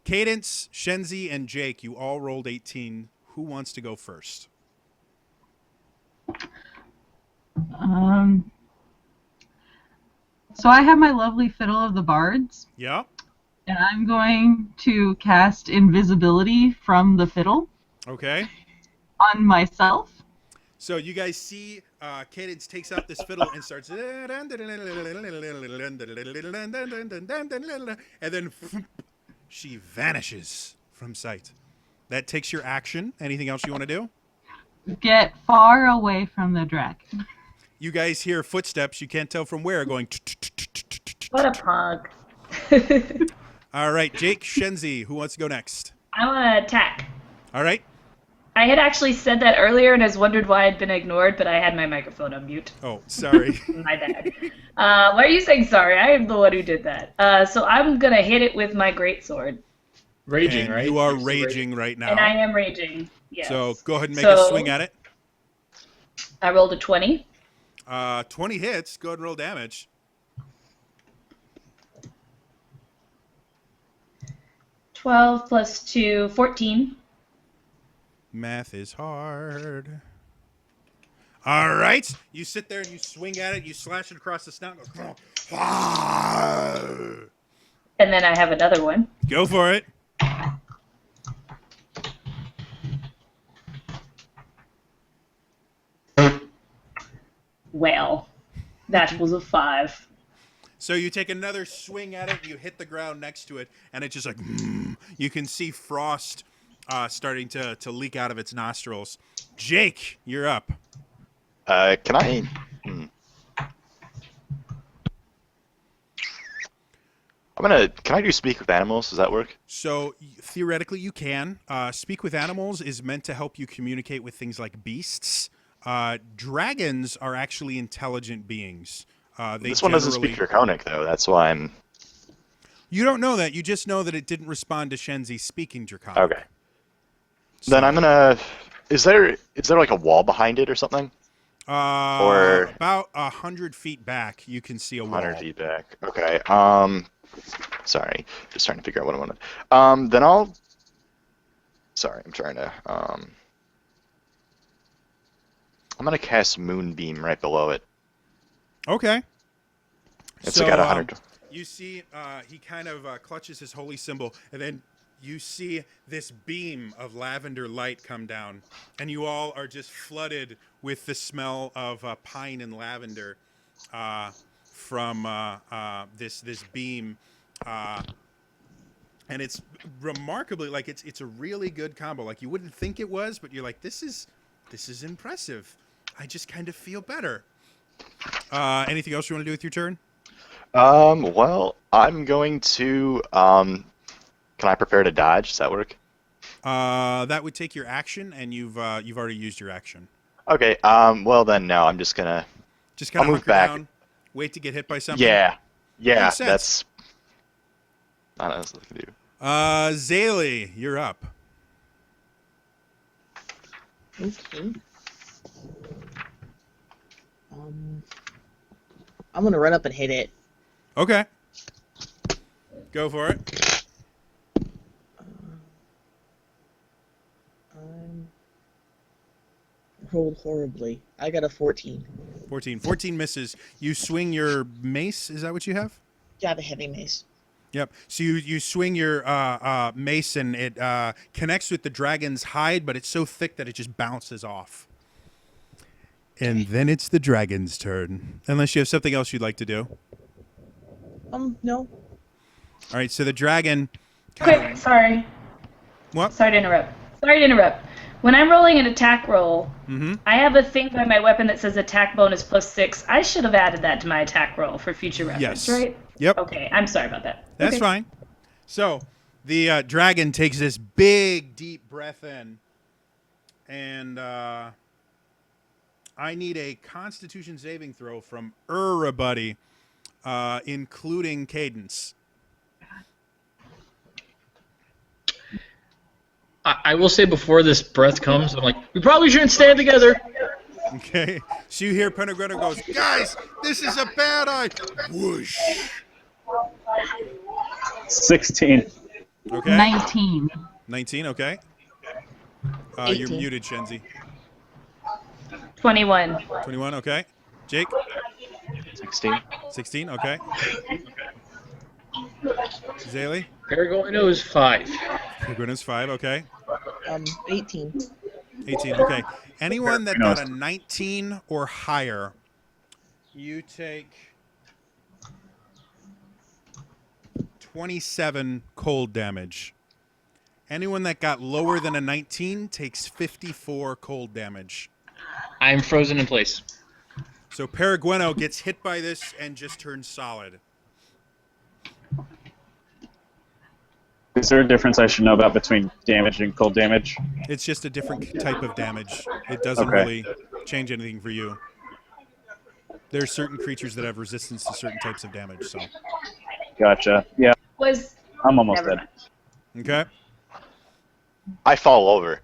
Cadence, Shenzi, and Jake, you all rolled 18. Who wants to go first? So I have my lovely Fiddle of the Bards, Yeah. and I'm going to cast invisibility from the fiddle Okay. on myself. So you guys see Cadence takes out this fiddle and starts, and then she vanishes from sight. That takes your action. Anything else you want to do? Get far away from the dragon. You guys hear footsteps. You can't tell from where going. What a pog. All right, Jake, Shenzi, who wants to go next? I want to attack. All right. I had actually said that earlier and has wondered why I'd been ignored, but I had my microphone on mute. Oh, sorry. My bad. Why are you saying sorry? I am the one who did that. So I'm going to hit it with my greatsword. Raging, And right? you are raging right now. And I am raging, yes. So go ahead and make a swing at it. I rolled a 20. 20 hits. Go ahead and roll damage. +12 plus 2, 14. Math is hard. All right. You sit there and you swing at it. You slash it across the snout. And then I have another one. Go for it. Well, that was a 5. So you take another swing at it. You hit the ground next to it, and it's just like you can see frost starting to leak out of its nostrils. Jake, you're up. Can I? Can I do speak with animals? Does that work? So theoretically, you can. Speak with animals is meant to help you communicate with things like beasts. Dragons are actually intelligent beings. This one doesn't speak Draconic, though. That's why I'm... You don't know that. You just know that it didn't respond to Shenzi speaking Draconic. Okay. So, Then I'm gonna... Is there like a wall behind it or something? Or about 100 feet back, you can see a wall. 100 feet back. Okay. Sorry. Just trying to figure out what I wanted. Then I'll... Sorry, I'm trying to... I'm gonna cast Moonbeam right below it. Okay. It's so, got 100. You see, he kind of clutches his holy symbol, and then you see this beam of lavender light come down, and you all are just flooded with the smell of pine and lavender from this beam. And it's remarkably, like, it's a really good combo. Like, you wouldn't think it was, but you're like, this is impressive. I just kind of feel better. Anything else you want to do with your turn? Well, I'm going to, can I prepare to dodge? Does that work? That would take your action, and you've already used your action. Okay, well then, no, I'm just gonna... Just kind of I'll move hunker back. down, wait to get hit by something? Yeah, Makes sense. that's... I don't know what I can do. Zaylee, you're up. Okay. I'm gonna run up and hit it Okay. Go for it. I rolled horribly. I got a 14. 14. 14 misses. You swing your mace. Is that what you have? Yeah, the heavy mace. Yep. So you swing your mace and it connects with the dragon's hide, but it's so thick that it just bounces off. And then it's the dragon's turn. Unless you have something else you'd like to do. No. All right. So the dragon. Okay, sorry. What? Sorry to interrupt. When I'm rolling an attack roll, I have a thing by my weapon that says attack bonus +6. I should have added that to my attack roll for future reference, Yes. right? Yep. Okay, I'm sorry about that. That's Okay. fine. So the dragon takes this big, deep breath in. And I need a Constitution saving throw from everybody, including Cadence. I will say before this breath comes, I'm like, we probably shouldn't stand together. Okay. So you hear Penegretto goes, guys, this is a bad idea. Whoosh. 16. Okay. 19. 19, okay. You're 18. muted, Shenzi. 21. 21, okay. Jake? 16. 16, okay. Zaylee? Paraguayno is 5. Penegretto's 5, okay. 18. 18, okay. Anyone that got a 19 or higher, you take 27 cold damage. Anyone that got lower than a 19 takes 54 cold damage. I'm frozen in place. So Paraguayno gets hit by this and just turns solid. Is there a difference I should know about between damage and cold damage? It's just a different type of damage. It doesn't Okay. really change anything for you. There's certain creatures that have resistance to certain types of damage, so. Gotcha. Yeah, Was I'm almost Never dead. mind. Okay. I fall over.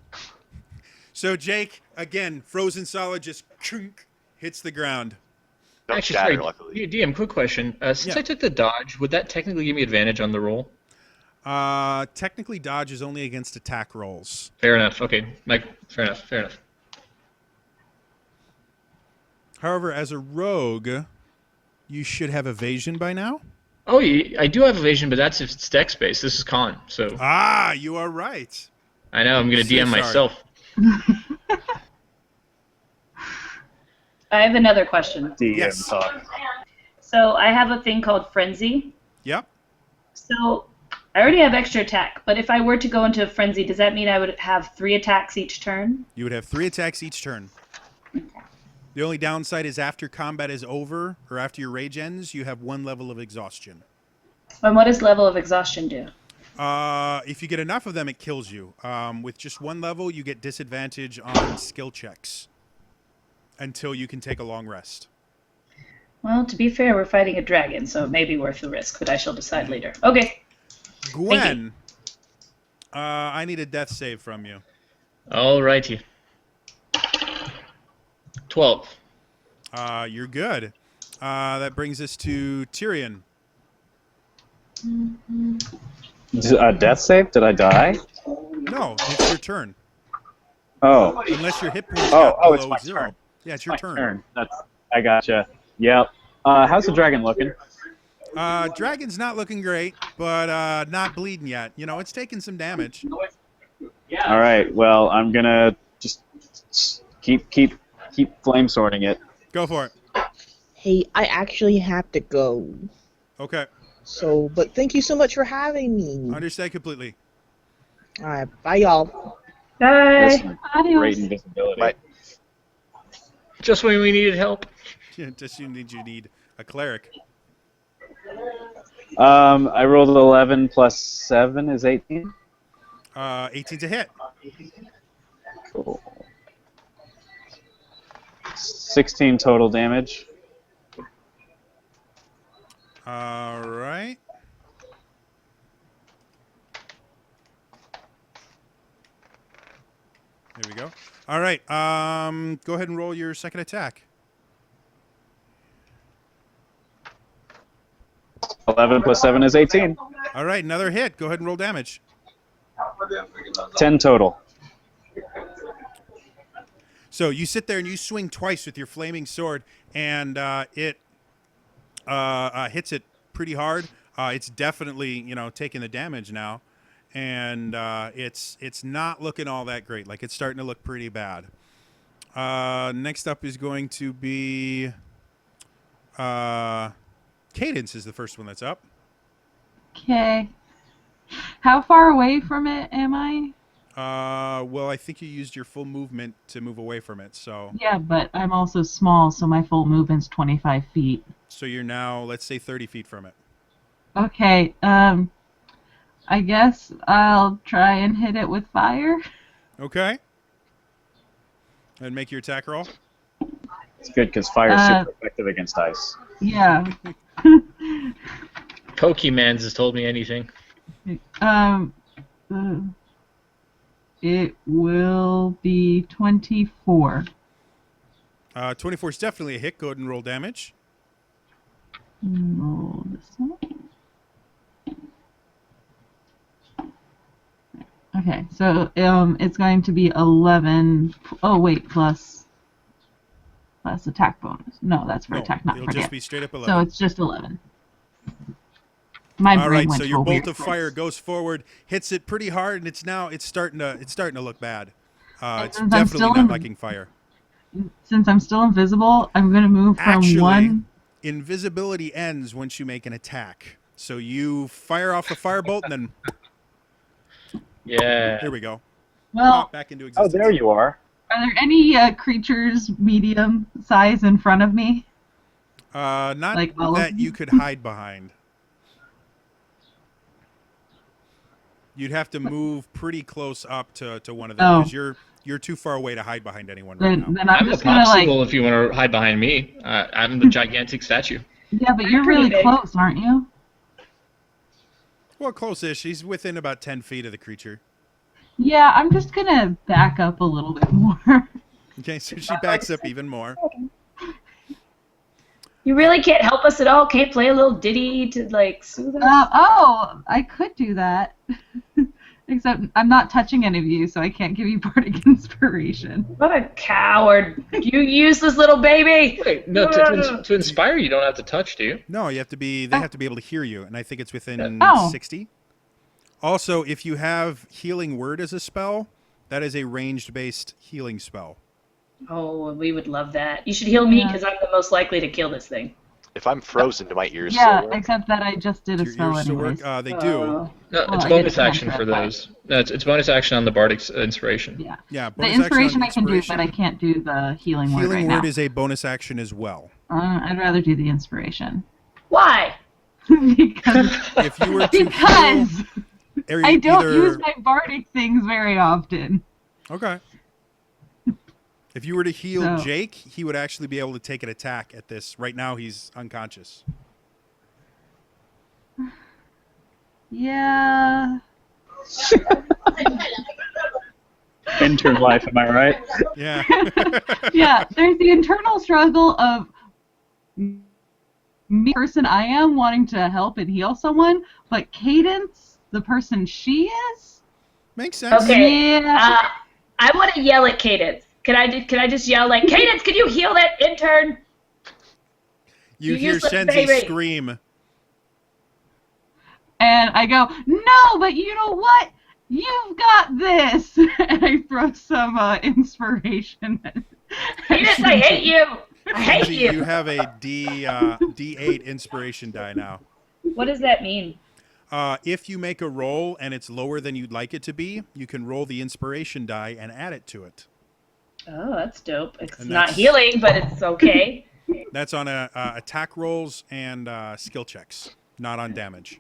So Jake, again, frozen solid, just hits the ground. Don't Actually, shatter, sorry, luckily. DM, quick question. Since Yeah. I took the dodge, would that technically give me advantage on the roll? Technically, dodge is only against attack rolls. Fair enough. Okay, Mike. Fair enough. However, as a rogue, you should have evasion by now. Oh, I do have evasion, but that's if it's dex based. This is con, so Ah, you are right. I know I'm gonna So DM sorry. myself. I have another question. DM Yes. talk. So I have a thing called Frenzy. Yep. So I already have extra attack, but if I were to go into a Frenzy, does that mean I would have 3 attacks each turn? You would have 3 attacks each turn. The only downside is after combat is over, or after your rage ends, you have 1 level of exhaustion. And what does level of exhaustion do? If you get enough of them, it kills you. With just 1 level, you get disadvantage on skill checks until you can take a long rest. Well, to be fair, we're fighting a dragon, so it may be worth the risk, but I shall decide later. Okay. Gwen, I need a death save from you. Alrighty. 12. You're good. That brings us to Tyrion. Death save? Did I die? No, it's your turn. Oh. Unless your hit points Oh, got oh, it's below my 0. turn. Yeah, it's your My turn. I gotcha. Yep. How's the dragon looking? Dragon's not looking great, but not bleeding yet. You know, it's taking some damage. All right. Well, I'm gonna just keep flame sorting it. Go for it. Hey, I actually have to go. Okay. So, but thank you so much for having me. Understand completely. Alright, bye y'all. Bye. Listen, Adios. great invisibility. Bye. Just when we needed help. Yeah, just you need a cleric. I rolled 11 plus 7 is 18. 18's a hit. Cool. 16 total damage. All right. There we go. All right. Go ahead and roll your second attack. 11 plus 7 is 18. All right, another hit. Go ahead and roll damage. 10 total. So you sit there and you swing twice with your flaming sword, and it hits it pretty hard. It's definitely, taking the damage now, and it's not looking all that great. Like, it's starting to look pretty bad. Next up is going to be Cadence is the first one that's up. Okay. How far away from it am I? Well, I think you used your full movement to move away from it, so. Yeah, but I'm also small, so my full movement's 25 feet. So you're now, let's say, 30 feet from it. Okay, I guess I'll try and hit it with fire. Okay. And make your attack roll. It's good because fire is super effective against ice. Yeah. Pokemans has told me anything. It will be 24. 24 is definitely a hit. Go ahead and roll damage. Roll this one. Okay, so it's going to be 11. Oh wait, plus attack bonus. No, that's for attack, not it'll for just hit. be straight up 11. So it's just 11. My All brain right, went so to your a bolt weird of place. fire goes forward, hits it pretty hard, and it's starting to look bad. It's since I'm definitely still not in- liking fire. Since I'm still invisible, I'm going to move from Actually, one. invisibility ends once you make an attack. So you fire off a firebolt, and then Yeah. here we go. Well, Pop back into Oh, existence. there you are. are there any creatures medium size in front of me? Not Like all of that them? you could hide behind. You'd have to move pretty close up to one of them Oh. because you're too far away to hide behind anyone right now. Then I'm I'm a just going to like. popsicle if you want to hide behind me. I'm the gigantic statue. Yeah, but you're pretty really big. close, aren't you? Well, close-ish. He's within about 10 feet of the creature. Yeah, I'm just going to back up a little bit more. Okay, so she backs up even more. You really can't help us at all? Can't play a little ditty to like soothe us? I could do that. Except I'm not touching any of you, so I can't give you bardic inspiration. What a coward! You useless little baby! Wait, no, to inspire you don't have to touch, do you? No, you have to be. They have to be able to hear you, and I think it's within Oh. 60. Also, if you have Healing Word as a spell, that is a ranged-based healing spell. Oh, we would love that. You should heal me Yeah. because I'm the most likely to kill this thing. If I'm frozen, do my ears Yeah, still work? except that I just did a Your spell ears still anyways. work? They do. Oh. No, Well, it's I bonus get action for that. those. No, it's bonus action on the Bardic's inspiration. Yeah. Yeah, The bonus action on inspiration I can do, inspiration. but I can't do the healing word Healing right Word now. is a bonus action as well. I'd rather do the inspiration. Why? because If you were to because heal, I don't either- use my bardic things very often. Okay. If you were to heal So- Jake, he would actually be able to take an attack at this. Right now, he's unconscious. Yeah. Intern life, am I right? Yeah. Yeah, there's the internal struggle of me, the person I am, wanting to help and heal someone, but Cadence, the person she is? Makes sense. Okay. Yeah. I want to yell at Cadence. Can I just yell like, Cadence, can you heal that intern? You you hear useless Shenzi baby. scream. And I go, no, but you know what? You've got this. And I throw some inspiration. Cadence, I hate you. I hate Shenzi, you. you have a D8 inspiration die now. What does that mean? If you make a roll and it's lower than you'd like it to be, you can roll the inspiration die and add it to it. Oh, that's dope. It's And not that's- healing, but it's okay. That's on attack rolls and skill checks, not on damage.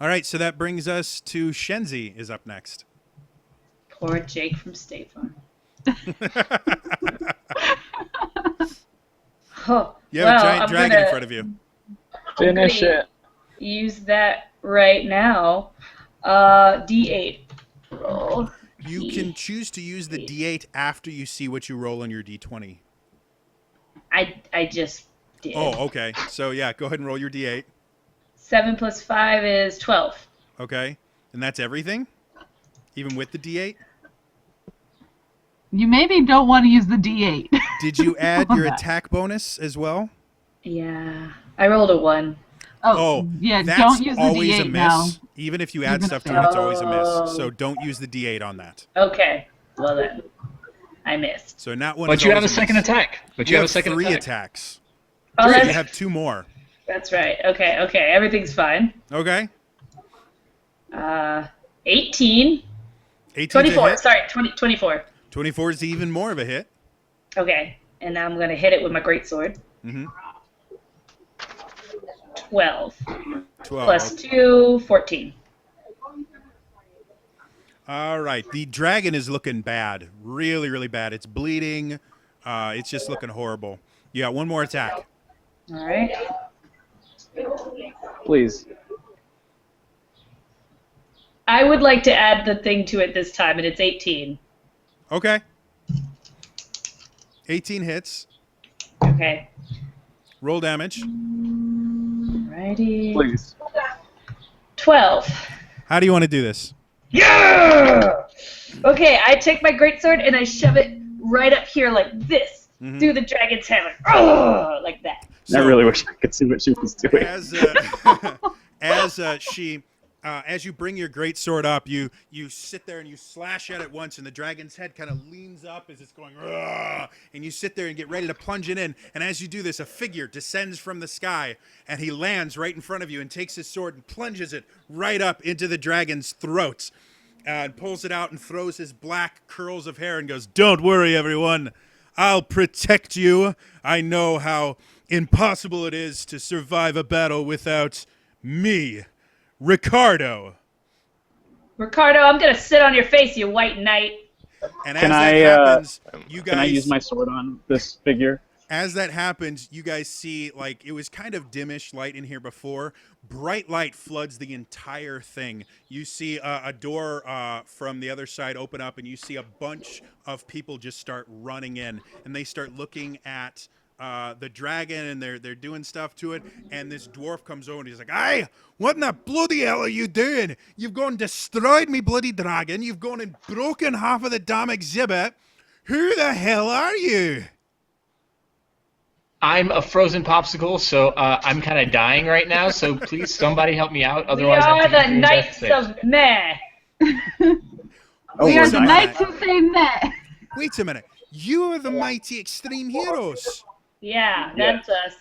All right, so that brings us to Shenzi is up next. Poor Jake from State Farm. Oh, You have a well, giant I'm dragon gonna in front of you. Finish gonna it. Use that right now. D8. Roll. You can choose to use the D8 after you see what you roll on your D20. I just did. Oh, okay. So yeah, go ahead and roll your D8. 7 plus 5 is 12. Okay. And that's everything? Even with the D8? You maybe don't want to use the D8. Did you add your attack bonus as well? Yeah. I rolled a 1. Oh, yeah, that's don't use the always D8 a miss. now. Even if you add gonna stuff to it, it's always a miss. Oh. So don't use the D8 on that. Okay. Well then, I missed. So not one. But is you have a always second miss. attack. But You you have have a second 3 attack. attacks. Oh, Great, that's, you have 2 more. that's right. Okay, okay. Everything's fine. Okay. 18. 18 24. Sorry, 24. 24 is even more of a hit. Okay. And now I'm going to hit it with my greatsword. Mm-hmm. 12. 12. Plus 2, 14. All right. The dragon is looking bad. Really, really bad. It's bleeding. It's just looking horrible. You got 1 more attack. All right. Please. I would like to add the thing to it this time, and it's 18. Okay. 18 hits. Okay. Roll damage. Alrighty. Please. 12. How do you want to do this? Yeah! Okay, I take my greatsword and I shove it right up here like this, through the dragon's head, like that. I really wish I could see what she was doing. As you bring your great sword up, you sit there and you slash at it once, and the dragon's head kind of leans up as it's going, "Rah!" And you sit there and get ready to plunge it in. And as you do this, a figure descends from the sky, and he lands right in front of you and takes his sword and plunges it right up into the dragon's throat, and pulls it out and throws his black curls of hair and goes, "Don't worry, everyone. I'll protect you. I know how impossible it is to survive a battle without me. Ricardo." Ricardo, I'm gonna sit on your face, you white knight. And Can as that I, happens, you guys Can I use my sword on this figure? As that happens, you guys see, like, it was kind of dimmish light in here before. Bright light floods the entire thing. You see a door from the other side open up, and you see a bunch of people just start running in, and they start looking at the dragon, and they're doing stuff to it. And this dwarf comes over, and he's like, "Aye, what in the bloody hell are you doing? You've gone and destroyed me bloody dragon. You've gone and broken half of the damn exhibit. Who the hell are you?" I'm a frozen popsicle, so I'm kind of dying right now. So please, somebody help me out. Otherwise, We I'm are the taking Knights death of Meh. We are the sorry. Knights who say meh. Wait a minute. You are the mighty extreme heroes. Yeah, that's us.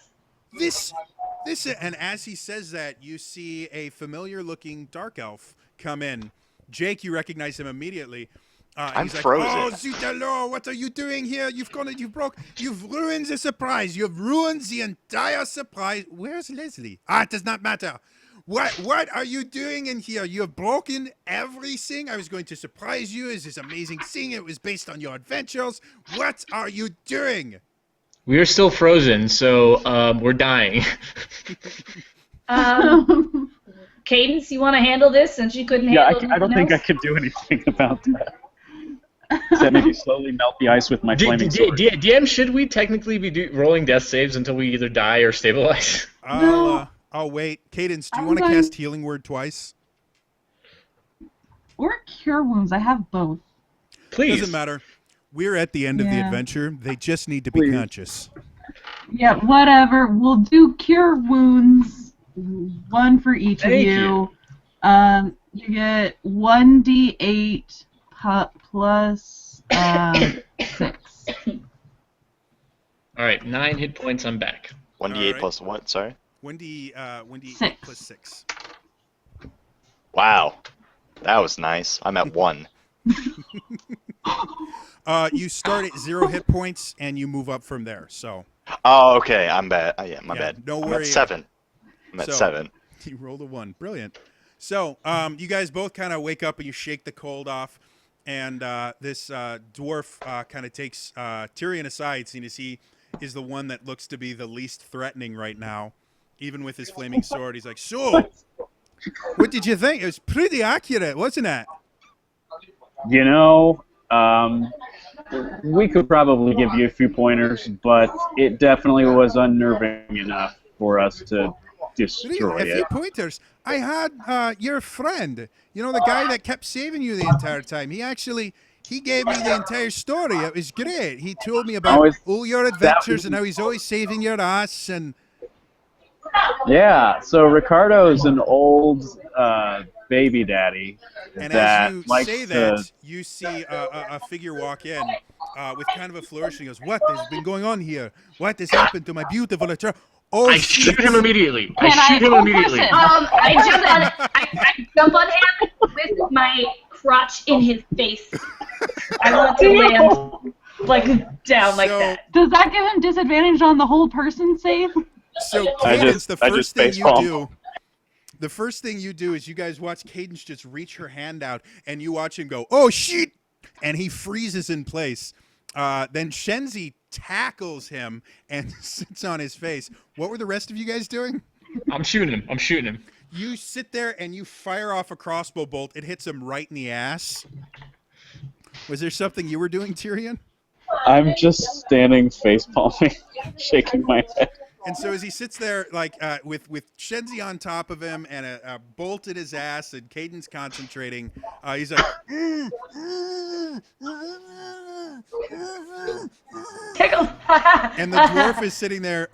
This, and as he says that, you see a familiar-looking dark elf come in. Jake, you recognize him immediately. I'm he's like, frozen. "Oh, Zutalo, what are you doing here? You've ruined the surprise. You've ruined the entire surprise." Where's Leslie? It does not matter. What are you doing in here? You have broken everything. I was going to surprise you as this amazing thing. It was based on your adventures. What are you doing? We are still frozen, so we're dying. Cadence, you want to handle this since you couldn't Yeah, handle I don't think I else? could do anything about that. Except maybe slowly melt the ice with my flaming sword. DM, should we technically be rolling death saves until we either die or stabilize? I'll wait. Cadence, do you want to cast Healing Word twice? Or cure wounds. I have both. Please. Doesn't matter. We're at the end of the Yeah. adventure. They just need to be Please. conscious. Yeah, whatever. We'll do cure wounds. 1 for each Thank of you. You get 1d8 plus 6. All right, 9 hit points. I'm back. 1d8 Alright. plus what? Sorry. 1d8 6. plus 6. Wow. That was nice. I'm at 1. You start at 0 hit points and you move up from there. So Oh, okay. I'm bad. Yeah, my bad. no I'm worry. at 7. I'm at So- 7. you rolled a 1. Brilliant. So you guys both kind of wake up and you shake the cold off, and this dwarf kind of takes Tyrion aside, seeing as he is the one that looks to be the least threatening right now, even with his flaming sword. He's like, "So, what did you think? It was pretty accurate, wasn't it?" You know, we could probably give you a few pointers, but it definitely was unnerving enough for us to destroy A few it. pointers. I had your friend, the guy that kept saving you the entire time. He gave me the entire story. It was great. He told me about Always all your adventures and how he's always saving your ass. And Yeah, so Ricardo's an old baby daddy as that you likes say to. that, you see a figure walk in with kind of a flourish. He goes, "What has been going on here? What has happened to my beautiful child?" Oh, I shoot him immediately. Can I shoot him immediately. person? I jump on him with my crotch in his face. I want to land down like that. Does that give him disadvantage on the whole person save? So I Cadence, just the first thing you do is you guys watch Cadence just reach her hand out, and you watch him go, "Oh shit!" and he freezes in place. Then Shenzi tackles him and sits on his face. What were the rest of you guys doing? I'm shooting him. You sit there and you fire off a crossbow bolt. It hits him right in the ass. Was there something you were doing, Tyrion? I'm just standing face palming, shaking my head. And so as he sits there, with Shenzi on top of him and a bolt in his ass and Cadence concentrating, he's like, Tickle. and the dwarf is sitting there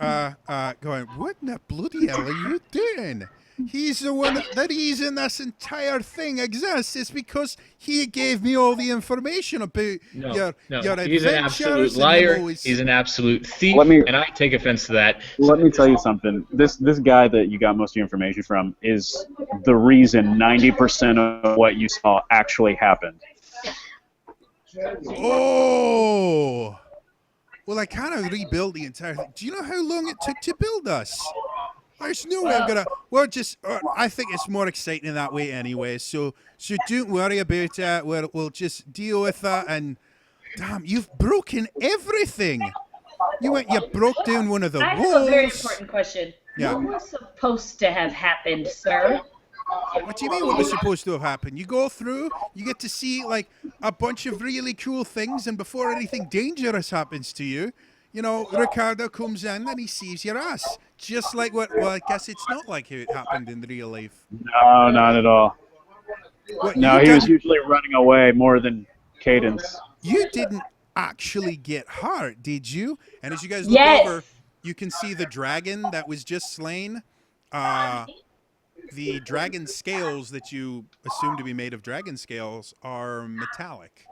going, "What in the bloody hell are you doing? He's the one. The reason this entire thing exists is because he gave me all the information about your He's an absolute liar. He's an absolute thief, and I take offense to that. Let me tell you something. This guy that you got most of your information from is the reason 90% of what you saw actually happened. Oh, well, I kind of rebuilt the entire thing. Do you know how long it took to build us? There's no way I'm gonna. Well, I think it's more exciting that way anyway. So don't worry about it. We'll just deal with that. And damn, you've broken everything. You broke down one of the I walls. have a very important question. Yeah. What was supposed to have happened, sir? What do you mean? What was supposed to have happened? You go through, you get to see a bunch of really cool things, and before anything dangerous happens to you, Ricardo comes in and he sees your ass. Just like what? Well, I guess it's not like how it happened in real life. No, not at all. No, he was usually running away more than Cadence. You didn't actually get hurt, did you? And as you guys look over, you can see the dragon that was just slain. The dragon scales that you assume to be made of dragon scales are metallic.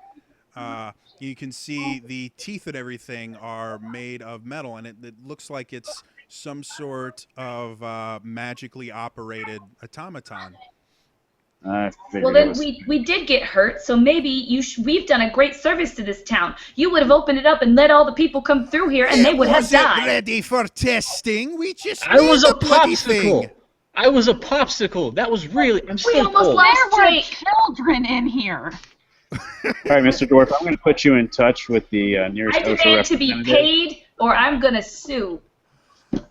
You can see the teeth and everything are made of metal, and it looks like it's some sort of magically operated automaton. Well, then we did get hurt, so maybe we've done a great service to this town. You would have opened it up and let all the people come through here, and they would have died. Ready for testing. We just I was a popsicle. thing. I was a popsicle. That was really. I'm still cold. There were children in here. All right, Mr. Dwarf, I'm going to put you in touch with the nearest I demand to be paid, or I'm going to sue.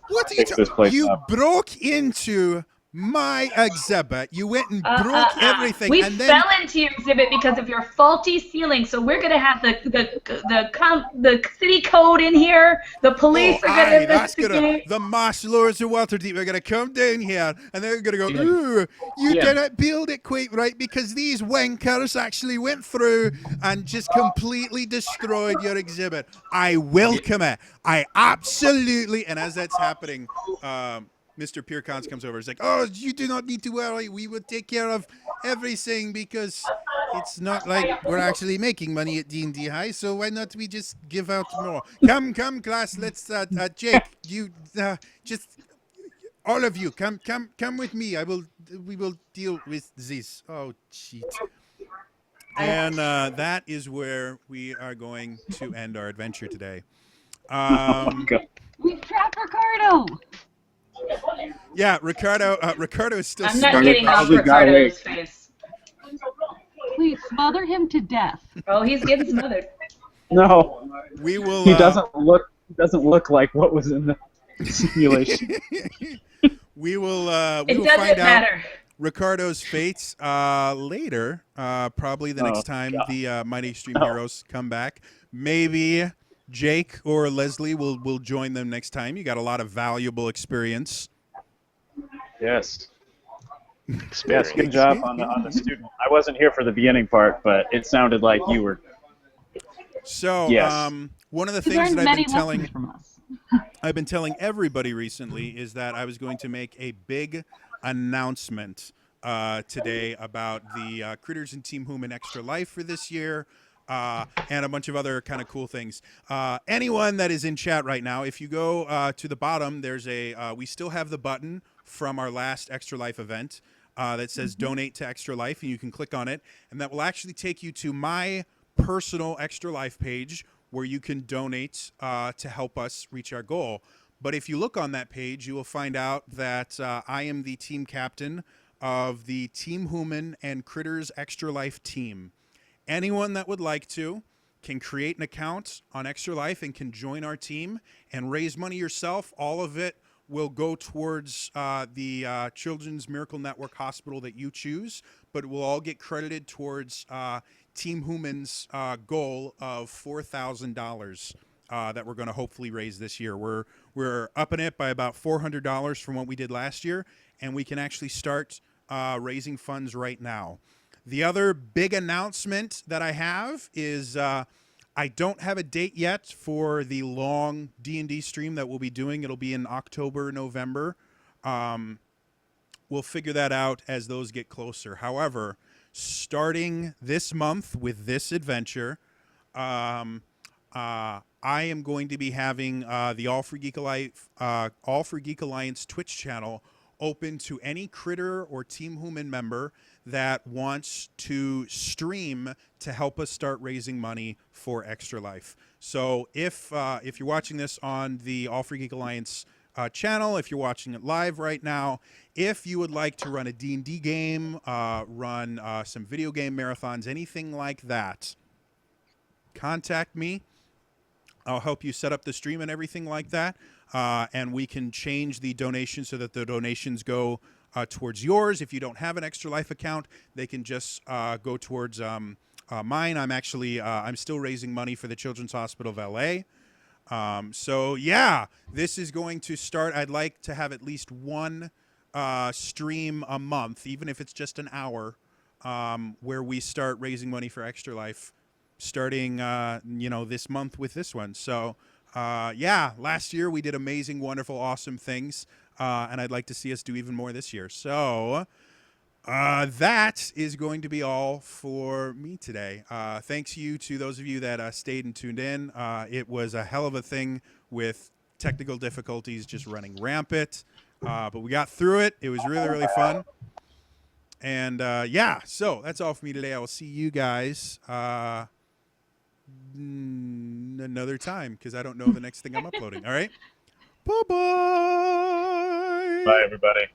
What are you talking? You broke into my exhibit. You went and broke everything. We and then fell into your exhibit because of your faulty ceiling. So we're gonna have the city code in here. The police are gonna investigate. The Mass Lords of Waterdeep are gonna come down here and they're gonna go, "Ooh, you didn't build it quite right because these wankers actually went through and just completely destroyed your exhibit." I welcome it. I absolutely. And as that's happening, Mr. Piercons comes over. He's like, "Oh, you do not need to worry. We will take care of everything because it's not like we're actually making money at D&D High. So why not we just give out more? Come, class. Let's, Jake, you, just all of you, come with me. We will deal with this. Oh, cheat." And that is where we are going to end our adventure today. We trapped Ricardo. Yeah, Ricardo is still. I'm not getting off Ricardo's face. Please smother him to death. Oh, he's getting smothered. No, we will. He doesn't look like what was in the simulation. We will. It will doesn't find matter. out Ricardo's fates later. Probably the next time the Mighty Extreme Heroes come back. Maybe Jake or Leslie will join them next time. You got a lot of valuable experience. Yes. Experience. Yes, good job on the student. I wasn't here for the beginning part, but it sounded like you were. So, Yes. one of the You things learned that many lessons from us. I've been telling everybody recently is that I was going to make a big announcement today about the Critters and Team Human Extra Life for this year. And a bunch of other kind of cool things. Anyone that is in chat right now, if you go to the bottom, there's we still have the button from our last Extra Life event that says donate to Extra Life, and you can click on it, and that will actually take you to my personal Extra Life page where you can donate to help us reach our goal. But if you look on that page, you will find out that I am the team captain of the Team Human and Critters Extra Life team. Anyone that would like to can create an account on Extra Life and can join our team and raise money yourself. All of it will go towards the Children's Miracle Network Hospital that you choose, but it will all get credited towards Team Human's goal of $4,000 that we're going to hopefully raise this year. We're upping it by about $400 from what we did last year, and we can actually start raising funds right now. The other big announcement that I have is I don't have a date yet for the long D&D stream that we'll be doing. It'll be in October, November. We'll figure that out as those get closer. However, starting this month with this adventure, I am going to be having the All for Geek Alliance Twitch channel open to any Critter or Team Human member that wants to stream to help us start raising money for Extra Life. So if you're watching this on the All for Geek Alliance channel, if you're watching it live right now, if you would like to run a D&D game, run some video game marathons, anything like that, contact me. I'll help you set up the stream and everything like that. And we can change the donation so that the donations go towards yours. If you don't have an Extra Life account, they can just go towards mine. I'm still raising money for the Children's Hospital of LA. So yeah, this is going to start. I'd like to have at least one stream a month, even if it's just an hour, where we start raising money for Extra Life, starting this month with this one. So yeah, last year we did amazing, wonderful, awesome things, and I'd like to see us do even more this year. So that is going to be all for me today. Thanks you to those of you that stayed and tuned in. It was a hell of a thing with technical difficulties just running rampant, but we got through it. It was really, really fun. And yeah, so that's all for me today. I will see you guys another time because I don't know the next thing I'm uploading. All right? Bye-bye. Bye, everybody.